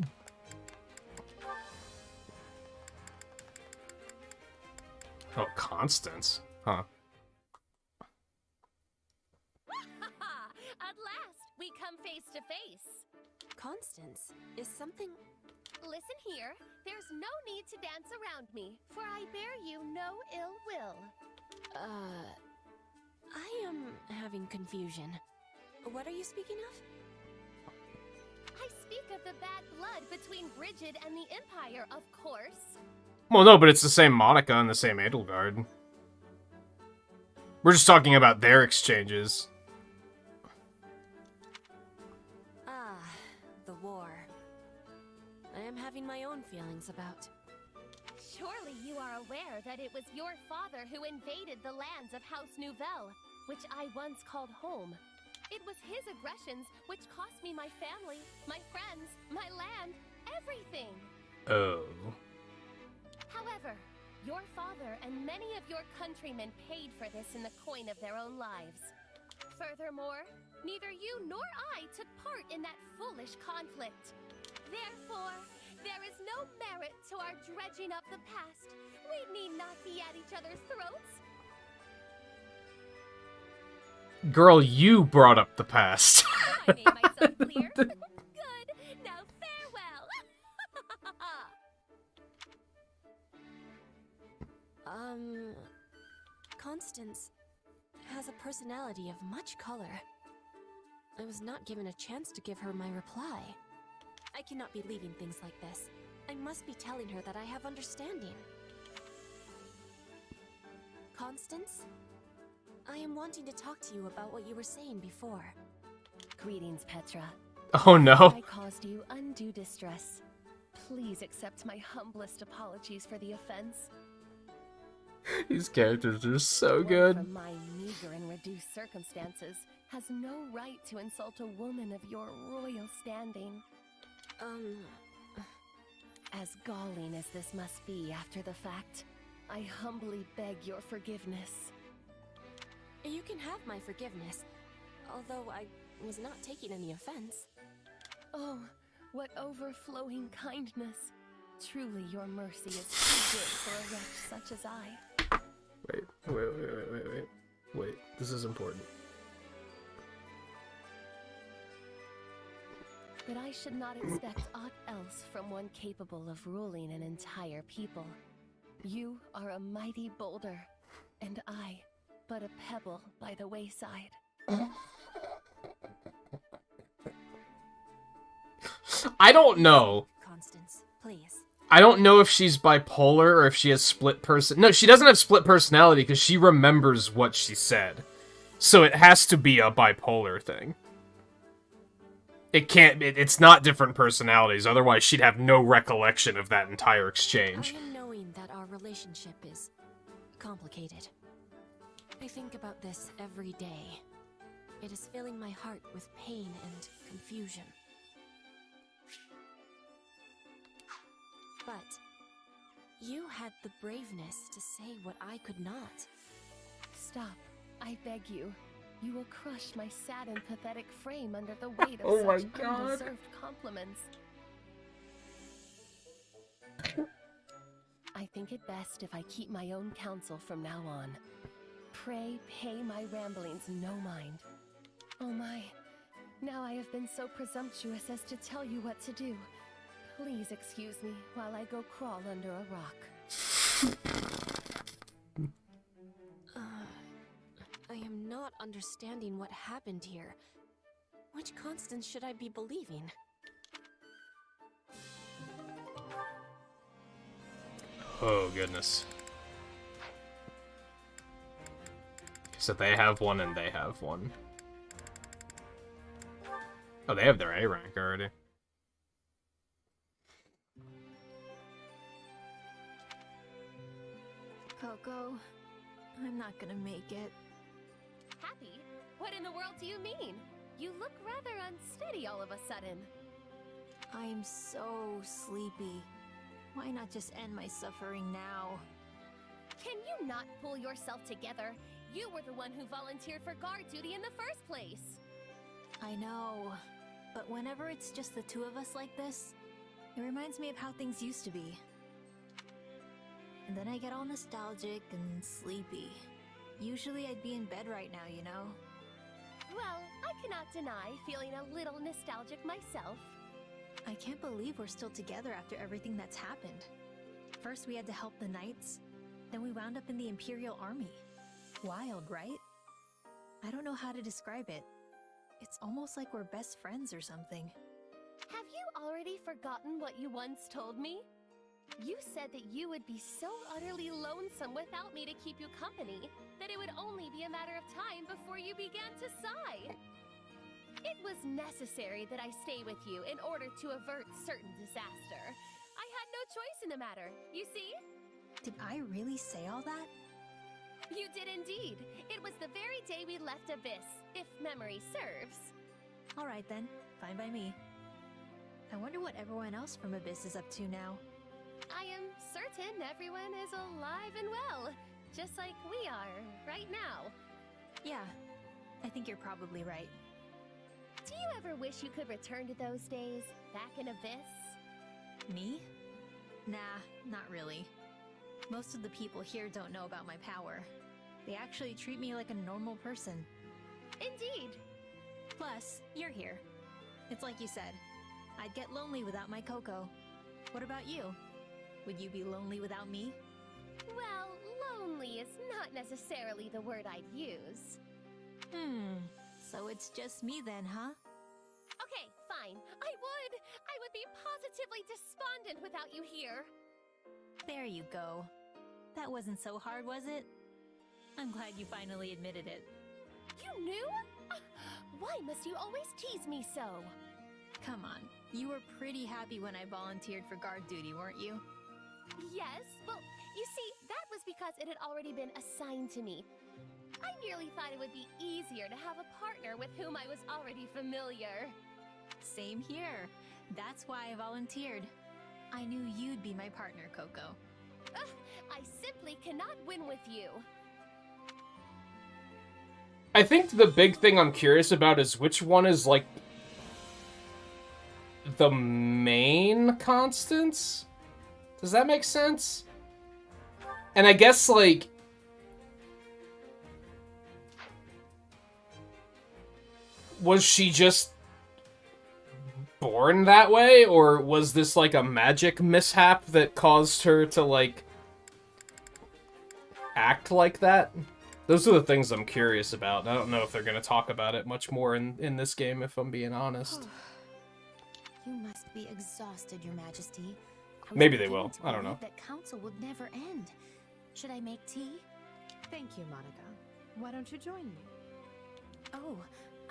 S1: Oh, Constance. Huh.
S20: At last, we come face to face.
S16: Constance, is something...
S20: Listen here, there's no need to dance around me, for I bear you no ill will.
S16: I am having confusion. What are you speaking of?
S20: I speak of the bad blood between Brigid and the Empire, of course.
S1: Well, no, but it's the same Monica and the same Edelgard. We're just talking about their exchanges.
S16: The war. I am having my own feelings about.
S20: Surely you are aware that it was your father who invaded the lands of House Nouvelle, which I once called home. It was his aggressions which cost me my family, my friends, my land, everything.
S1: Oh.
S20: However, your father and many of your countrymen paid for this in the coin of their own lives. Furthermore, neither you nor I took part in that foolish conflict. Therefore, there is no merit to our dredging up the past. We need not be at each other's throats.
S1: Girl, you brought up the past.
S20: I made myself clear. Good.
S19: Constance has a personality of much color. I was not given a chance to give her my reply. I cannot be leaving things like this. I must be telling her that I have understanding. Constance? I am wanting to talk to you about what you were saying before.
S20: Greetings, Petra.
S1: Oh no.
S20: I caused you undue distress. Please accept my humblest apologies for the offense.
S1: These characters are so
S20: One
S1: good.
S20: from my meager and reduced circumstances has no right to insult a woman of your royal standing. As galling as this must be after the fact, I humbly beg your forgiveness.
S19: You can have my forgiveness, although I was not taking any offense.
S20: Oh, what overflowing kindness. Truly, your mercy is too good for a wretch such as I.
S1: Wait. This is important.
S20: But I should not expect aught else from one capable of ruling an entire people. You are a mighty boulder, and I, but a pebble by the wayside.
S1: I don't know.
S19: Constance, please.
S1: I don't know if she's bipolar or if she has split person. No, she doesn't have split personality because she remembers what she said. So it has to be a bipolar thing. It can't, it's not different personalities, otherwise she'd have no recollection of that entire exchange.
S19: I am knowing that our relationship is complicated. I think about this every day. It is filling my heart with pain and confusion. But you had the braveness to say what I could not.
S20: Stop, I beg you. You will crush my sad and pathetic frame under the weight of
S1: Oh my
S20: such
S1: God.
S20: undeserved compliments. I think it best if I keep my own counsel from now on. Pray pay my ramblings no mind. Oh my, now I have been so presumptuous as to tell you what to do. Please excuse me while I go crawl under a rock.
S19: I am not understanding what happened here. Which Constance should I be believing?
S1: Oh, goodness. So they have one and they have one. Oh, they have their A rank already.
S2: Coco, I'm not gonna make it.
S20: Happy? What in the world do you mean? You look rather unsteady all of a sudden.
S2: I'm so sleepy. Why not just end my suffering now?
S20: Can you not pull yourself together? You were the one who volunteered for guard duty in the first place.
S2: I know, but whenever it's just the two of us like this, it reminds me of how things used to be. And then I get all nostalgic and sleepy. Usually I'd be in bed right now, you know?
S20: Well, I cannot deny feeling a little nostalgic myself.
S2: I can't believe we're still together after everything that's happened. First we had to help the knights, then we wound up in the Imperial Army. Wild, right? I don't know how to describe it. It's almost like we're best friends or something.
S20: Have you already forgotten what you once told me? You said that you would be so utterly lonesome without me to keep you company, that it would only be a matter of time before you began to sigh. It was necessary that I stay with you in order to avert certain disaster. I had no choice in the matter, you see?
S2: Did I really say all that?
S20: You did indeed. It was the very day we left Abyss, if memory serves.
S2: Alright then, fine by me. I wonder what everyone else from Abyss is up to now.
S20: I am certain everyone is alive and well, just like we are right now.
S2: Yeah, I think you're probably right.
S20: Do you ever wish you could return to those days, back in Abyss?
S2: Me? Nah, not really. Most of the people here don't know about my power. They actually treat me like a normal person.
S20: Indeed.
S2: Plus, you're here. It's like you said, I'd get lonely without my Coco. What about you? Would you be lonely without me?
S20: Well, friendly is not necessarily the word I'd use.
S6: So it's just me then, huh?
S20: Okay, fine. I would be positively despondent without you here.
S6: There you go. That wasn't so hard, was it? I'm glad you finally admitted it.
S20: You knew? Why must you always tease me so?
S6: Come on, you were pretty happy when I volunteered for guard duty, weren't you?
S20: Yes, well, you see, that was because it had already been assigned to me. I merely thought it would be easier to have a partner with whom I was already familiar.
S6: Same here. That's why I volunteered. I knew you'd be my partner, Coco.
S20: I simply cannot win with you.
S1: I think the big thing I'm curious about is which one is, like, the main constants? Does that make sense? And I guess, like, was she just born that way, or was this, like, a magic mishap that caused her to, like, act like that? Those are the things I'm curious about. I don't know if they're going to talk about it much more in this game, if I'm being honest.
S6: You must be exhausted, Your Majesty.
S1: Maybe they will. I don't know.
S6: That council would never end. Should I make tea?
S8: Thank you, Monica. Why don't you join me?
S6: Oh,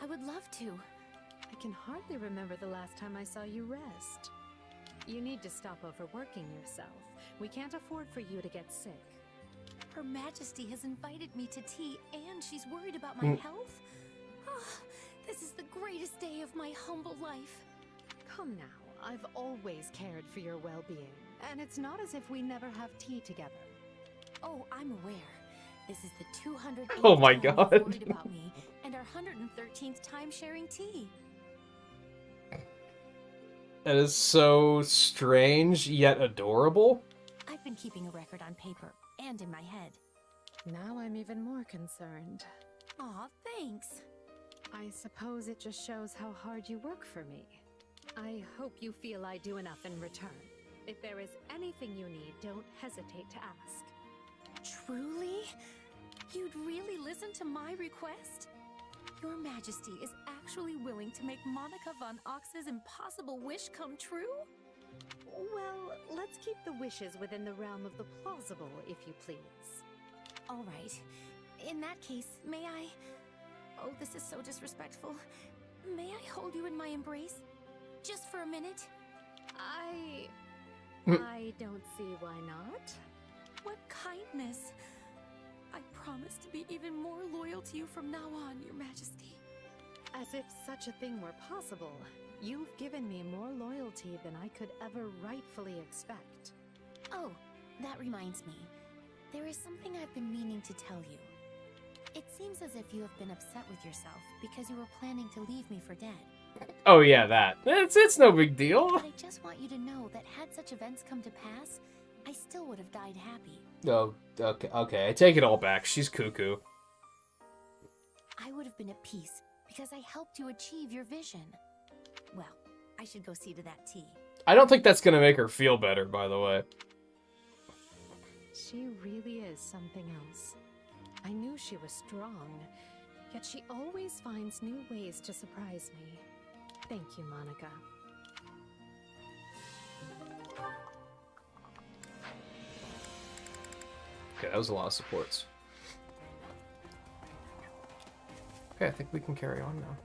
S6: I would love to.
S8: I can hardly remember the last time I saw you rest. You need to stop overworking yourself. We can't afford for you to get sick.
S6: Her Majesty has invited me to tea, and she's worried about my health? Oh, this is the greatest day of my humble life.
S8: Come now, I've always cared for your well-being, and it's not as if we never have tea together.
S6: Oh, I'm aware. This is the 208th
S1: Oh my
S6: time you've
S1: God.
S6: worried about me, and our 113th time sharing tea.
S1: That is so strange, yet adorable.
S6: I've been keeping a record on paper and in my head.
S8: Now I'm even more concerned.
S6: Aw, thanks.
S8: I suppose it just shows how hard you work for me. I hope you feel I do enough in return. If there is anything you need, don't hesitate to ask.
S6: Truly? You'd really listen to my request? Your Majesty is actually willing to make Monica von Ox's impossible wish come true?
S8: Well, let's keep the wishes within the realm of the plausible, if you please.
S6: All right. In that case, may I... Oh, this is so disrespectful. May I hold you in my embrace? Just for a minute?
S8: I don't see why not.
S6: What kindness. I promise to be even more loyal to you from now on, Your Majesty.
S8: As if such a thing were possible. You've given me more loyalty than I could ever rightfully expect.
S6: Oh, that reminds me. There is something I've been meaning to tell you. It seems as if you have been upset with yourself because you were planning to leave me for dead.
S1: Oh yeah, that. It's no big deal.
S6: But I just want you to know that had such events come to pass, I still would have died happy.
S1: Oh, okay. I take it all back. She's cuckoo.
S6: I would have been at peace because I helped you achieve your vision. Well, I should go see to that tea.
S1: I don't think that's gonna make her feel better, by the way.
S8: She really is something else. I knew she was strong, yet she always finds new ways to surprise me. Thank you, Monica.
S1: Okay, that was a lot of supports. Okay, I think we can carry on now.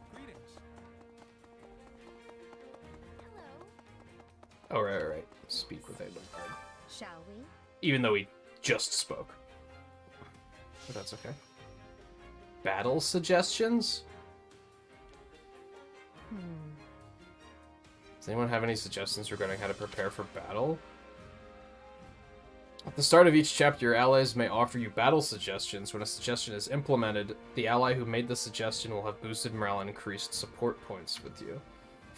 S1: Oh, right. Speak with Emblem.
S8: Shall we?
S1: Even though he just spoke. But that's okay. Battle suggestions? Does anyone have any suggestions regarding how to prepare for battle? At the start of each chapter, your allies may offer you battle suggestions. When a suggestion is implemented, the ally who made the suggestion will have boosted morale and increased support points with you.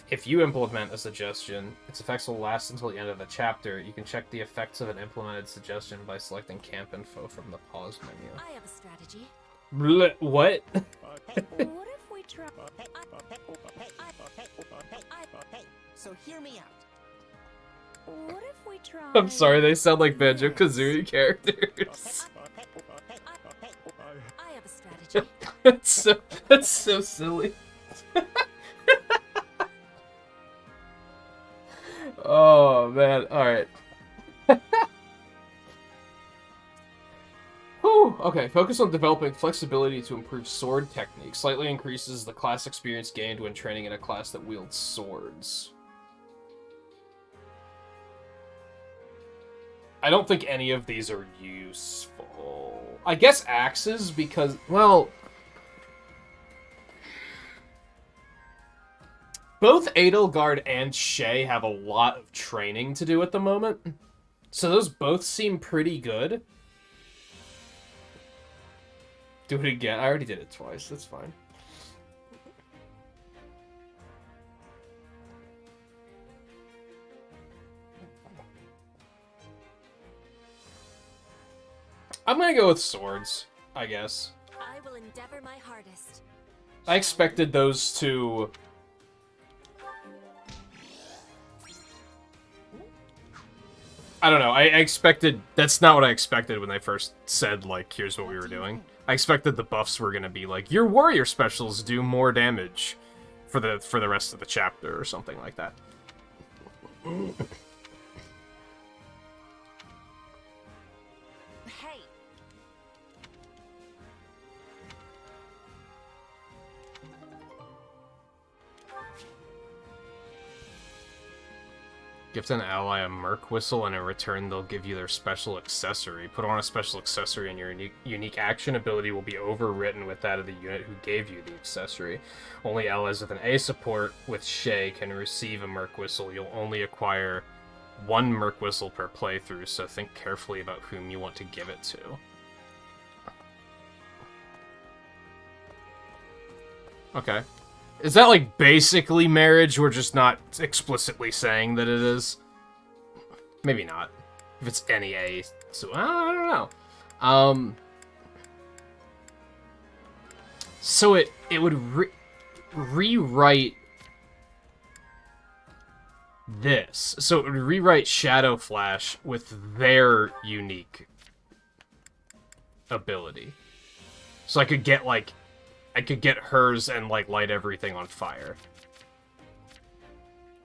S1: If you implement a suggestion, its effects will last until the end of the chapter. You can check the effects of an implemented suggestion by selecting camp info from the pause menu.
S6: I have a strategy.
S1: What?
S6: What if we try...
S17: So hear me out.
S6: What if we try...
S1: I'm sorry, they sound like Banjo-Kazooie characters.
S19: have a strategy.
S1: That's so silly. Oh man, alright. Whew, okay, focus on developing flexibility to improve sword technique. Slightly increases the class experience gained when training in a class that wields swords. I don't think any of these are useful. I guess axes, because, well... both Edelgard and Shay have a lot of training to do at the moment. So those both seem pretty good. Do it again. I already did it twice. That's fine. I'm gonna go with swords, I guess.
S19: I will endeavor my hardest.
S1: I expected those to... I don't know, I expected... That's not what I expected when they first said, like, here's what we were doing. I expected the buffs were gonna be like, your warrior specials do more damage for the rest of the chapter, or something like that.
S19: Hey!
S1: Gift an ally a Merc Whistle, and in return they'll give you their special accessory. Put on a special accessory, and your unique action ability will be overwritten with that of the unit who gave you the accessory. Only allies with an A support with Shay can receive a Merc Whistle. You'll only acquire one Merc Whistle per playthrough, so think carefully about whom you want to give it to. Okay. Is that, like, basically marriage? We're just not explicitly saying that it is? Maybe not. If it's any A, so I don't know. So it would rewrite this. So it would rewrite Shadow Flash with their unique ability. So I could get, like... I could get hers and, like, light everything on fire.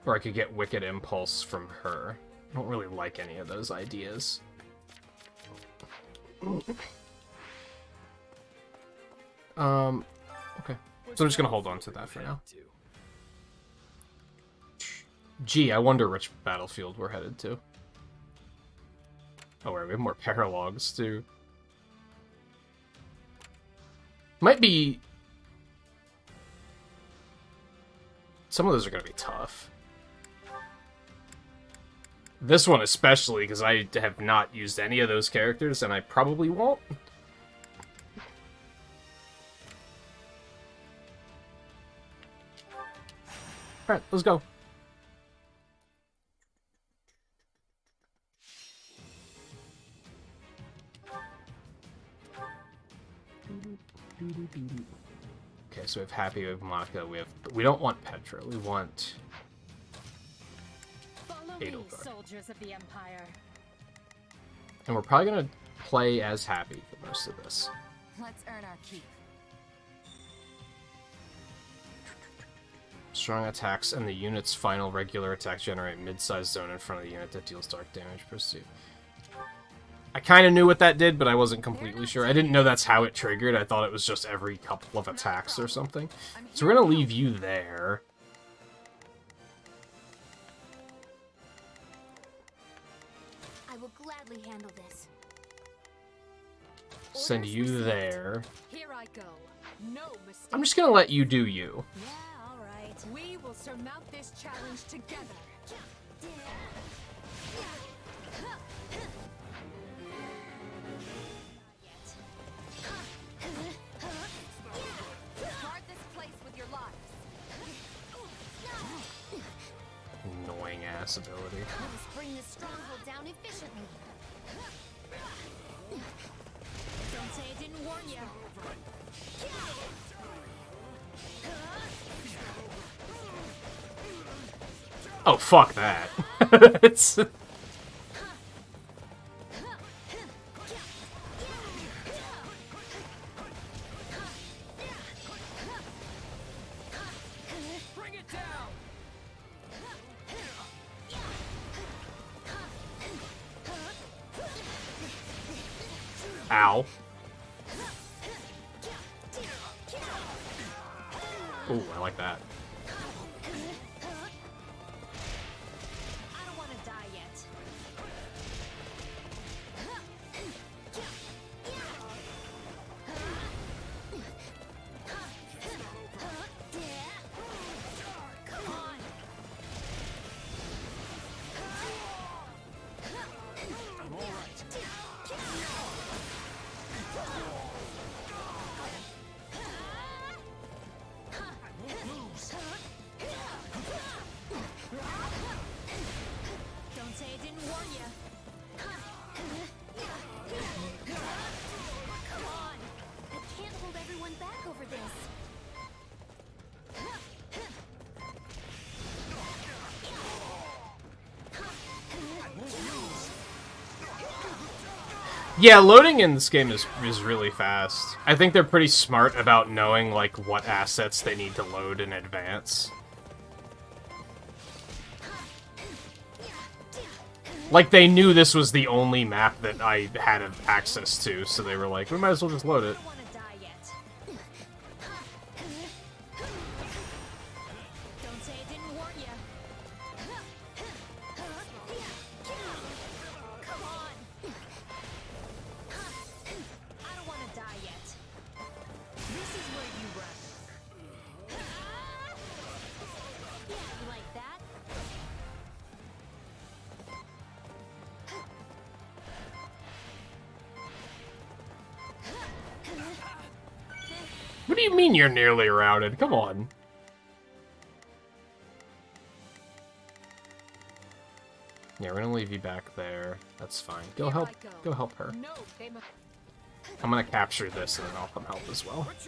S1: Or I could get Wicked Impulse from her. I don't really like any of those ideas. Okay. So I'm just gonna hold on to that for now. Gee, I wonder which battlefield we're headed to. Oh, wait, we have more paralogs, too. Might be... Some of those are going to be tough. This one especially, because I have not used any of those characters, and I probably won't. Alright, let's go. Okay, so we have Happy, we have Maka, we don't want Petra, we want Edelgard.
S8: Soldiers of the Empire.
S1: And we're probably gonna play as Happy for most of this.
S4: Let's earn our keep.
S1: Strong attacks and the unit's final regular attack generate mid-sized zone in front of the unit that deals dark damage. Proceed. I kind of knew what that did, but I wasn't completely sure. I didn't know that's how it triggered. I thought it was just every couple of attacks or something. So we're gonna leave you there.
S6: I will gladly handle this.
S1: Send you there.
S8: Here I go. No mistake.
S1: I'm just gonna let you do you.
S8: Yeah, all right. We will surmount this challenge together.
S19: Guard this place with your lives.
S1: Annoying ass ability.
S6: Let us bring this stronghold down efficiently. Don't say I didn't warn you.
S1: Oh, fuck that. It's... Ow. Ooh, I like that.
S19: I don't want to die yet. Come on.
S15: I'm all right.
S19: Don't say I didn't warn you.
S6: Come on! I can't hold everyone back over this.
S1: Yeah, loading in this game is really fast. I think they're pretty smart about knowing, like, what assets they need to load in advance. Like, they knew this was the only map that I had access to, so they were like, we might as well just load it.
S19: Don't say I didn't warn you. Come on. I don't want to die yet. This is where you run. Yeah, you like that?
S1: What do you mean you're nearly routed? Come on. Yeah, we're gonna leave you back there. That's fine. Go help. Go help her. I'm gonna capture this and then I'll come help as well.
S19: Don't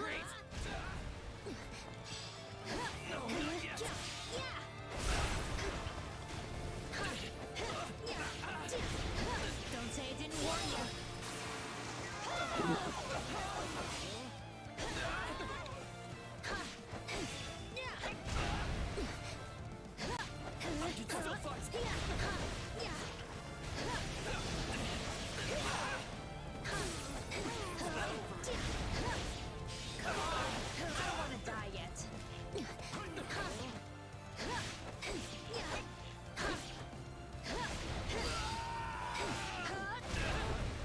S19: say I didn't warn you.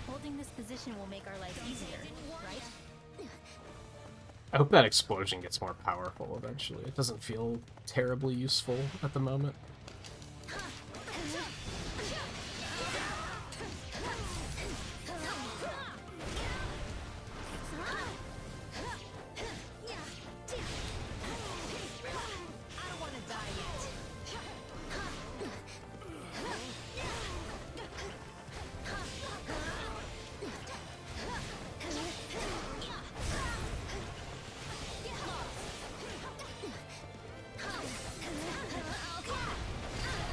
S6: Holding this position will make our life easier, right?
S1: I hope that explosion gets more powerful eventually. It doesn't feel terribly useful at the moment.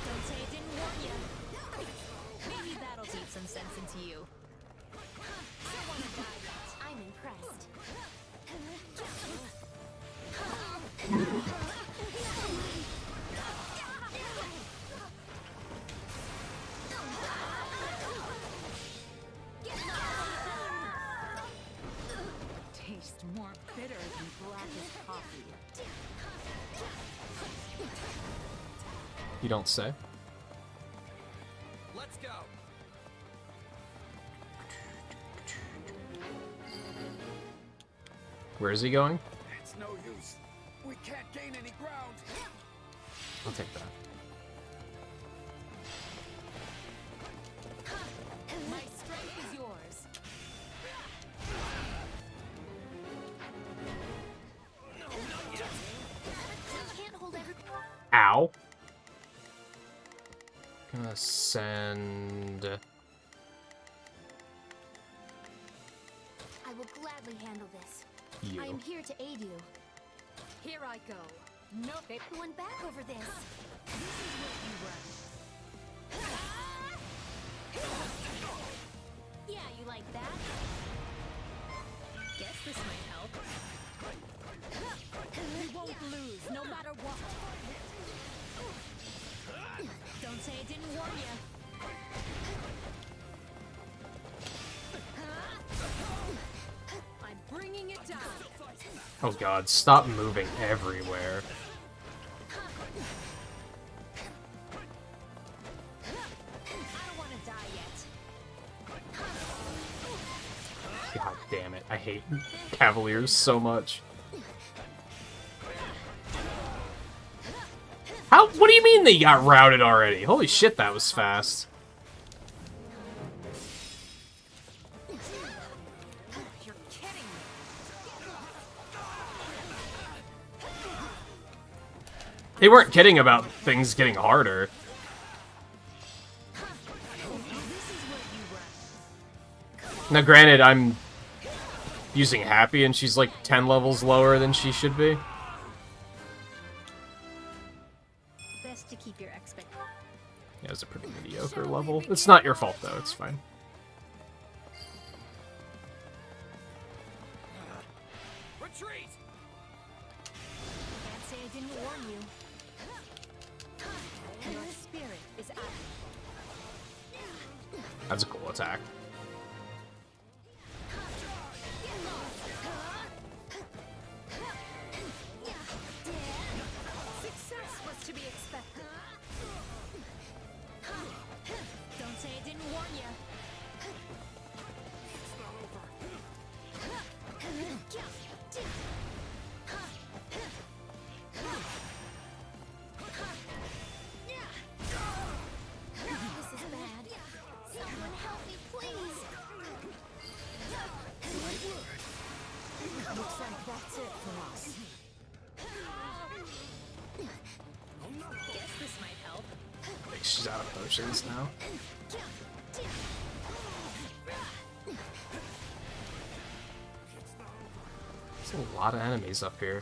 S19: Don't say I didn't warn you. Maybe that'll beat some sense into you. Don't want to die yet.
S6: I'm impressed.
S12: Tastes more bitter than blackest coffee.
S1: You don't say?
S9: Let's go.
S1: Where is he going?
S15: It's no use. We can't gain any ground.
S1: I'll take that.
S19: My strength is yours.
S6: I can't hold every...
S1: Ow. Gonna send...
S6: I will gladly handle this.
S1: You.
S6: I am here to aid you.
S12: Here I go.
S6: No, everyone back over this.
S12: This is where you run.
S6: Yeah, you like that?
S19: Guess this might help.
S12: We won't lose, no matter what.
S19: Don't say I didn't warn you.
S1: Oh god, stop moving everywhere. God damn it, I hate Cavaliers so much. How? What do you mean they got routed already? Holy shit, that was fast. They weren't kidding about things getting harder. Now granted, I'm using Happy and she's like 10 levels lower than she should be.
S6: Best to keep your expectations.
S1: Yeah, it's a pretty mediocre level. It's not your fault though, it's fine.
S12: Retreat!
S6: Can't say I didn't warn you. Your spirit is out.
S1: That's a cool attack.
S6: Success was to be expected. Don't say I didn't warn you. This is bad. Someone help me, please. Looks like that's it for us. Guess this might help.
S1: She's out of potions now. There's a lot of enemies up here.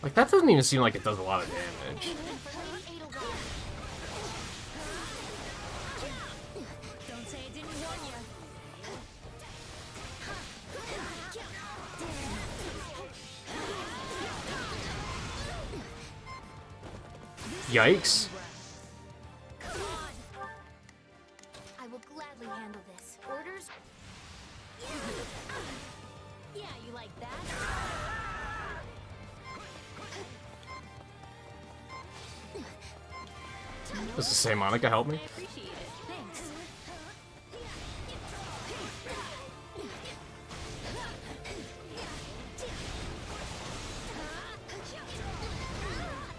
S1: Like, that doesn't even seem like it does a lot of damage.
S6: Don't say I didn't warn you.
S1: Yikes.
S6: I will gladly handle this. Orders? Yeah, you like that?
S1: Does it say Monica help me?
S6: I appreciate it. Thanks.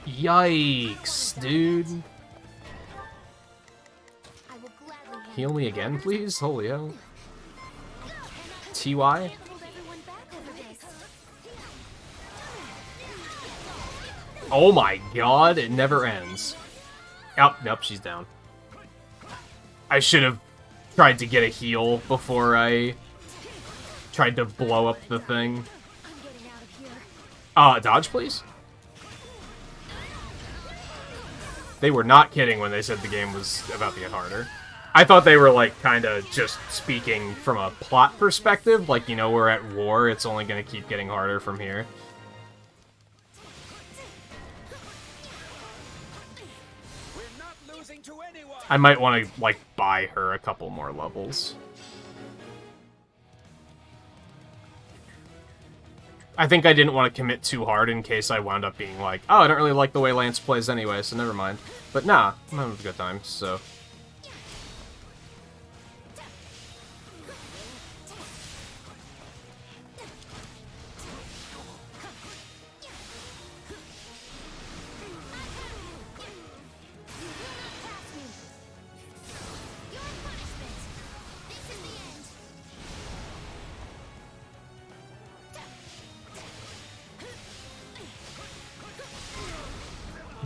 S1: Yikes, dude.
S6: I will gladly
S1: Heal me again, please? Holy hell. TY? Oh my god, it never ends. Oh, nope, she's down. I should have tried to get a heal before I tried to blow up the thing. Dodge, please? They were not kidding when they said the game was about to get harder. I thought they were, like, kinda just speaking from a plot perspective. Like, you know, we're at war, it's only gonna keep getting harder from here. I might want to, like, buy her a couple more levels. I think I didn't want to commit too hard in case I wound up being like, oh, I don't really like the way Lance plays anyway, so never mind. But nah, I'm having a good time, so...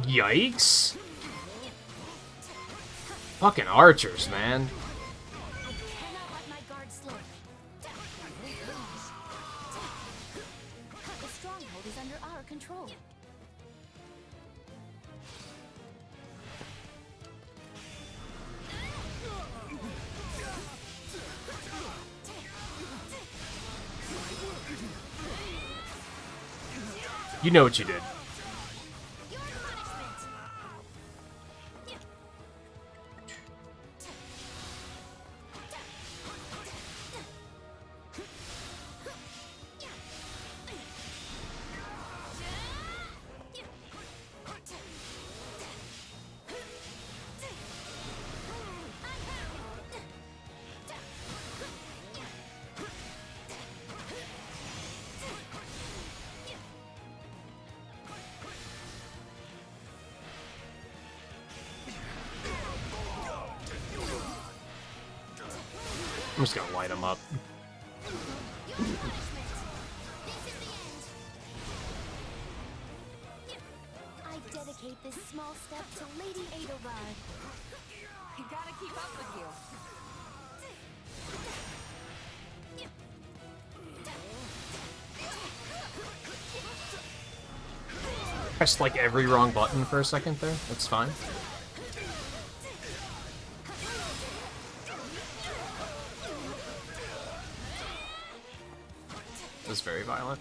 S1: Yikes. Fucking archers, man.
S6: The stronghold is under our control.
S1: You know what you did. I'm just gonna light him up.
S6: I dedicate this small step to Lady Edelgard.
S4: I gotta keep up with you.
S1: Pressed like every wrong button for a second there. That's fine. It was very violent.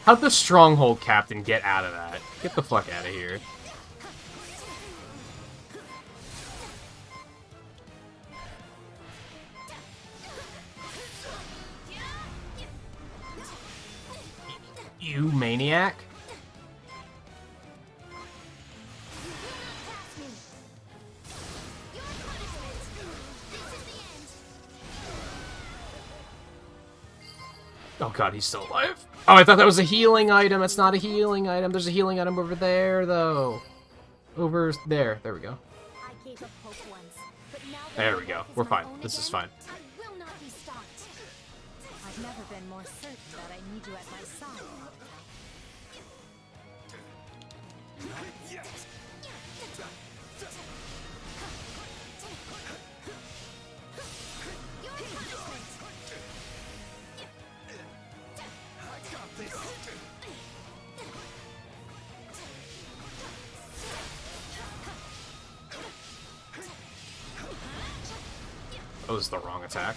S1: How'd the Stronghold Captain get out of that? Get the fuck out of here. You maniac? Oh god, he's still alive. Oh, I thought that was a healing item. It's not a healing item. There's a healing item over there, though. Over there. There we go. There we go. We're fine. This is fine.
S4: I've never been more certain that I need you at my side.
S1: That was the wrong attack.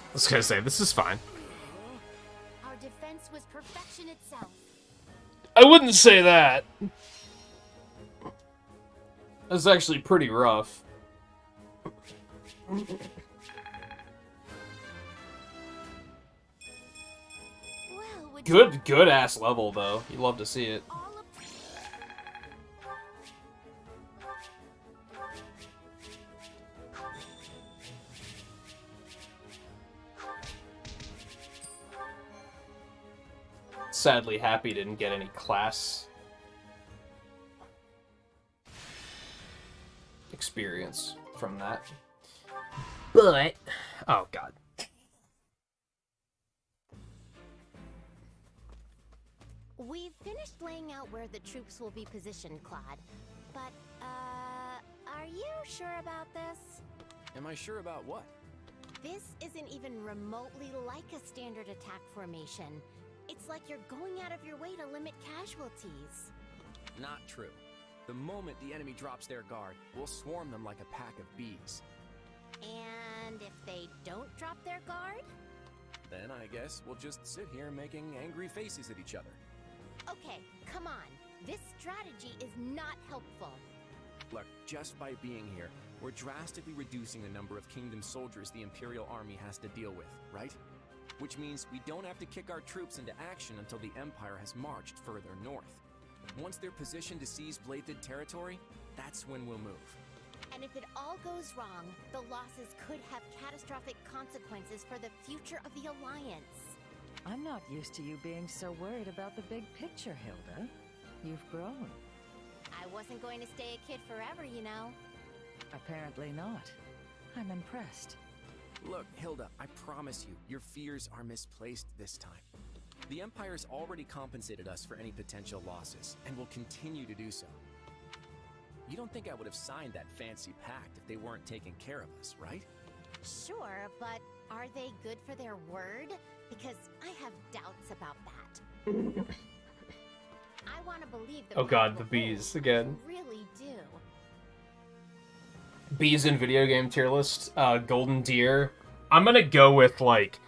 S1: I was gonna say, this is fine.
S6: Our defense was perfection itself.
S1: I wouldn't say that. That's actually pretty rough. Good ass level though. You love to see it. Sadly, Happy didn't get any class experience from that. But, oh god.
S6: We've finished laying out where the troops will be positioned, Claude. But, are you sure about this?
S14: Am I sure about what?
S6: This isn't even remotely like a standard attack formation. It's like you're going out of your way to limit casualties.
S14: Not true. The moment the enemy drops their guard, we'll swarm them like a pack of bees.
S6: And if they don't drop their guard?
S14: Then I guess we'll just sit here making angry faces at each other.
S6: Okay, come on. This strategy is not helpful.
S14: Look, just by being here, we're drastically reducing the number of Kingdom soldiers the Imperial Army has to deal with, right? Which means we don't have to kick our troops into action until the Empire has marched further north. Once they're positioned to seize Bladed territory, that's when we'll move.
S6: And if it all goes wrong, the losses could have catastrophic consequences for the future of the Alliance.
S21: I'm not used to you being so worried about the big picture, Hilda. You've grown.
S6: I wasn't going to stay a kid forever, you know.
S21: Apparently not. I'm impressed.
S14: Look, Hilda, I promise you, your fears are misplaced this time. The Empire's already compensated us for any potential losses, and will continue to do so. You don't think I would have signed that fancy pact if they weren't taking care of us, right?
S6: Sure, but are they good for their word? Because I have doubts about that. I want to believe that
S1: Oh god, the bees again.
S6: Really do.
S1: Bees in video game tier list. Golden Deer. I'm gonna go with, like...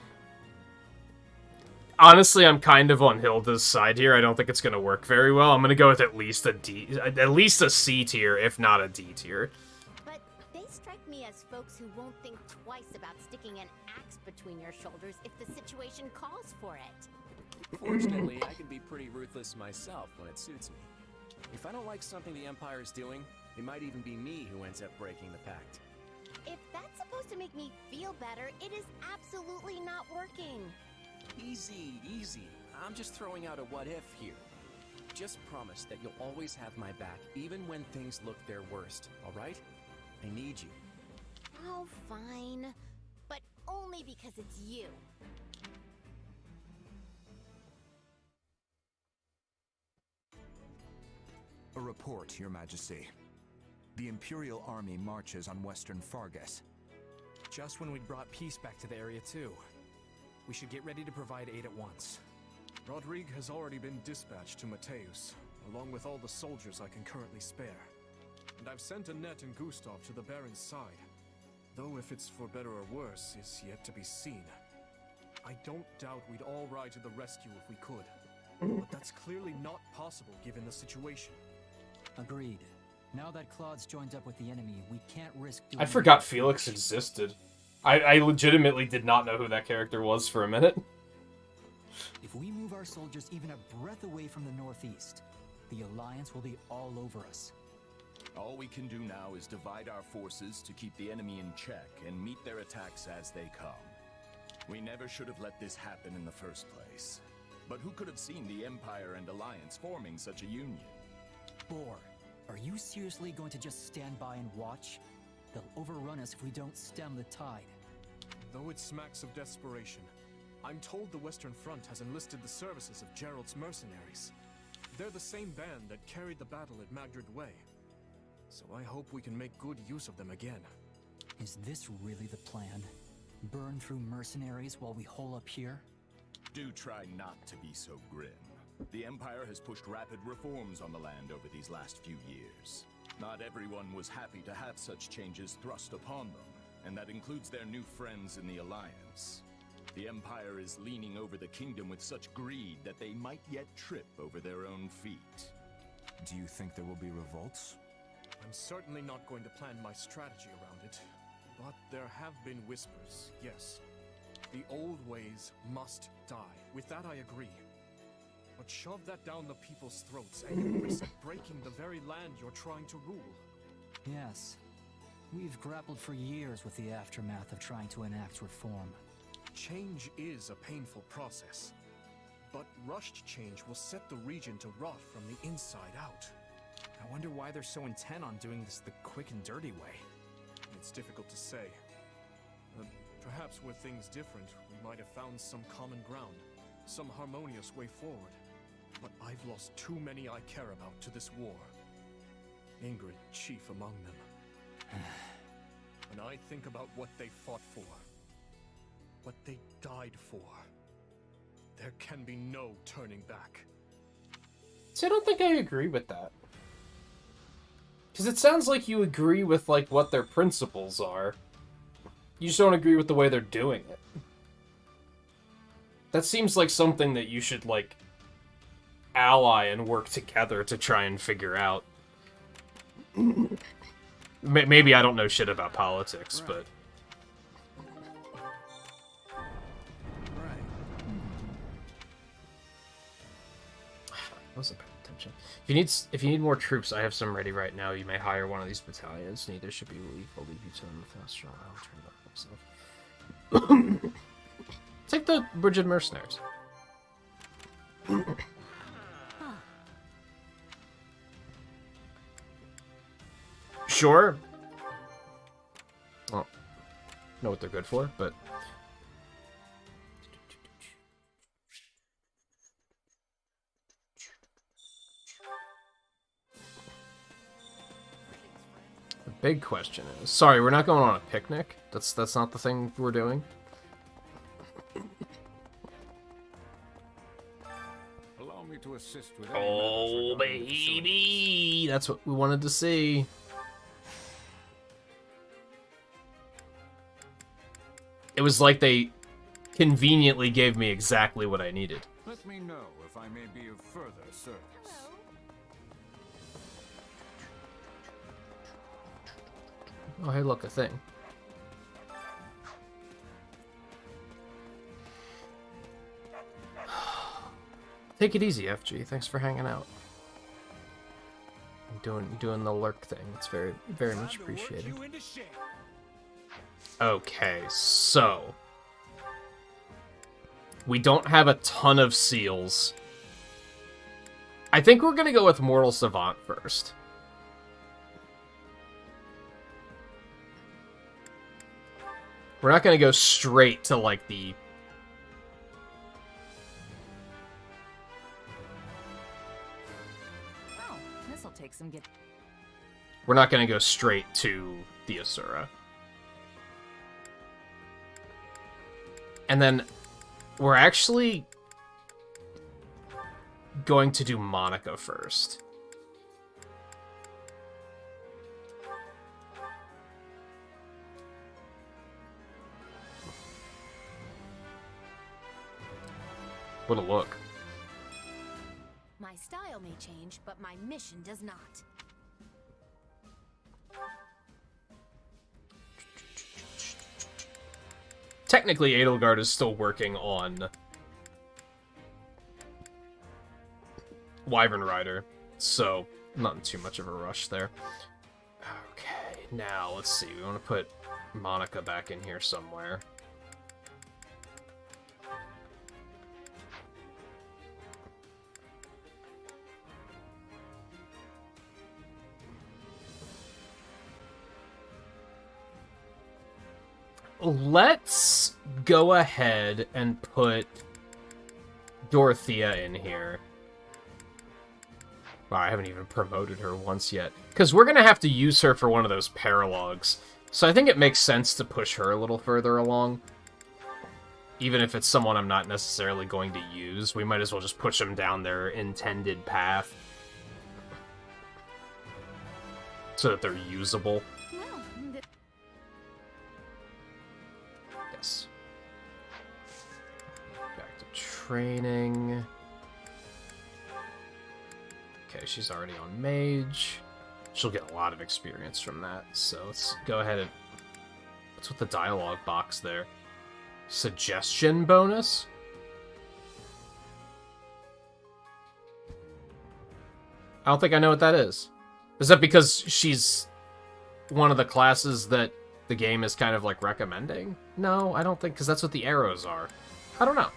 S1: Honestly, I'm kind of on Hilda's side here. I don't think it's gonna work very well. I'm gonna go with at least a C tier, if not a D tier.
S6: But they strike me as folks who won't think twice about sticking an axe between your shoulders if the situation calls for it.
S14: Fortunately, I can be pretty ruthless myself when it suits me. If I don't like something the Empire's doing, it might even be me who ends up breaking the pact.
S6: If that's supposed to make me feel better, it is absolutely not working.
S14: Easy, easy. I'm just throwing out a what-if here. Just promise that you'll always have my back, even when things look their worst, alright? I need you.
S6: Oh, fine. But only because it's you.
S22: A report, Your Majesty. The Imperial Army marches on Western Fargus.
S23: Just when we'd brought peace back to the area, too. We should get ready to provide aid at once.
S24: Rodrigue has already been dispatched to Mateus, along with all the soldiers I can currently spare. And I've sent Annette and Gustav to the Baron's side. Though if it's for better or worse is yet to be seen. I don't doubt we'd all ride to the rescue if we could. But that's clearly not possible given the situation.
S25: Agreed. Now that Claude's joined up with the enemy, we can't risk doing...
S1: I forgot Felix existed. I legitimately did not know who that character was for a minute.
S25: If we move our soldiers even a breath away from the northeast, the Alliance will be all over us.
S26: All we can do now is divide our forces to keep the enemy in check and meet their attacks as they come. We never should have let this happen in the first place. But who could have seen the Empire and Alliance forming such a union?
S25: Boar, are you seriously going to just stand by and watch? They'll overrun us if we don't stem the tide.
S24: Though it smacks of desperation, I'm told the Western Front has enlisted the services of Gerald's mercenaries. They're the same band that carried the battle at Magdred Way. So I hope we can make good use of them again.
S25: Is this really the plan? Burn through mercenaries while we hole up here?
S26: Do try not to be so grim. The Empire has pushed rapid reforms on the land over these last few years. Not everyone was happy to have such changes thrust upon them, and that includes their new friends in the Alliance. The Empire is leaning over the kingdom with such greed that they might yet trip over their own feet.
S22: Do you think there will be revolts?
S24: I'm certainly not going to plan my strategy around it, but there have been whispers, yes. The old ways must die. With that I agree. But shove that down the people's throats, and you risk breaking the very land you're trying to rule.
S25: Yes. We've grappled for years with the aftermath of trying to enact reform.
S24: Change is a painful process. But rushed change will set the region to rot from the inside out.
S23: I wonder why they're so intent on doing this the quick and dirty way.
S24: It's difficult to say. Perhaps were things different, we might have found some common ground, some harmonious way forward. But I've lost too many I care about to this war. Ingrid chief among them. When I think about what they fought for, what they died for, there can be no turning back.
S1: See, I don't think I agree with that. Because it sounds like you agree with, like, what their principles are. You just don't agree with the way they're doing it. That seems like something that you should, like, ally and work together to try and figure out. Maybe I don't know shit about politics, but... I wasn't paying attention. If you need more troops, I have some ready right now. You may hire one of these battalions. Neither should be weak. I'll leave you to them with fast strong. I'll turn back myself. Take the Brigid mercenaries. Sure. Well, know what they're good for, but... The big question is... Sorry, we're not going on a picnic? That's not the thing we're doing?
S5: Allow me to assist with
S1: Oh, baby! That's what we wanted to see. It was like they conveniently gave me exactly what I needed.
S5: Let me know if I may be of further service.
S1: Oh, hey, look, a thing. Take it easy, FG. Thanks for hanging out. Doing the lurk thing. It's very, very much appreciated. Okay, so... we don't have a ton of seals. I think we're gonna go with Mortal Savant first. We're not gonna go straight to, like, the...
S4: Oh, this'll take some get.
S1: We're not gonna go straight to the Asura. And then we're actually going to do Monica first. What a look.
S6: My style may change, but my mission does not.
S1: Technically, Edelgard is still working on Wyvern Rider, so not in too much of a rush there. Okay, now let's see. We want to put Monica back in here somewhere. Let's go ahead and put Dorothea in here. Wow, I haven't even promoted her once yet. Because we're going to have to use her for one of those paralogs. So I think it makes sense to push her a little further along. Even if it's someone I'm not necessarily going to use, we might as well just push them down their intended path. So that they're usable. Yes. Back to training. Okay, she's already on Mage. She'll get a lot of experience from that. So let's go ahead and... what's with the dialogue box there? Suggestion bonus? I don't think I know what that is. Is that because she's one of the classes that the game is kind of like recommending? No, I don't think, because that's what the arrows are. I don't know.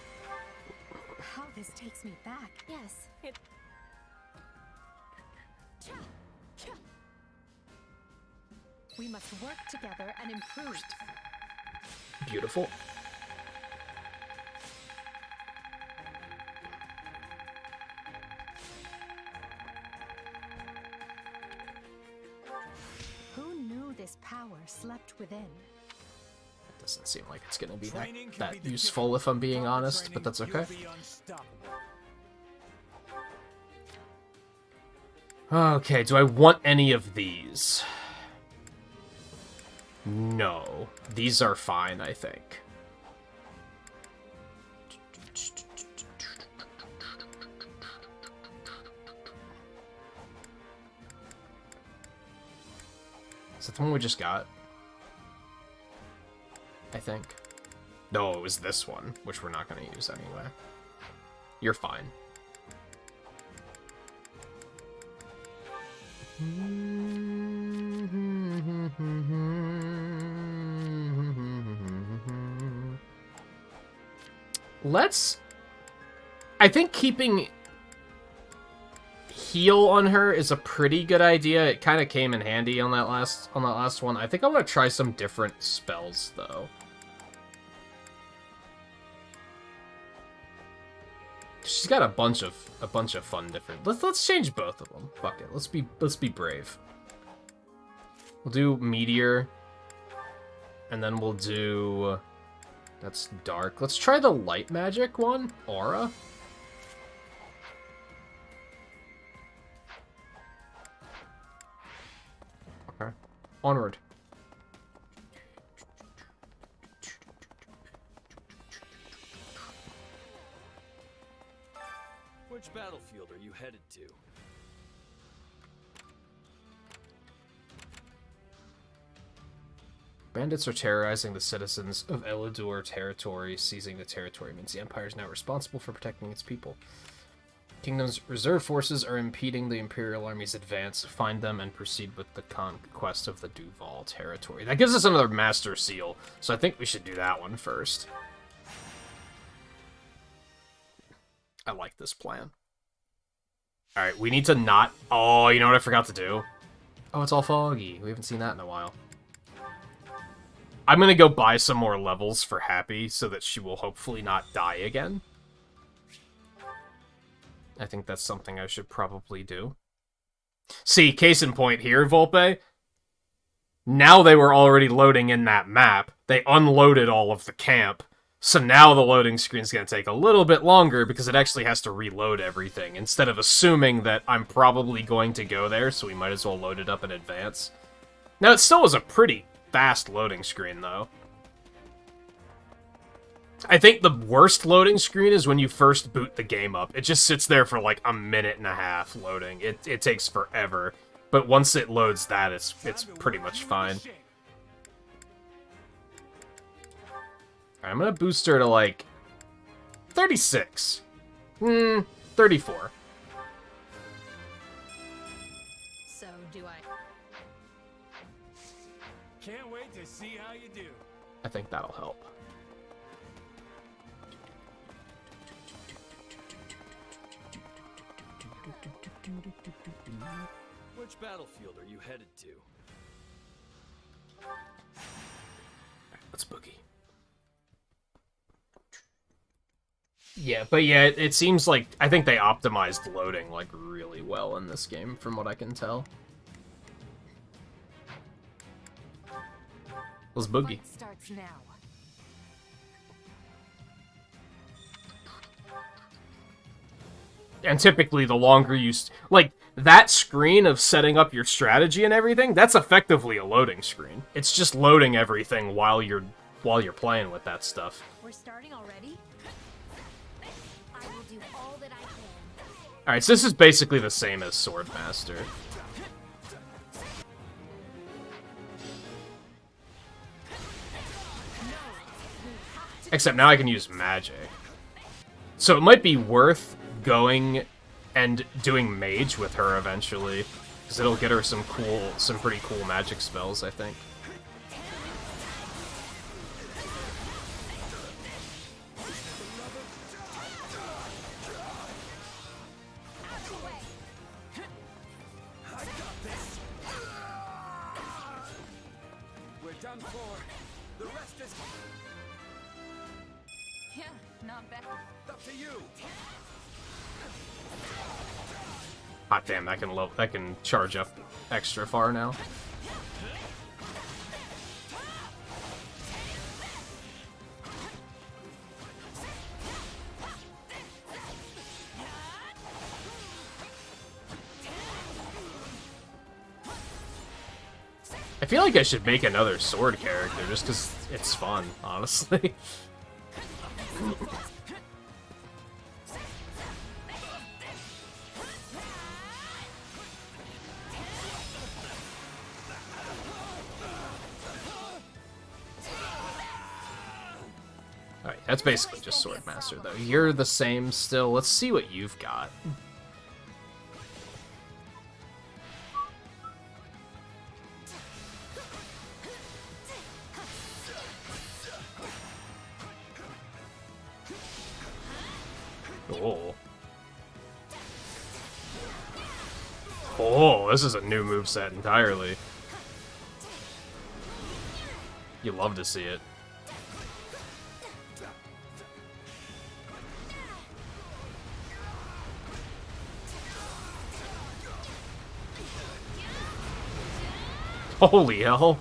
S4: How this takes me back.
S6: Yes.
S4: We must work together and improve.
S1: Beautiful.
S4: Who knew this power slept within?
S1: It doesn't seem like it's going to be that useful, if I'm being honest, but that's okay. Okay, do I want any of these? No. These are fine, I think. Is that the one we just got? I think. No, it was this one, which we're not going to use anyway. You're fine. Let's... I think keeping heal on her is a pretty good idea. It kind of came in handy on that last one. I think I want to try some different spells though. She's got a bunch of fun different. Let's change both of them. Fuck it. Let's be brave. We'll do Meteor, and then we'll do. That's dark. Let's try the light magic one, Aura. Okay. Onward.
S3: Which battlefield are you headed to?
S1: Bandits are terrorizing the citizens of Elidur territory. Seizing the territory means the Empire is now responsible for protecting its people. Kingdom's reserve forces are impeding the Imperial Army's advance. Find them and proceed with the conquest of the Duval territory. That gives us another Master Seal, so I think we should do that one first. I like this plan. Alright, we need to not... Oh, you know what I forgot to do? Oh, it's all foggy. We haven't seen that in a while. I'm gonna go buy some more levels for Happy so that she will hopefully not die again. I think that's something I should probably do. See, case in point here, Volpe. Now they were already loading in that map. They unloaded all of the camp. So now the loading screen's gonna take a little bit longer because it actually has to reload everything, instead of assuming that I'm probably going to go there, so we might as well load it up in advance. Now, it still was a pretty fast loading screen, though. I think the worst loading screen is when you first boot the game up. It just sits there for like a minute and a half loading. It takes forever. But once it loads that, it's pretty much fine. I'm gonna boost her to like 36. 34.
S12: So do I.
S3: Can't wait to see how you do.
S1: I think that'll help.
S3: Which battlefield are you headed to?
S1: Let's boogie. Yeah, but yeah, it seems like I think they optimized loading like really well in this game, from what I can tell. Let's boogie.
S4: Starts now.
S1: And typically, the longer you like that screen of setting up your strategy and everything, that's effectively a loading screen. It's just loading everything while you're playing with that stuff.
S6: We're starting already? I will do all that I can.
S1: Alright, so this is basically the same as Swordmaster. Except now I can use magic. So it might be worth going and doing mage with her eventually, because it'll get her some pretty cool magic spells, I think.
S3: We're done for. The rest is.
S12: Yeah, not bad.
S3: Up to you.
S1: Hot damn, that can charge up extra far now. I feel like I should make another sword character just because it's fun, honestly. Alright, that's basically just Swordmaster, though. You're the same still. Let's see what you've got. Oh. Oh, this is a new moveset entirely. You love to see it. Holy hell.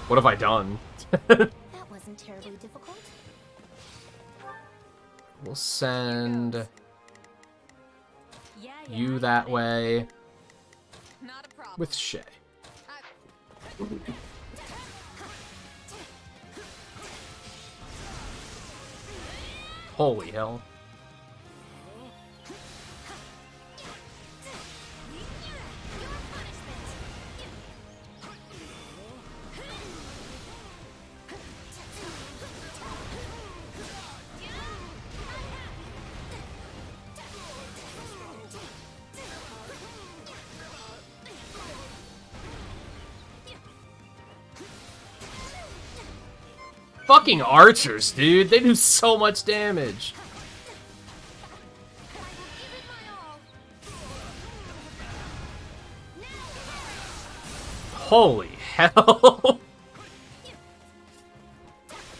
S1: What have I done?
S6: That wasn't terribly difficult.
S1: We'll send you that way with Shay. Holy hell. Fucking archers, dude. They do so much damage. Holy hell.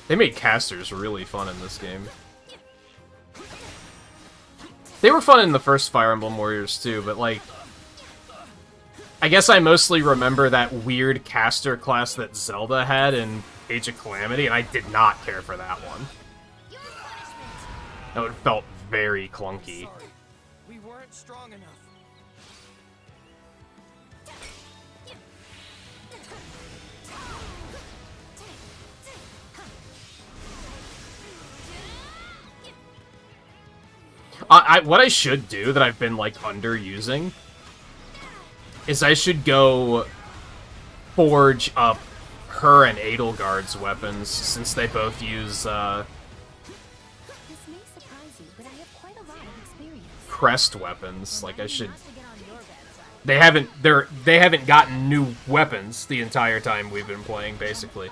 S1: They made casters really fun in this game. They were fun in the first Fire Emblem Warriors too, but like... I guess I mostly remember that weird caster class that Zelda had in Age of Calamity, and I did not care for that one. That one felt very clunky.
S3: We weren't strong enough.
S1: What I should do that I've been, like, underusing is I should go forge up her and Edelgard's weapons, since they both use, crest weapons. Like, I should... They haven't gotten new weapons the entire time we've been playing, basically.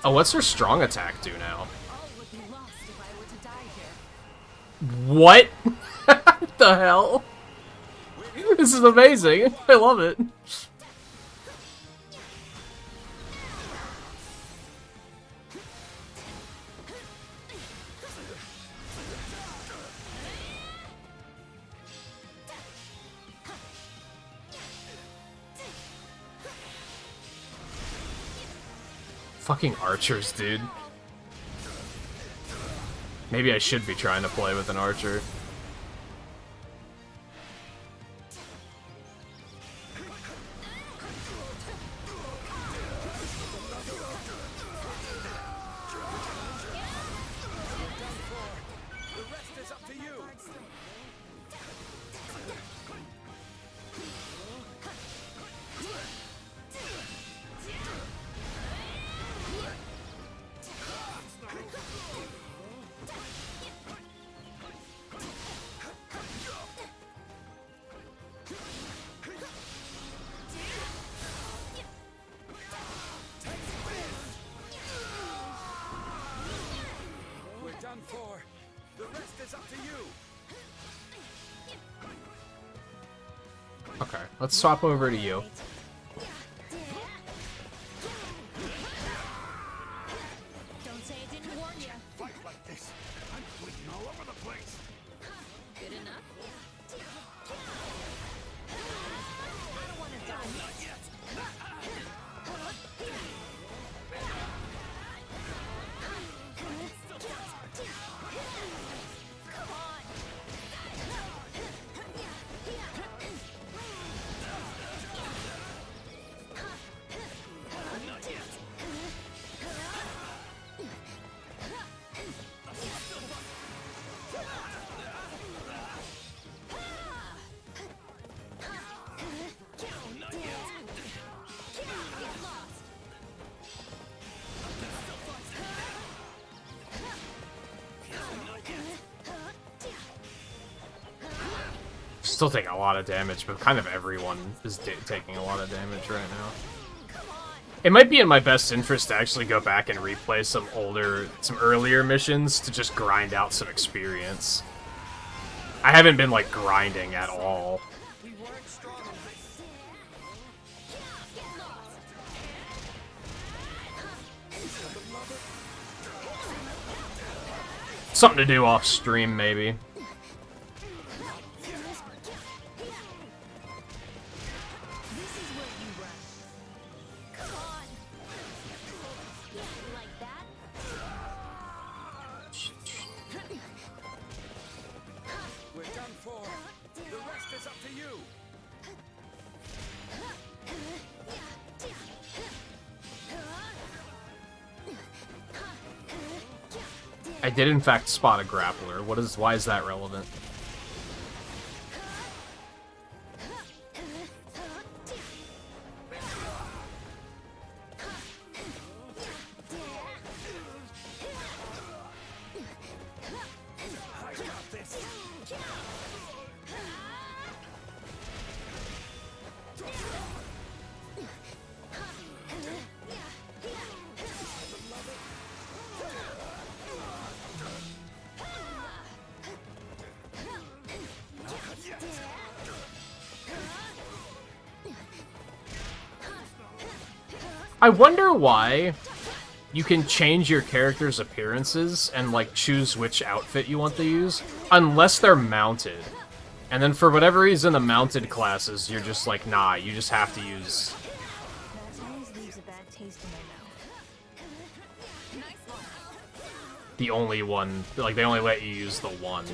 S1: Oh, what's her strong attack do now? What? What the hell? This is amazing. I love it. Fucking archers, dude. Maybe I should be trying to play with an archer. Okay, let's swap over to you.
S20: Don't say it didn't warn you. Fight like this. I'm bleeding all over the place. Good enough. I don't want to die. Not yet.
S1: Still taking a lot of damage, but kind of everyone is taking a lot of damage right now. It might be in my best interest to actually go back and replay some earlier missions to just grind out some experience. I haven't been, like, grinding at all. Something to do off stream, maybe. I did in fact spot a grappler. Why is that relevant? I wonder why you can change your character's appearances and, like, choose which outfit you want to use, unless they're mounted. And then for whatever reason, the mounted classes, you're just like, nah, you just have to use... the only one, like, they only let you use the one.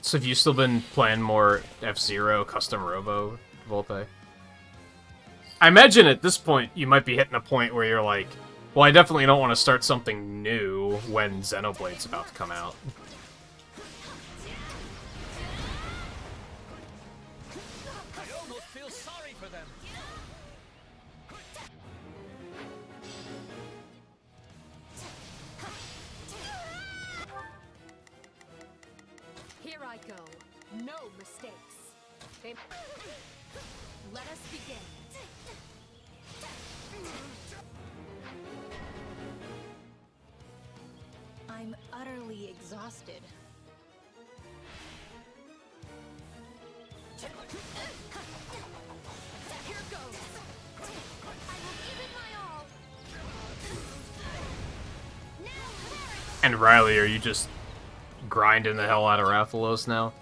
S1: So have you still been playing more F-Zero Custom Robo, Volpe? I imagine at this point you might be hitting a point where you're like, well, I definitely don't want to start something new when Xenoblade's about to come out.
S9: I almost feel sorry for them.
S8: Here I go. No mistakes. Let us begin.
S6: I'm utterly exhausted.
S20: Here goes. I will give it my all.
S1: And Riley, are you just grinding the hell out of Rathalos now?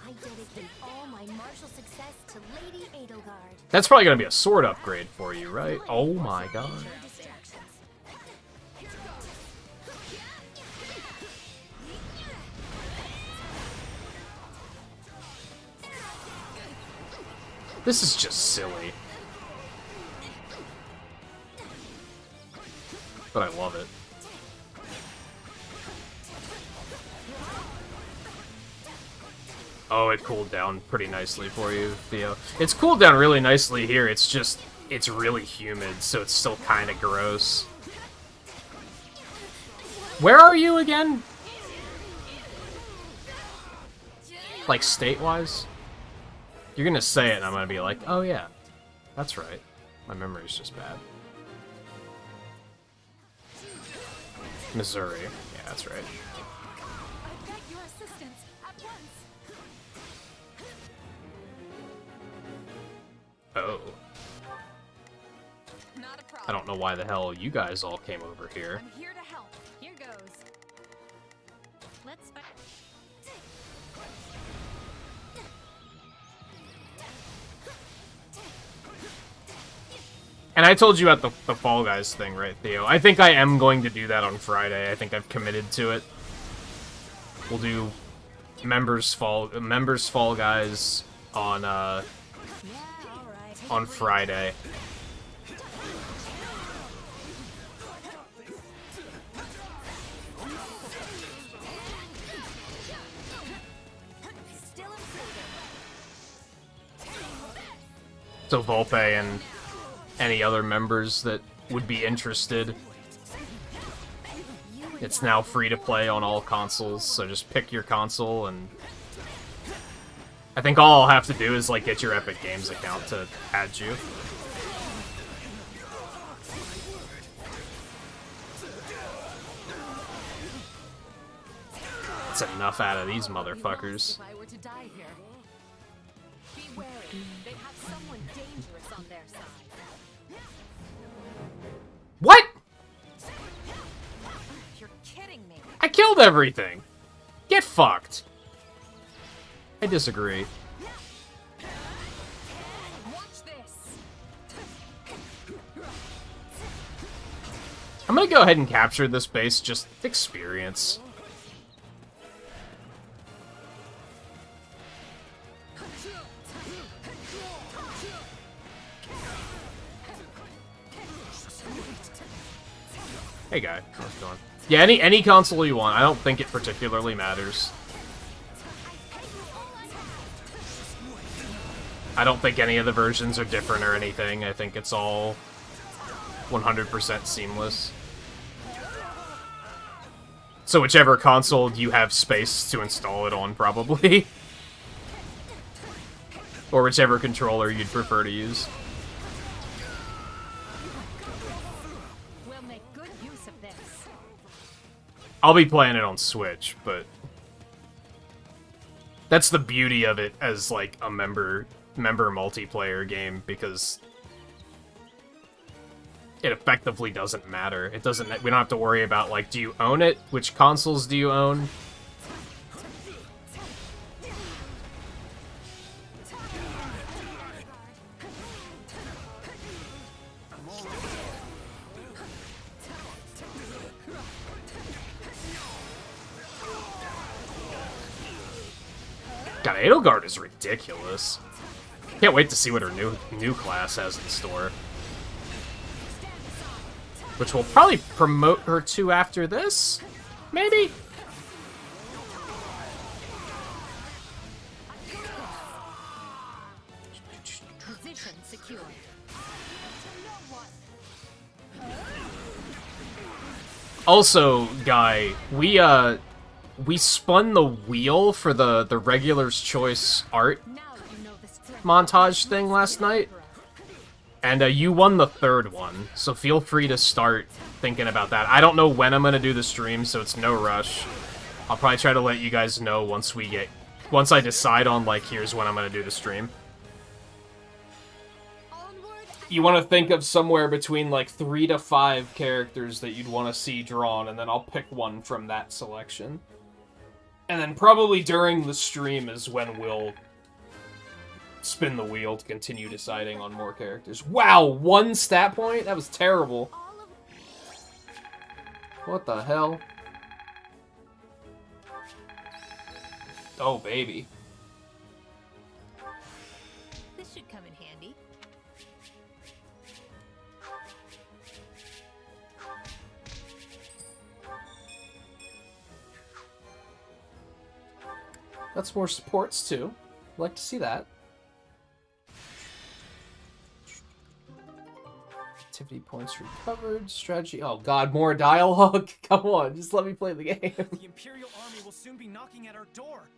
S6: I dedicate all my martial success to Lady Edelgard.
S1: That's probably gonna be a sword upgrade for you, right? Oh my god. This is just silly. But I love it. Oh, it cooled down pretty nicely for you, Theo. It's cooled down really nicely here, it's just, it's really humid, so it's still kind of gross. Where are you again? Like, state-wise? You're gonna say it and I'm gonna be like, oh yeah, that's right. My memory's just bad. Missouri. Yeah, that's right.
S4: I beg your assistance at once.
S1: Oh.
S4: Not a problem.
S1: I don't know why the hell you guys all came over here.
S4: I'm here to help. Here goes.
S6: Let's fight.
S1: And I told you at the Fall Guys thing, right, Theo? I think I am going to do that on Friday. I think I've committed to it. We'll do members Fall Guys on on Friday. So Volpe and any other members that would be interested, it's now free to play on all consoles, so just pick your console, and I think all I'll have to do is like get your Epic Games account to add you. That's enough out of these motherfuckers.
S8: If I were to die here, be wary. They have someone dangerous on their side.
S1: What?
S8: You're kidding me.
S1: I killed everything. Get fucked. I disagree.
S8: Watch this.
S1: I'm gonna go ahead and capture this base, just experience. Hey guy, how's it going? Yeah, any console you want. I don't think it particularly matters. I don't think any of the versions are different or anything. I think it's all 100% seamless. So whichever console you have space to install it on, probably. Or whichever controller you'd prefer to use.
S8: We'll make good use of this.
S1: I'll be playing it on Switch, but that's the beauty of it as like a member multiplayer game, because it effectively doesn't matter. It doesn't. We don't have to worry about like, do you own it? Which consoles do you own? God, Edelgard is ridiculous. Can't wait to see what her new class has in store. Which we'll probably promote her to after this? Maybe?
S8: Position secure.
S1: Also, Guy, we spun the wheel for the regular's choice art montage thing last night, and you won the third one, so feel free to start thinking about that. I don't know when I'm gonna do the stream, so it's no rush. I'll probably try to let you guys know once I decide on like, here's when I'm gonna do the stream. You want to think of somewhere between like 3 to 5 characters that you'd want to see drawn, and then I'll pick one from that selection. And then probably during the stream is when we'll spin the wheel to continue deciding on more characters. Wow, 1 stat point? That was terrible. What the hell? Oh, baby.
S8: This should come in handy.
S1: That's more supports, too. I'd like to see that. Activity points recovered. Strategy. Oh, God, more dialogue? Come on, just let me play the game.
S23: The Imperial army will soon be knocking at our door.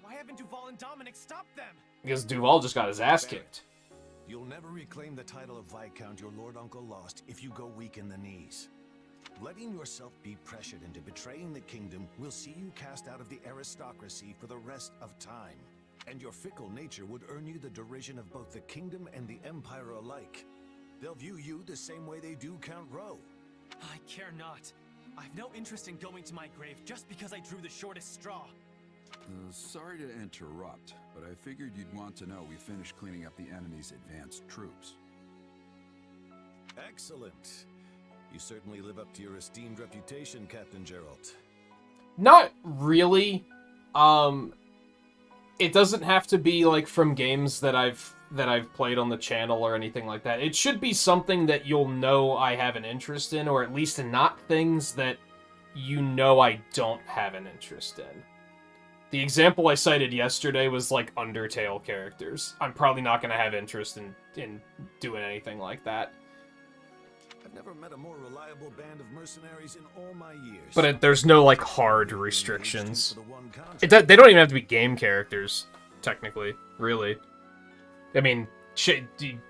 S23: Why haven't Duval and Dominic stopped them?
S1: Because Duval just got his ass kicked.
S22: You'll never reclaim the title of Viscount your Lord Uncle lost if you go weak in the knees. Letting yourself be pressured into betraying the kingdom will see you cast out of the aristocracy for the rest of time. And your fickle nature would earn you the derision of both the kingdom and the empire alike. They'll view you the same way they do Count Rowe.
S23: I care not. I've no interest in going to my grave just because I drew the shortest straw.
S5: Sorry to interrupt, but I figured you'd want to know we finished cleaning up the enemy's advanced troops.
S22: Excellent. You certainly live up to your esteemed reputation, Captain Geralt.
S1: Not really. it doesn't have to be like from games that I've played on the channel or anything like that. It should be something that you'll know I have an interest in, or at least not things that you know I don't have an interest in. The example I cited yesterday was like Undertale characters. I'm probably not going to have interest in doing anything like that.
S22: I've never met a more reliable band of mercenaries in all my years.
S1: But there's no like hard restrictions. They don't even have to be game characters, technically, really. I mean,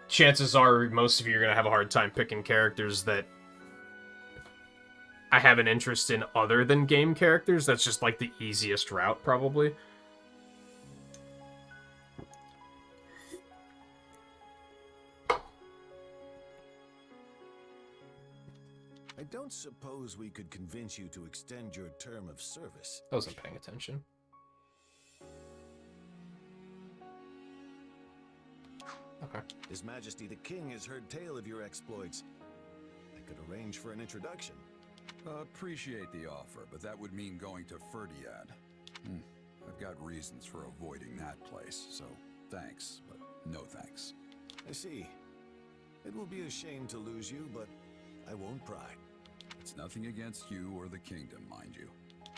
S1: chances are most of you are going to have a hard time picking characters that I have an interest in other than game characters. That's just like the easiest route, probably.
S22: I don't suppose we could convince you to extend your term of service.
S1: I wasn't paying attention. Okay.
S22: His Majesty the King has heard tale of your exploits. I could arrange for an introduction.
S5: Appreciate the offer, but that would mean going to Ferdiad. I've got reasons for avoiding that place, so thanks, but no thanks.
S22: I see. It will be a shame to lose you, but I won't pry.
S5: It's nothing against you or the kingdom, mind you.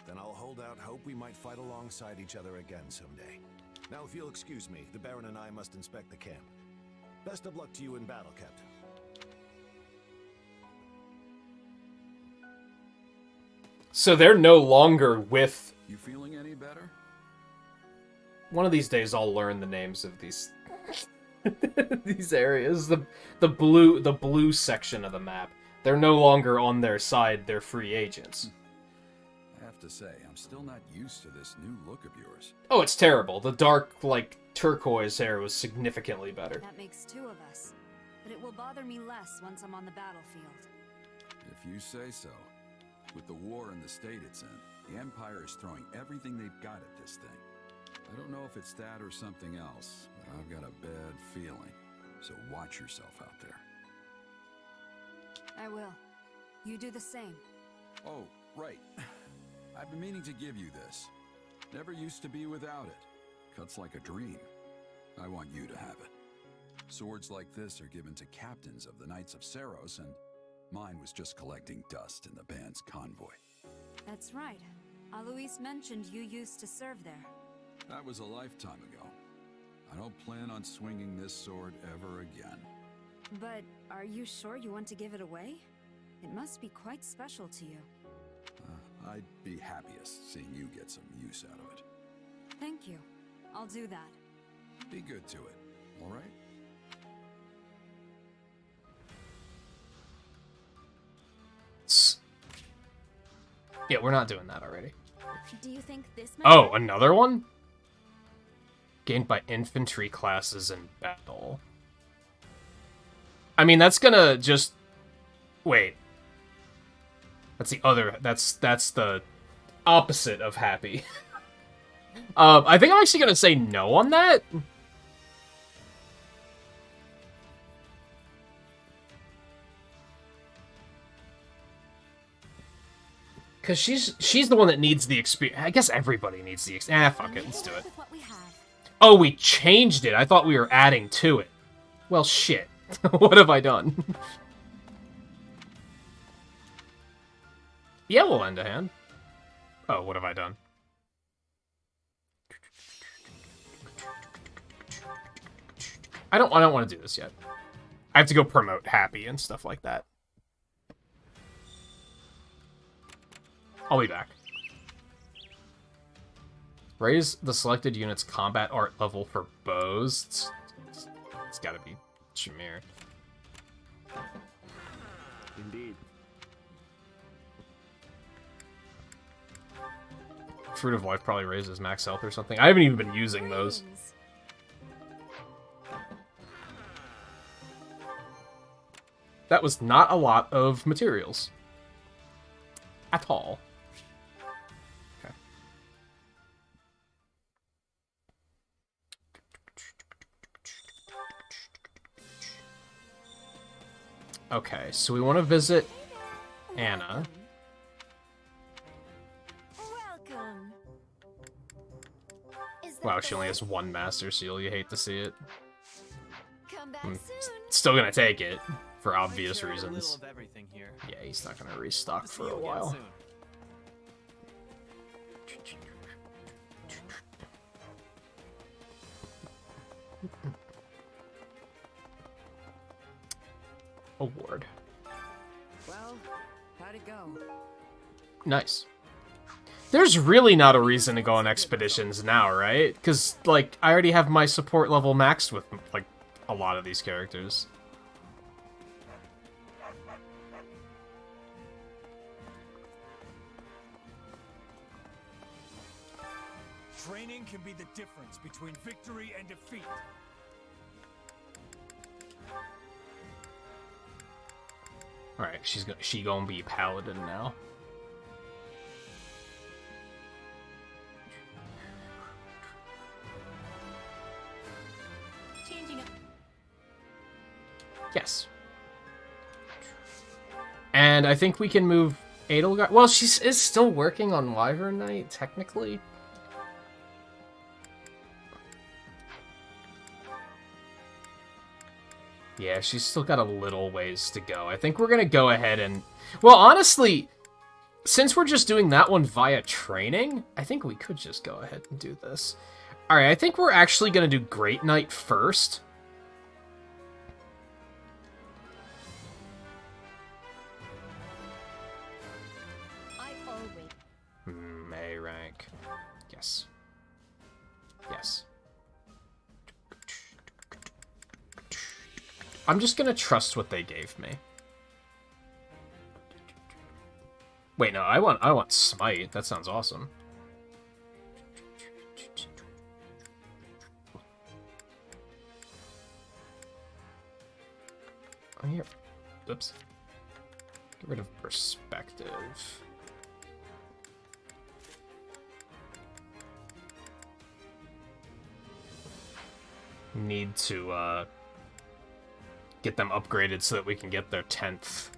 S22: Then I'll hold out hope we might fight alongside each other again someday. Now, if you'll excuse me, the Baron and I must inspect the camp. Best of luck to you in battle, Captain.
S1: So they're no longer with...
S5: You feeling any better?
S1: One of these days I'll learn the names of these these areas. The blue section of the map. They're no longer on their side, they're free agents.
S5: I have to say, I'm still not used to this new look of yours.
S1: Oh, it's terrible. The dark, like, turquoise hair was significantly better.
S7: That makes two of us. But it will bother me less once I'm on the battlefield.
S5: If you say so. With the war and the state it's in, the Empire is throwing everything they've got at this thing. I don't know if it's that or something else, but I've got a bad feeling. So watch yourself out there.
S7: I will. You do the same.
S5: Oh, right. I've been meaning to give you this. Never used to be without it. Cuts like a dream. I want you to have it. Swords like this are given to captains of the Knights of Seros, and mine was just collecting dust in the band's convoy.
S7: That's right. Alois mentioned you used to serve there.
S5: That was a lifetime ago. I don't plan on swinging this sword ever again.
S7: But are you sure you want to give it away? It must be quite special to you.
S5: I'd be happiest seeing you get some use out of it.
S7: Thank you. I'll do that.
S5: Be good to it, all right?
S1: Yeah, we're not doing that already.
S2: Do you think this
S1: Oh, another one? Gained by infantry classes in battle. I mean, that's gonna just... Wait. That's the other... That's the opposite of happy. I think I'm actually gonna say no on that. Because she's the one that needs the experience. I guess everybody needs the experience. Fuck it, let's do it. Oh, we changed it. I thought we were adding to it. Well, shit. What have I done? Yeah, we'll end a hand. Oh, what have I done? I don't want to do this yet. I have to go promote Happy and stuff like that. I'll be back. Raise the selected unit's combat art level for bows. It's gotta be Shamir.
S10: Indeed.
S1: Fruit of Life probably raises max health or something. I haven't even been using those. That was not a lot of materials. At all. Okay. Okay, so we want to visit Anna. Wow, she only has one Master Seal. You hate to see it.
S2: Come back
S1: I'm
S2: soon.
S1: still gonna take it for obvious
S23: Carry a little
S1: reasons.
S23: of everything here.
S1: Yeah, he's not gonna restock
S23: See
S1: for
S23: you
S1: a
S23: again
S1: while.
S23: soon.
S1: Award.
S12: Well, how'd it go?
S1: Nice. There's really not a reason to go on expeditions now, right? Because, like, I already have my support level maxed with, like, a lot of these characters.
S3: Training can be the difference between victory and defeat.
S1: Alright, she gonna be Paladin now.
S2: Changing up.
S1: Yes. And I think we can move Edelgard. Well, she is still working on Wyvern Knight, technically. Yeah, she's still got a little ways to go. I think we're gonna go ahead and... Well, honestly, since we're just doing that one via training, I think we could just go ahead and do this. Alright, I think we're actually gonna do Great Knight first. A rank. Yes. Yes. I'm just gonna trust what they gave me. Wait, no, I want Smite. That sounds awesome. Oh, here. Oops. Get rid of perspective. Need to get them upgraded so that we can get their 10th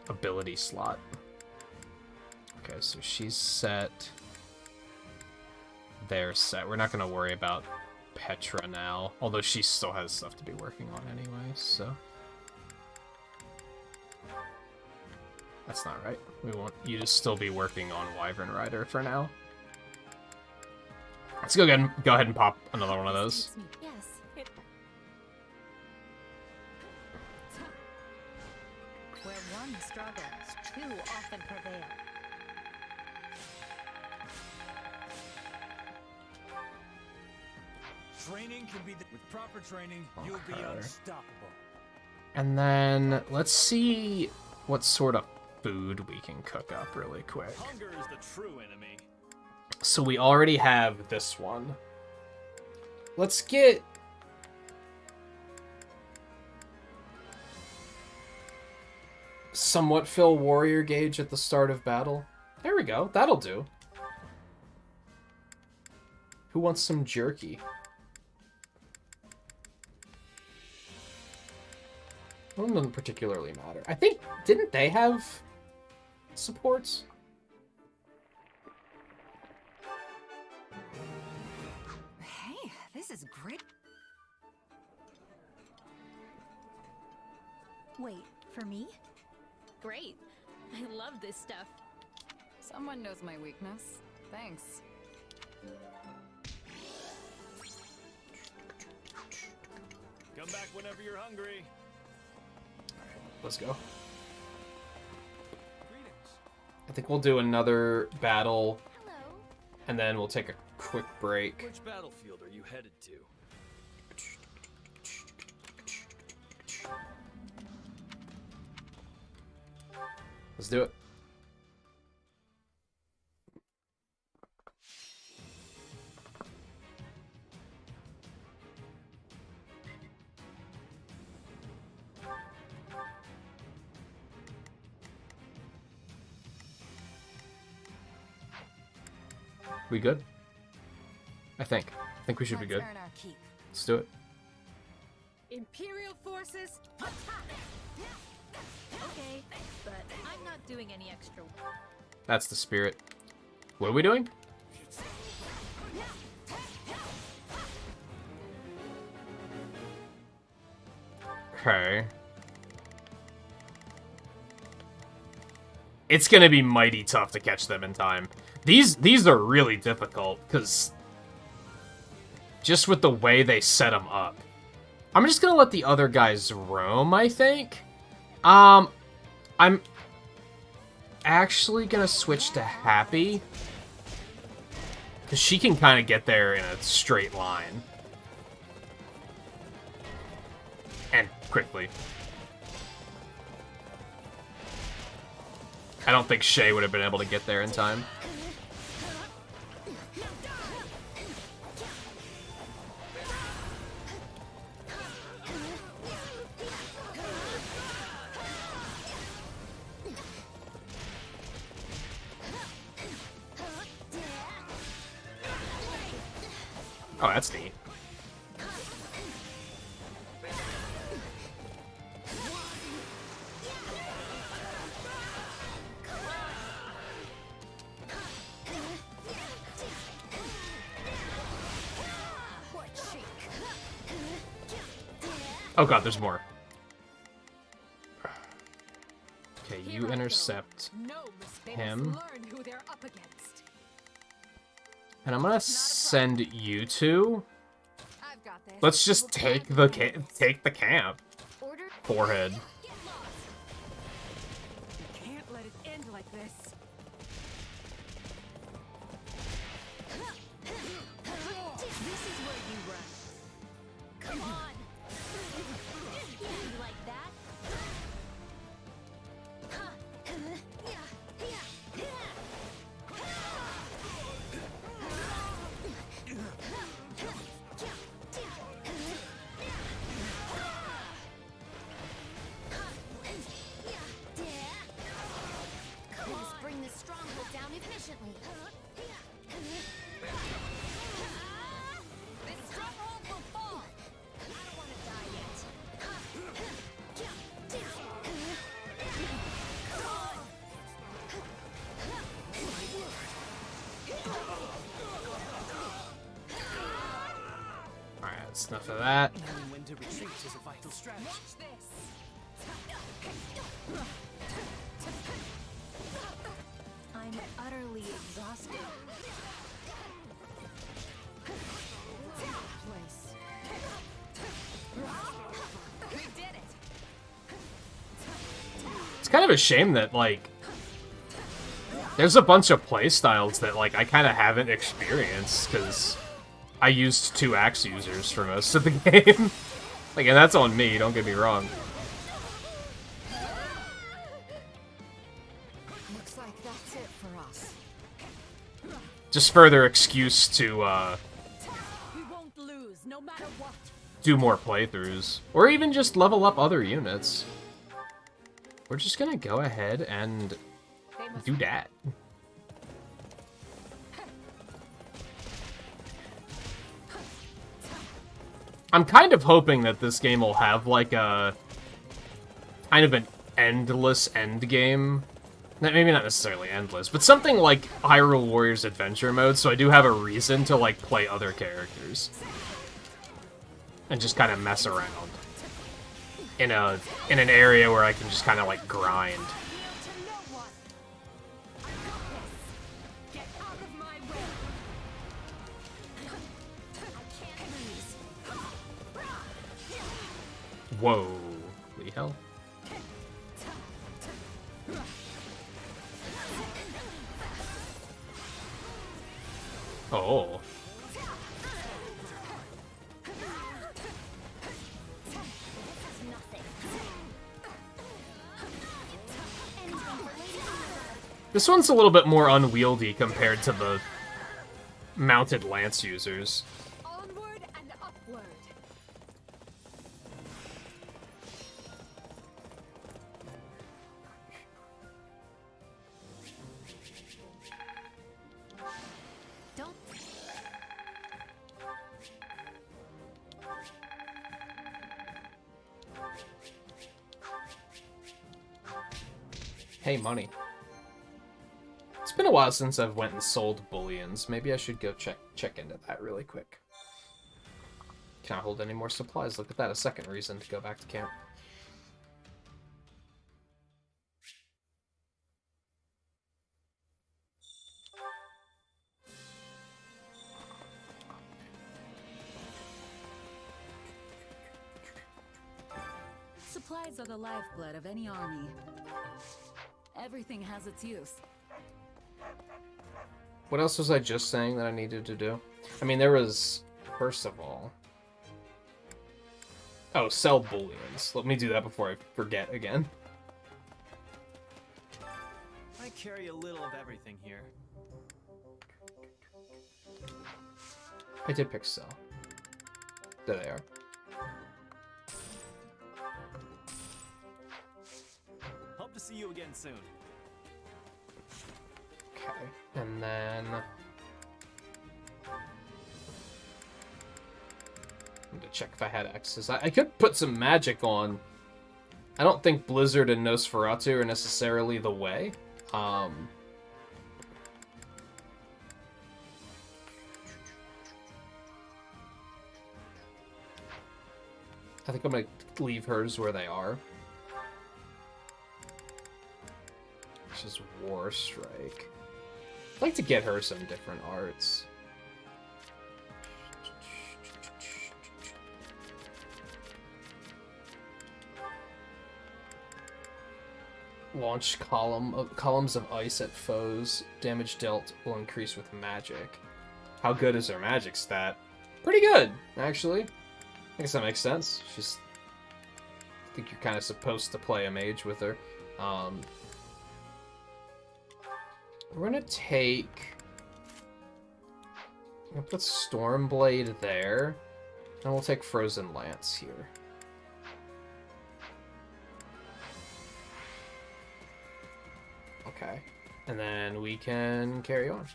S1: ability slot. Okay, so she's set. They're set. We're not going to worry about Petra now, although she still has stuff to be working on anyway, so. That's not right. We want you to still be working on Wyvern Rider for now. Let's go ahead and pop another one of those.
S6: Yes.
S8: Where one struggles, two often prevail.
S3: Training can be with proper training, you'll be unstoppable.
S1: And then let's see what sort of food we can cook up really quick.
S3: Hunger is the true enemy.
S1: So we already have this one. Let's get... somewhat fill warrior gauge at the start of battle. There we go. That'll do. Who wants some jerky? Well, it doesn't particularly matter. I think... didn't they have supports?
S12: Hey, this is great.
S2: Wait, for me? Great. I love this stuff.
S12: Someone knows my weakness. Thanks.
S3: Come back whenever you're hungry.
S1: Let's go. I think we'll do another battle.
S2: Hello.
S1: And then we'll take a quick break.
S3: Which battlefield are you headed to?
S1: Let's do it. We good? I think we should be good.
S12: Let's earn our keep.
S1: Let's do it.
S8: Imperial forces, attack!
S20: Okay, but I'm not doing any extra.
S1: That's the spirit. What are we doing? Okay. It's gonna be mighty tough to catch them in time. These are really difficult, because just with the way they set them up. I'm just gonna let the other guys roam, I think. I'm actually gonna switch to Happy, because she can kind of get there in a straight line. And quickly. I don't think Shay would have been able to get there in time. Oh, that's neat. Oh god, there's more. Okay, you intercept him. And I'm gonna send you two. Let's just take the camp. Forehead.
S12: Can't let it end like this.
S20: This is where you run. Come on. You like that? Let's bring this stronghold down efficiently. This stronghold will fall. I don't want to die yet.
S1: Alright, that's enough of that.
S23: Knowing when to retreat is a vital strategy.
S12: Watch this.
S20: I'm utterly exhausted.
S12: Place. We did it.
S1: It's kind of a shame that, like, there's a bunch of playstyles that, like, I kind of haven't experienced, because I used 2 axe users for most of the game. Like, and that's on me, don't get me wrong.
S12: Looks like that's it for us.
S1: Just further excuse to,
S12: We won't lose, no matter what.
S1: do more playthroughs. Or even just level up other units. We're just gonna go ahead and do that. I'm kind of hoping that this game will have, like, a kind of an endless end game. Maybe not necessarily endless, but something like Hyrule Warriors Adventure Mode, so I do have a reason to, like, play other characters. And just kind of mess around. In an area where I can just kind of, like, grind. Whoa, holy hell. Oh. This one's a little bit more unwieldy compared to the mounted lance users.
S12: Onward and upward.
S20: Don't.
S1: Hey, money. It's been a while since I've went and sold bullions. Maybe I should go check into that really quick. Can't hold any more supplies. Look at that, a second reason to go back to camp.
S12: Supplies are the lifeblood of any army. Everything has its use.
S1: What else was I just saying that I needed to do? I mean, there was, first of all... Oh, sell bullions. Let me do that before I forget again.
S10: I carry a little of everything here.
S1: I did pick sell. There they are.
S10: Hope to see you again soon.
S1: Okay, and then... I need to check if I had X's. I could put some magic on. I don't think Blizzard and Nosferatu are necessarily the way. I think I'm gonna leave hers where they are. Which is War Strike. I'd like to get her some different arts. Launch columns of ice at foes. Damage dealt will increase with magic. How good is her magic stat? Pretty good, actually. I guess that makes sense. She's... I think you're kind of supposed to play a mage with her. We're gonna take... I'm gonna put Stormblade there. And we'll take Frozen Lance here. Okay. And then we can carry on.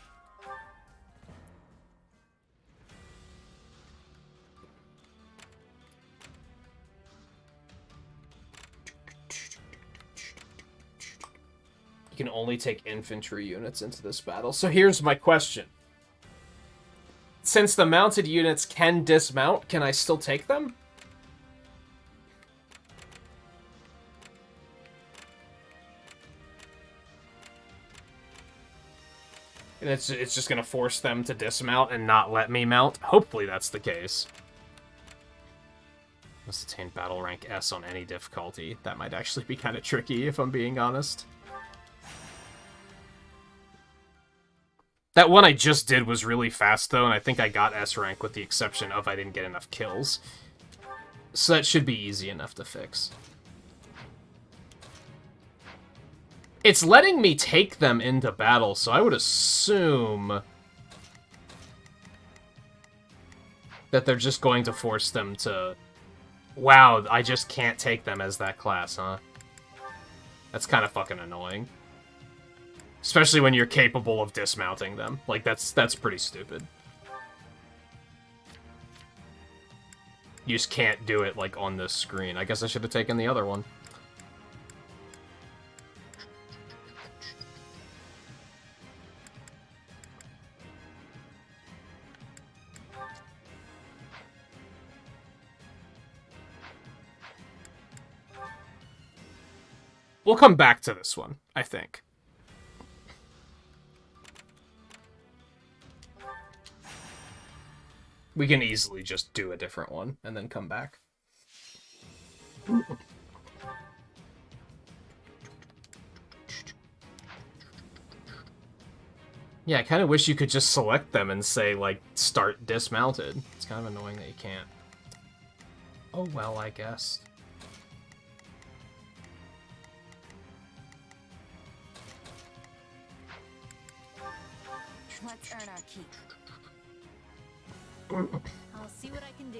S1: You can only take infantry units into this battle. So here's my question. Since the mounted units can dismount, can I still take them? And it's just going to force them to dismount and not let me mount? Hopefully that's the case. Must attain battle rank S on any difficulty. That might actually be kind of tricky, if I'm being honest. That one I just did was really fast, though, and I think I got S rank with the exception of I didn't get enough kills. So that should be easy enough to fix. It's letting me take them into battle, so I would assume that they're just going to force them to... Wow, I just can't take them as that class, huh? That's kind of fucking annoying. Especially when you're capable of dismounting them. Like, that's pretty stupid. You just can't do it, like, on this screen. I guess I should have taken the other one. We'll come back to this one, I think. We can easily just do a different one and then come back. Yeah, I kind of wish you could just select them and say, like, start dismounted. It's kind of annoying that you can't. Oh, well, I guess.
S7: Let's earn our keep.
S20: I'll see what I can do.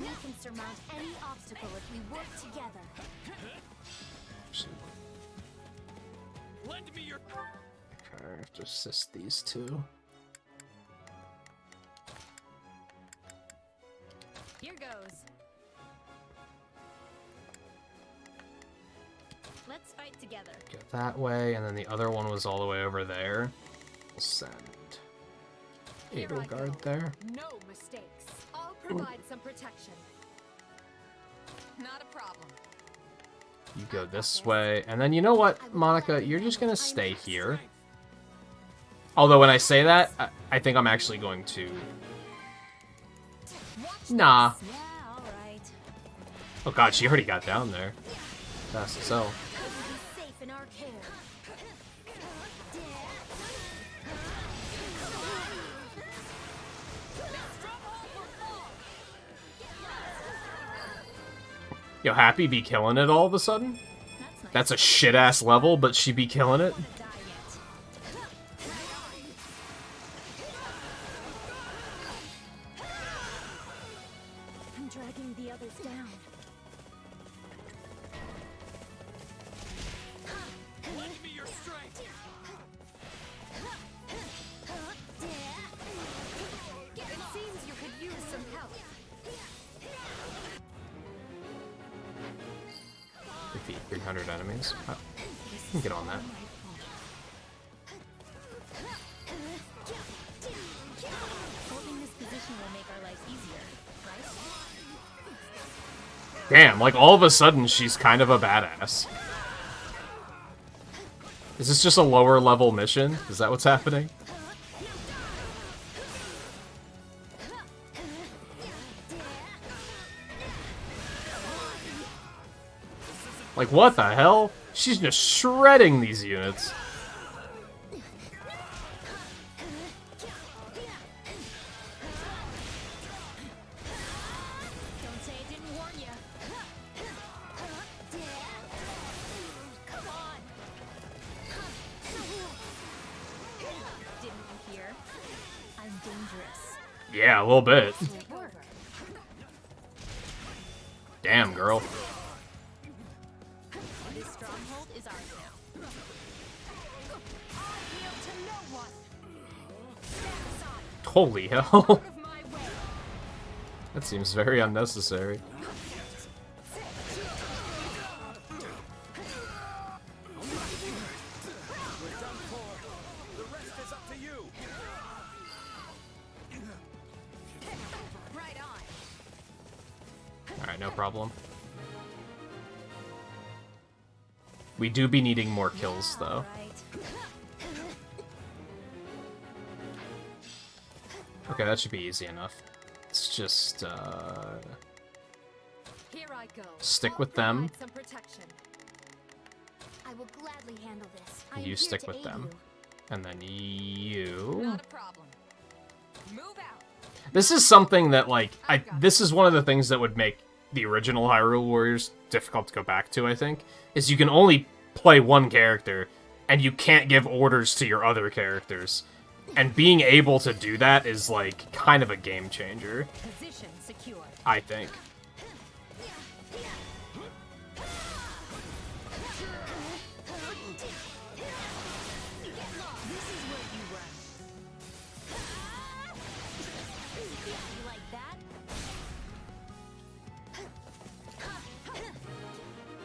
S20: We can surmount any obstacle if we work together.
S10: Lend me your...
S1: Okay, I have to assist these two.
S7: Here goes.
S20: Let's fight together.
S1: Go that way, and then the other one was all the way over there. We'll send Edelgard there.
S8: No mistakes. I'll provide some protection.
S4: Not a problem.
S1: You go this way, and then you know what, Monica? You're just gonna stay here. Although when I say that, I think I'm actually going to... Nah. Oh god, she already got down there. Fast as hell. Yo, Happy be killing it all of a sudden? That's a shit-ass level, but she be killing it?
S20: I'm dragging the others down.
S3: Lend me your strength.
S8: It seems you could use some help.
S1: Defeat 300 enemies. Oh, you can get on that.
S20: Holding this position will make our lives easier, right?
S1: Damn, like all of a sudden she's kind of a badass. Is this just a lower level mission? Is that what's happening? Like, what the hell? She's just shredding these units.
S20: Don't say I didn't warn you. Come on. Didn't you hear? I'm dangerous.
S1: Yeah, a little bit. Damn, girl.
S20: This stronghold is ours now. I yield to no one. Stand aside.
S1: Holy hell. That seems very unnecessary.
S20: Right on.
S1: Alright, no problem. We do be needing more kills, though. Okay, that should be easy enough. Let's just,
S8: Here I go.
S1: stick with them.
S8: Some protection.
S6: I will gladly handle this. I am
S1: You
S6: here
S1: stick
S6: to
S1: with
S6: aid
S1: them.
S6: you.
S1: And then you...
S4: Not a problem. Move out.
S1: This is something that, like, this is one of the things that would make the original Hyrule Warriors difficult to go back to, I think, is you can only play one character, and you can't give orders to your other characters. And being able to do that is, like, kind of a game changer.
S8: Position secured.
S1: I think.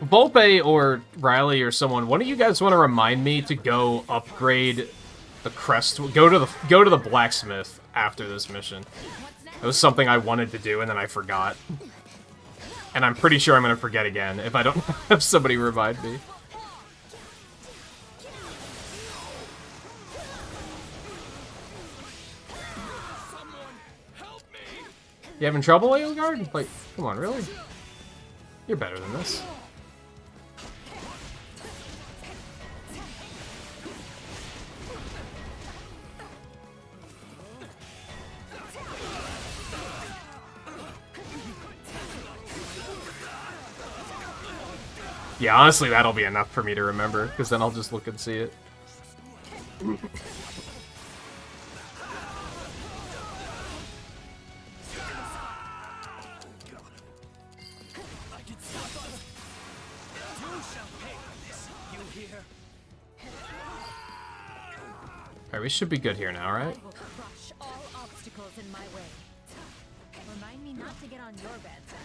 S1: Volpe or Riley or someone, one of you guys want to remind me to go upgrade the crest? Go to the blacksmith after this mission. It was something I wanted to do and then I forgot. And I'm pretty sure I'm going to forget again if I don't have somebody remind me. You having trouble, Edelgard? Like, come on, really? You're better than this. Yeah, honestly, that'll be enough for me to remember, because then I'll just look and see it. Alright, we should be good here now, right?
S8: I will crush all obstacles in my way.
S20: Remind me not to get on your bad side.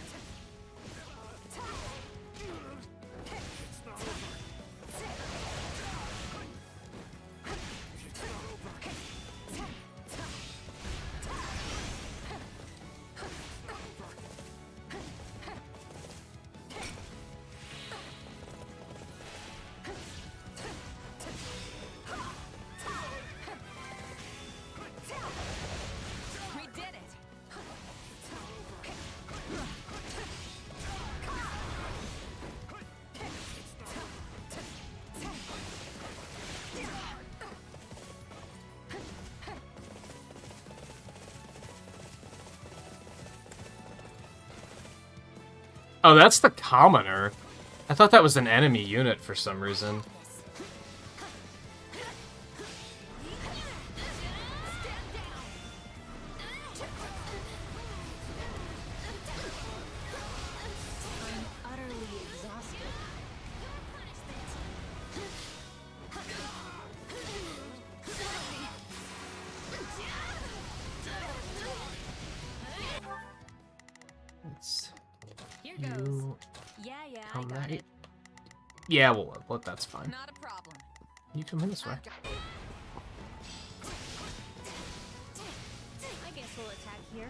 S1: Oh, that's the commoner. I thought that was an enemy unit for some reason.
S4: Here goes. Yeah, I got it.
S1: Yeah, well, that's fine.
S4: Not a problem.
S1: You come in this way.
S20: I guess we'll attack here.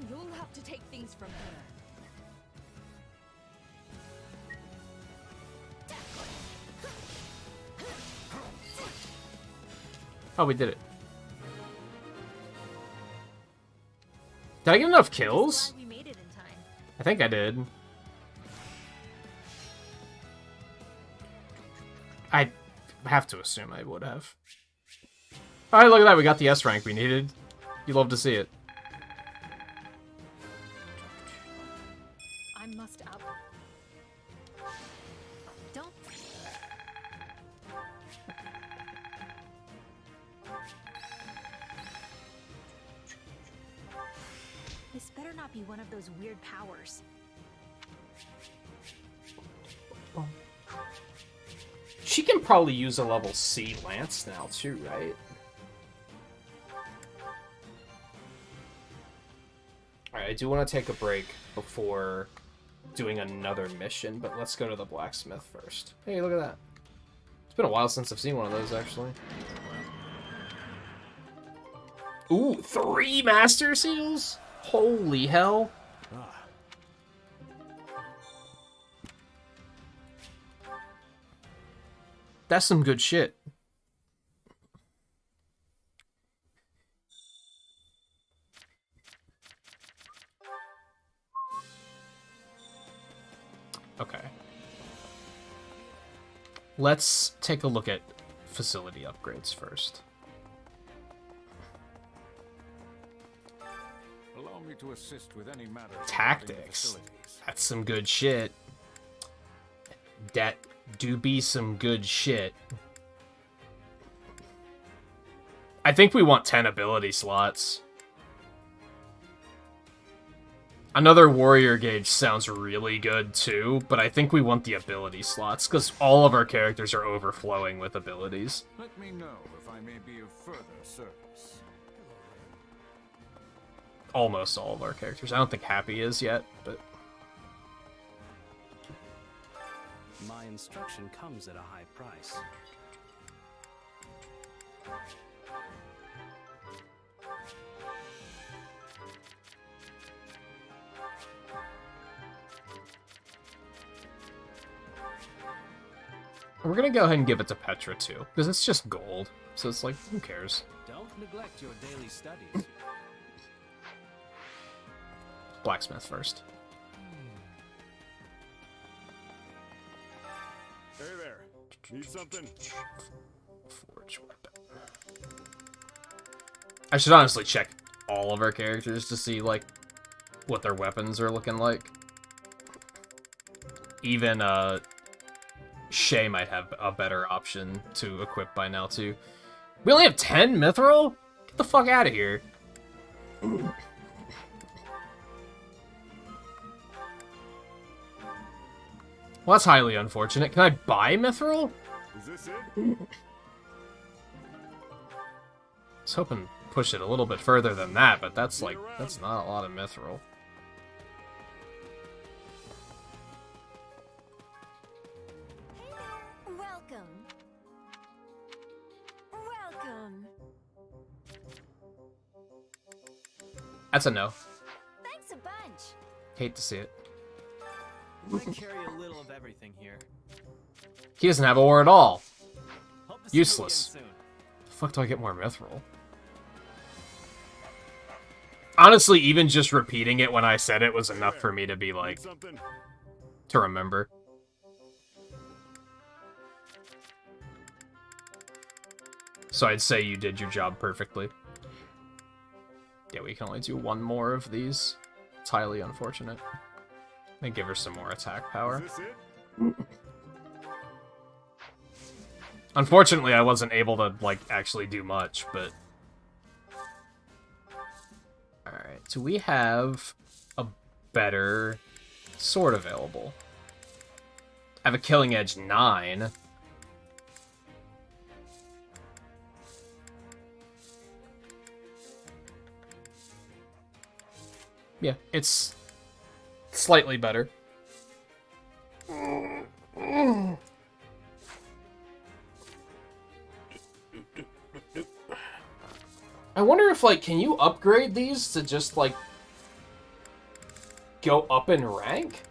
S12: You'll have to take things from here.
S1: Oh, we did it. Did I get enough kills?
S20: We made it in time.
S1: I think I did. I have to assume I would have. Alright, look at that. We got the S rank we needed. You love to see it.
S4: I must out. Don't.
S20: This better not be one of those weird powers.
S1: She can probably use a level C lance now too, right? Alright, I do want to take a break before doing another mission, but let's go to the blacksmith first. Hey, look at that. It's been a while since I've seen one of those, actually. Ooh, 3 Master Seals? Holy hell. That's some good shit. Okay. Let's take a look at facility upgrades first.
S11: Allow me to assist with any matter.
S1: Tactics. That's some good shit. That do be some good shit. I think we want 10 ability slots. Another warrior gauge sounds really good too, but I think we want the ability slots because all of our characters are overflowing with abilities.
S11: Let me know if I may be of further service.
S1: Almost all of our characters. I don't think Happy is yet, but...
S10: My instruction comes at a high price.
S1: We're gonna go ahead and give it to Petra too, because it's just gold. So it's like, who cares?
S10: Don't neglect your daily studies.
S1: Blacksmith first.
S11: Hey there. Need something?
S1: Forge weapon. I should honestly check all of our characters to see, like, what their weapons are looking like. Even, Shay might have a better option to equip by now, too. We only have 10 Mithril? Get the fuck out of here. Well, that's highly unfortunate. Can I buy Mithril?
S11: Is this it?
S1: I was hoping to push it a little bit further than that, but that's like, that's not a lot of Mithril.
S2: Welcome. Welcome.
S1: That's a no.
S2: Thanks a bunch.
S1: Hate to see it.
S10: I carry a little of everything here.
S1: He doesn't have a war at all.
S10: Hope to see you
S1: Useless.
S10: again soon.
S1: The fuck do I get more Mithril? Honestly, even just repeating it when I said it was enough for me to be like, to remember. So I'd say you did your job perfectly. Yeah, we can only do one more of these. It's highly unfortunate. They give her some more attack power.
S11: Is this it?
S1: Unfortunately, I wasn't able to, like, actually do much, but... Alright, do we have a better sword available? I have a Killing Edge 9. Yeah, it's slightly better. I wonder if, like, can you upgrade these to just, like, go up in rank?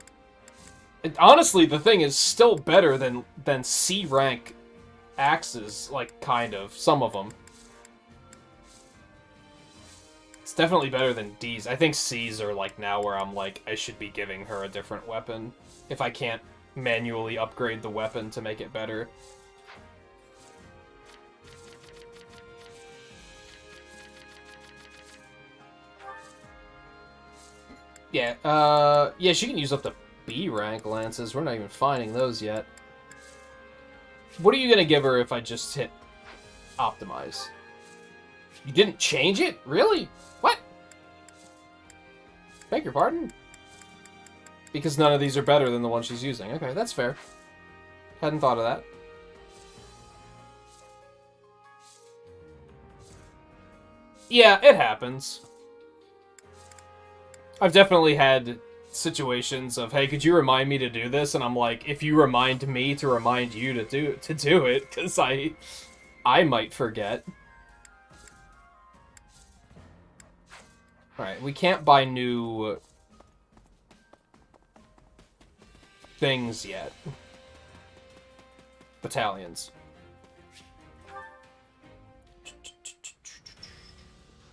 S1: And honestly, the thing is still better than C rank axes, like, kind of. Some of them. It's definitely better than D's. I think C's are, like, now where I'm like, I should be giving her a different weapon. If I can't manually upgrade the weapon to make it better. Yeah, yeah, she can use up to B rank lances. We're not even finding those yet. What are you gonna give her if I just hit optimize? You didn't change it? Really? What? Beg your pardon? Because none of these are better than the one she's using. Okay, that's fair. Hadn't thought of that. Yeah, it happens. I've definitely had situations of, hey, could you remind me to do this? And I'm like, if you remind me to remind you to do it, because I might forget. Alright, we can't buy new things yet. Battalions.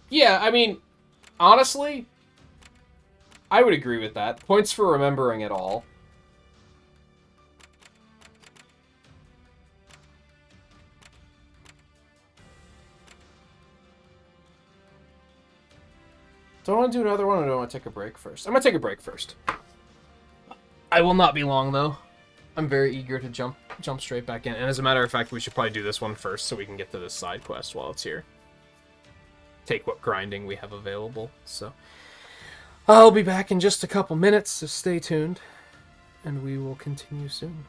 S1: Yeah, I mean, honestly, I would agree with that. Points for remembering it all. Do I want to do another one, or do I want to take a break first? I'm going to take a break first. I will not be long, though. I'm very eager to jump straight back in. And as a matter of fact, we should probably do this one first so we can get to this side quest while it's here. Take what grinding we have available, so... I'll be back in just a couple minutes, so stay tuned, and we will continue soon.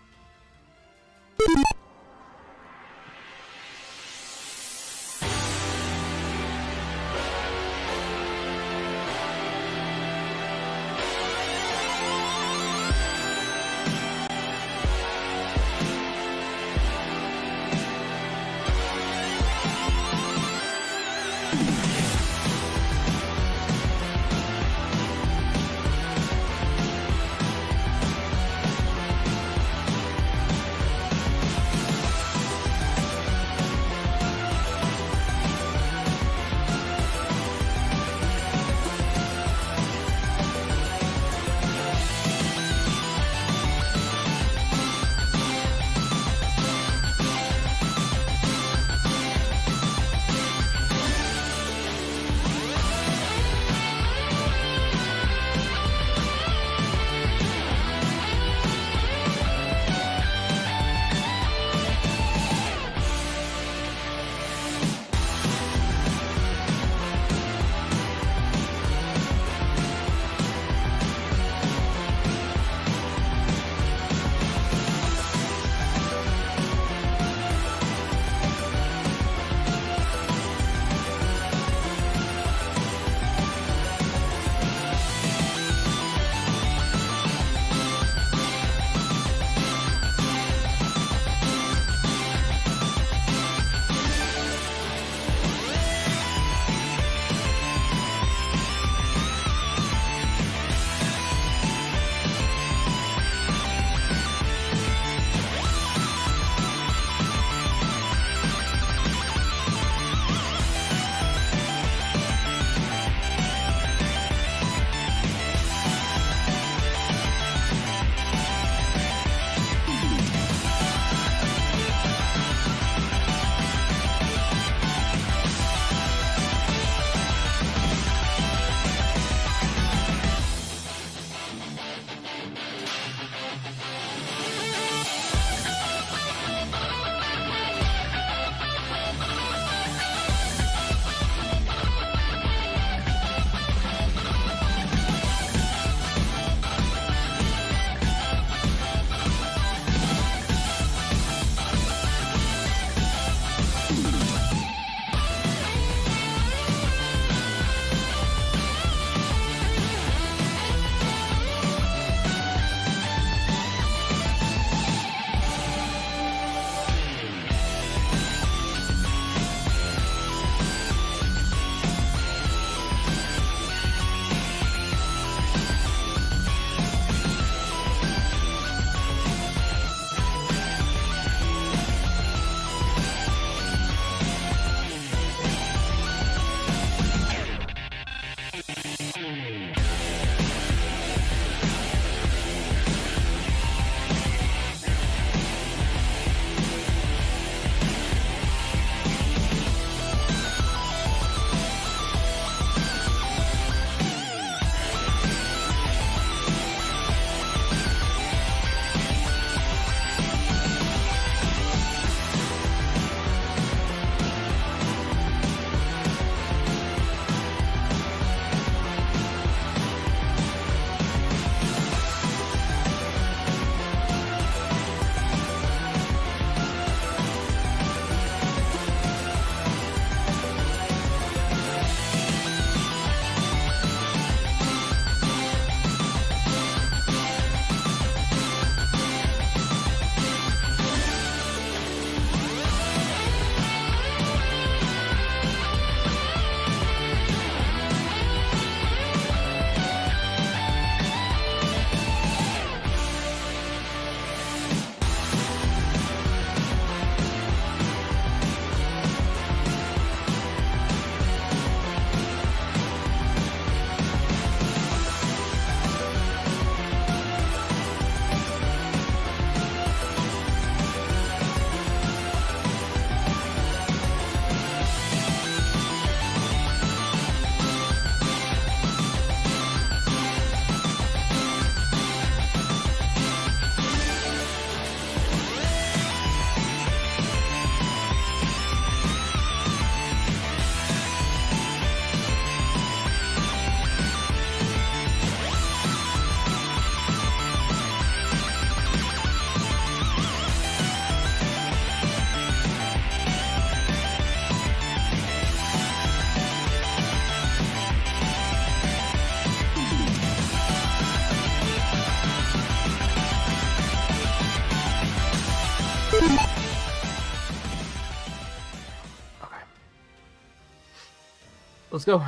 S1: Let's go.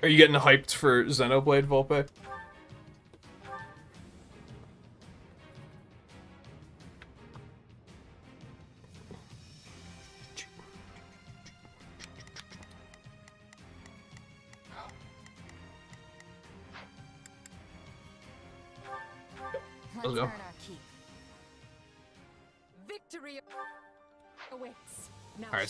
S1: Are you getting hyped for Xenoblade, Volpe? Let's go.
S8: Victory awaits. Now
S1: Alright,